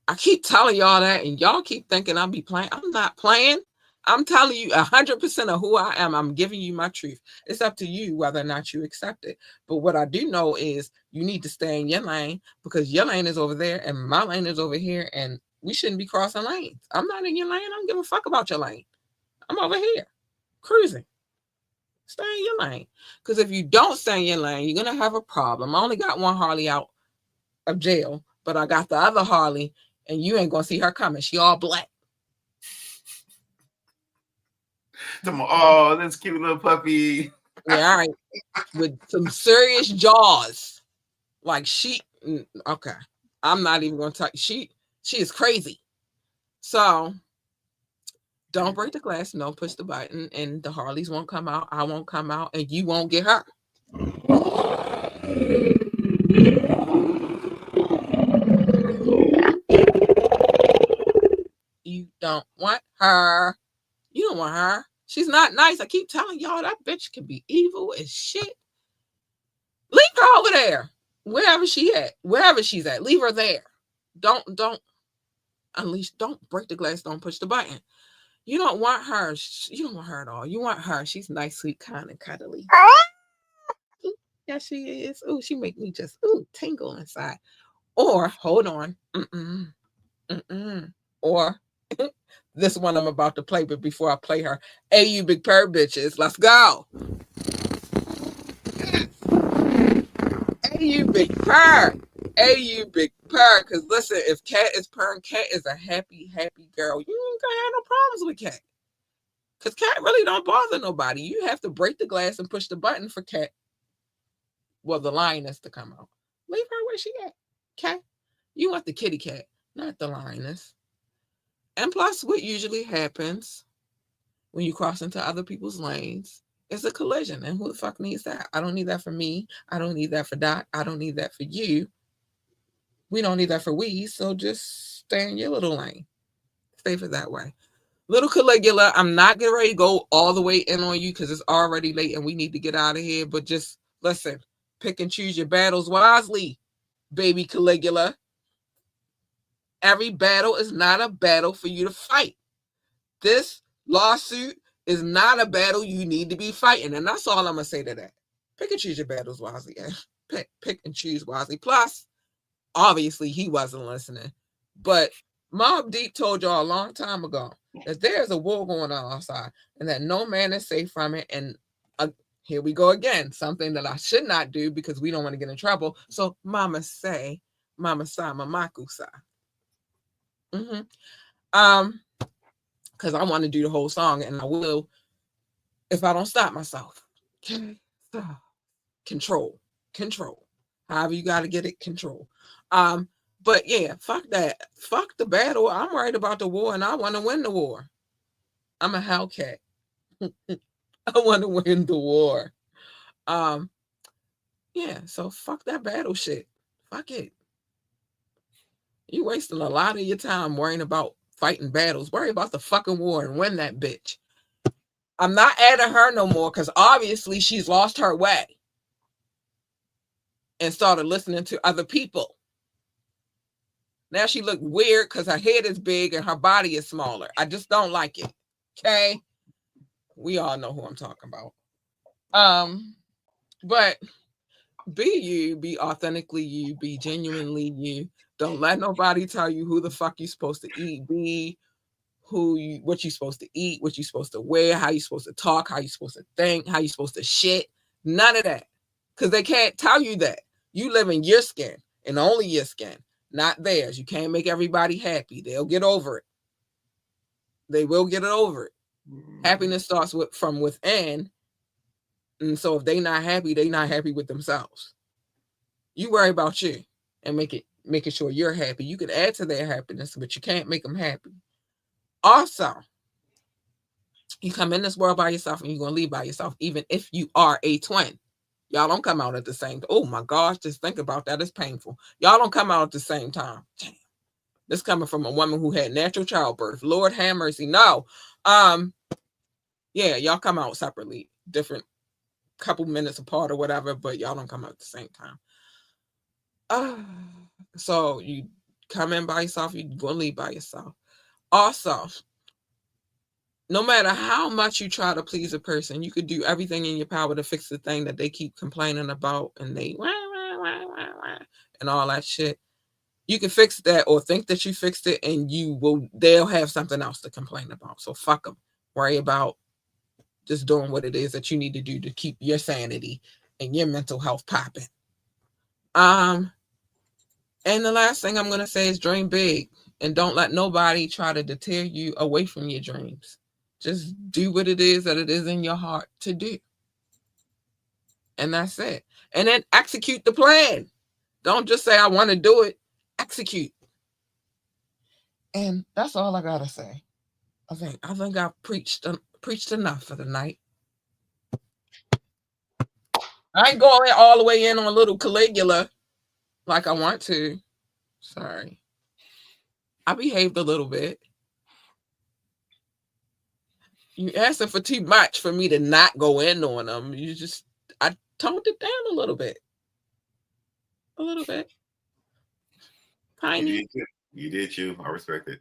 I keep telling y'all that, and y'all keep thinking I'll be playing. I'm not playing. I'm telling you 100% of who I am. I'm giving you my truth. It's up to you whether or not you accept it. But what I do know is you need to stay in your lane because your lane is over there and my lane is over here, and we shouldn't be crossing lanes. I'm not in your lane. I don't give a fuck about your lane. I'm over here cruising. Stay in your lane. Because if you don't stay in your lane, you're going to have a problem. I only got one Harley out of jail, but I got the other Harley, and you ain't going to see her coming. She all black. Oh, that's cute little puppy. Yeah, all right. With some serious jaws. Like she, okay. I'm not even going to talk. She is crazy. So don't break the glass. No, push the button, and the Harleys won't come out. I won't come out, and you won't get hurt. You don't want her. You don't want her. She's not nice. I keep telling y'all that bitch can be evil as shit. Leave her over there. Wherever she's at. Leave her there. Don't unleash. Don't break the glass. Don't push the button. You don't want her. You don't want her at all. You want her. She's nice, sweet, kind, and cuddly. Yeah, she is. Ooh, she make me just tingle inside. Or hold on. Or this one I'm about to play, but before I play her, hey, you big purr bitches, let's go. Hey, you big purr. Hey, you big purr. Because listen, if Cat is purring, Cat is a happy, happy girl. You ain't gonna have no problems with Cat. Because Cat really don't bother nobody. You have to break the glass and push the button for Cat. Well, the lioness to come out. Leave her where she at. Cat. You want the kitty cat, not the lioness. And plus, what usually happens when you cross into other people's lanes is a collision. And who the fuck needs that? I don't need that for me. I don't need that for Doc. I don't need that for you. We don't need that for we. So just stay in your little lane. Stay for that way. Little Caligula, I'm not getting ready to go all the way in on you because it's already late and we need to get out of here. But just listen, pick and choose your battles wisely, baby Caligula. Every battle is not a battle for you to fight. This lawsuit is not a battle you need to be fighting. And that's all I'm going to say to that. Pick and choose your battles wisely. Pick and choose wisely. Plus, obviously, he wasn't listening. But Mobb Deep told y'all a long time ago that there's a war going on outside and that no man is safe from it. And here we go again. Something that I should not do because we don't want to get in trouble. So Mama say, Mama sa, Mamaku sa. Because I want to do the whole song, and I will if I don't stop myself. Okay, so control. However you got to get it, control. But yeah, fuck that. Fuck the battle. I'm worried about the war, and I want to win the war. I'm a Hellcat. I want to win the war. Yeah. So fuck that battle shit. Fuck it. You wasting a lot of your time worrying about fighting battles. Worry about the fucking war and win that bitch. I'm not adding her no more because obviously she's lost her way and started listening to other people. Now she look weird because her head is big and her body is smaller. I just don't like it. Okay? We all know who I'm talking about. But be you, be authentically you, be genuinely you. Don't let nobody tell you who the fuck you're supposed to eat, be, what you're supposed to eat, what you're supposed to wear, how you're supposed to talk, how you're supposed to think, how you're supposed to shit. None of that. Because they can't tell you that. You live in your skin and only your skin, not theirs. You can't make everybody happy. They'll get over it. They will get it over it. Happiness starts from within. And so if they're not happy with themselves. You worry about you and making sure you're happy. You can add to their happiness, but you can't make them happy. Also, you come in this world by yourself and you're going to leave by yourself, even if you are a twin. Y'all don't come out at the same. Oh my gosh, just think about that. It's painful. Y'all don't come out at the same time. Damn. This coming from a woman who had natural childbirth. Lord have mercy. No. Yeah, y'all come out separately, different couple minutes apart or whatever, but y'all don't come out at the same time. So you come in by yourself, you're gonna leave by yourself. Also, no matter how much you try to please a person, you could do everything in your power to fix the thing that they keep complaining about and they and all that shit. You can fix that or think that you fixed it and they'll have something else to complain about. So fuck them. Worry about just doing what it is that you need to do to keep your sanity and your mental health popping. And the last thing I'm going to say is dream big and don't let nobody try to deter you away from your dreams. Just do what it is that it is in your heart to do. And that's it. And then execute the plan. Don't just say, I want to do it. Execute. And that's all I got to say. I think I've preached enough for the night. I ain't going all the way in on little Caligula like I want to. Sorry. I behaved a little bit. You asking for too much for me to not go in on them. I toned it down a little bit. A little bit. Tiny. You did you. I respect it.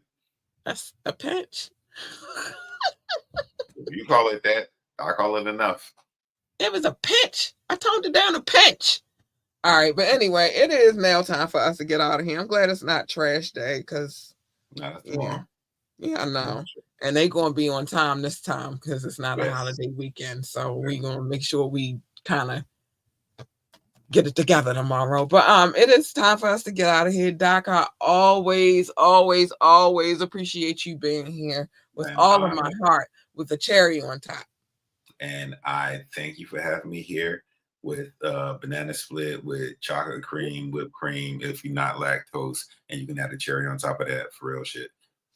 That's a pinch. If you call it that, I call it enough. It was a pinch. I toned it down a pinch. All right, but anyway, it is now time for us to get out of here. I'm glad it's not trash day because yeah, I know. And they gonna be on time this time because it's not a holiday weekend. So we gonna make sure we kind of get it together tomorrow. But it is time for us to get out of here. Doc, I always appreciate you being here with all of my heart, with a cherry on top. And I thank you for having me here with banana split with chocolate cream, whipped cream, if you're not lactose, and you can add a cherry on top of that, for real shit.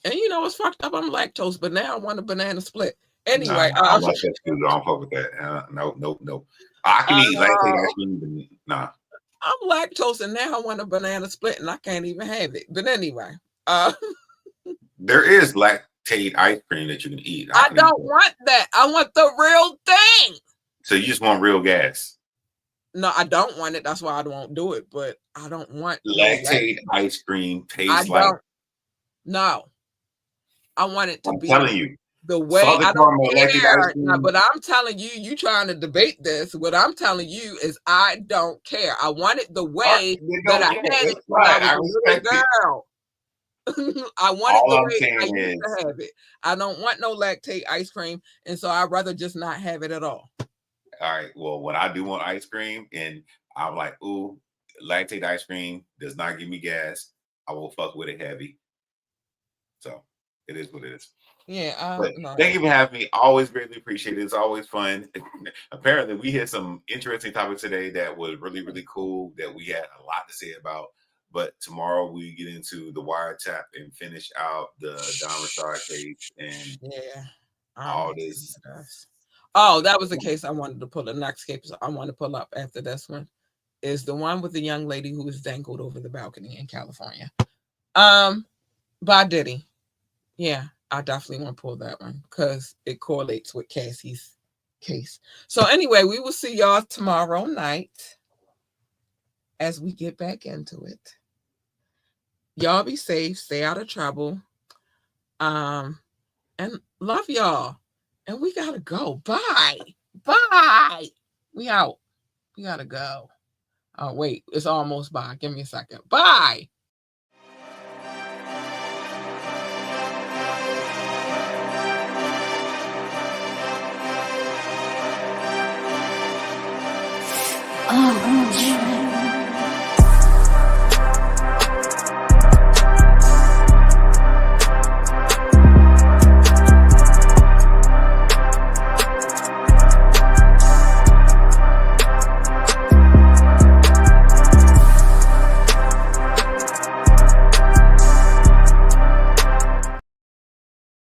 And you know, it's fucked up. I'm lactose, but now I want a banana split. Anyway, I like that too. I don't fuck with that. No. I can eat lactate ice cream, but nah. I'm lactose, and now I want a banana split, and I can't even have it. But anyway, there is lactate ice cream that you can eat. I don't want that. I want the real thing. So you just want real gas? No, I don't want it. That's why I won't do it. But I don't want lactate ice cream. Tastes like no. I want it to be telling you the way I don't care. No, but I'm telling you, you trying to debate this. What I'm telling you is I don't care. I want it the way that I had it when I was a little girl. I want it the way I used to have it. I don't want no lactate ice cream, and so I'd rather just not have it at all. All right. Well, when I do want ice cream, and I'm like, ooh, lactate ice cream does not give me gas, I will fuck with it heavy. So it is what it is. Yeah. No. Thank you for having me. Always greatly appreciate it. It's always fun. Apparently, we had some interesting topics today that was really, really cool that we had a lot to say about. But tomorrow we get into the wiretap and finish out the Don Rashad case and all this. Oh, that was the case I wanted to pull. The next case I want to pull up after this one is the one with the young lady who was dangled over the balcony in California. By Diddy. Yeah, I definitely want to pull that one because it correlates with Cassie's case. So anyway, we will see y'all tomorrow night as we get back into it. Y'all be safe, stay out of trouble. And love y'all. And we gotta go. Bye. We out. We gotta go. Oh, wait, it's almost bye. Give me a second. Bye. Oh,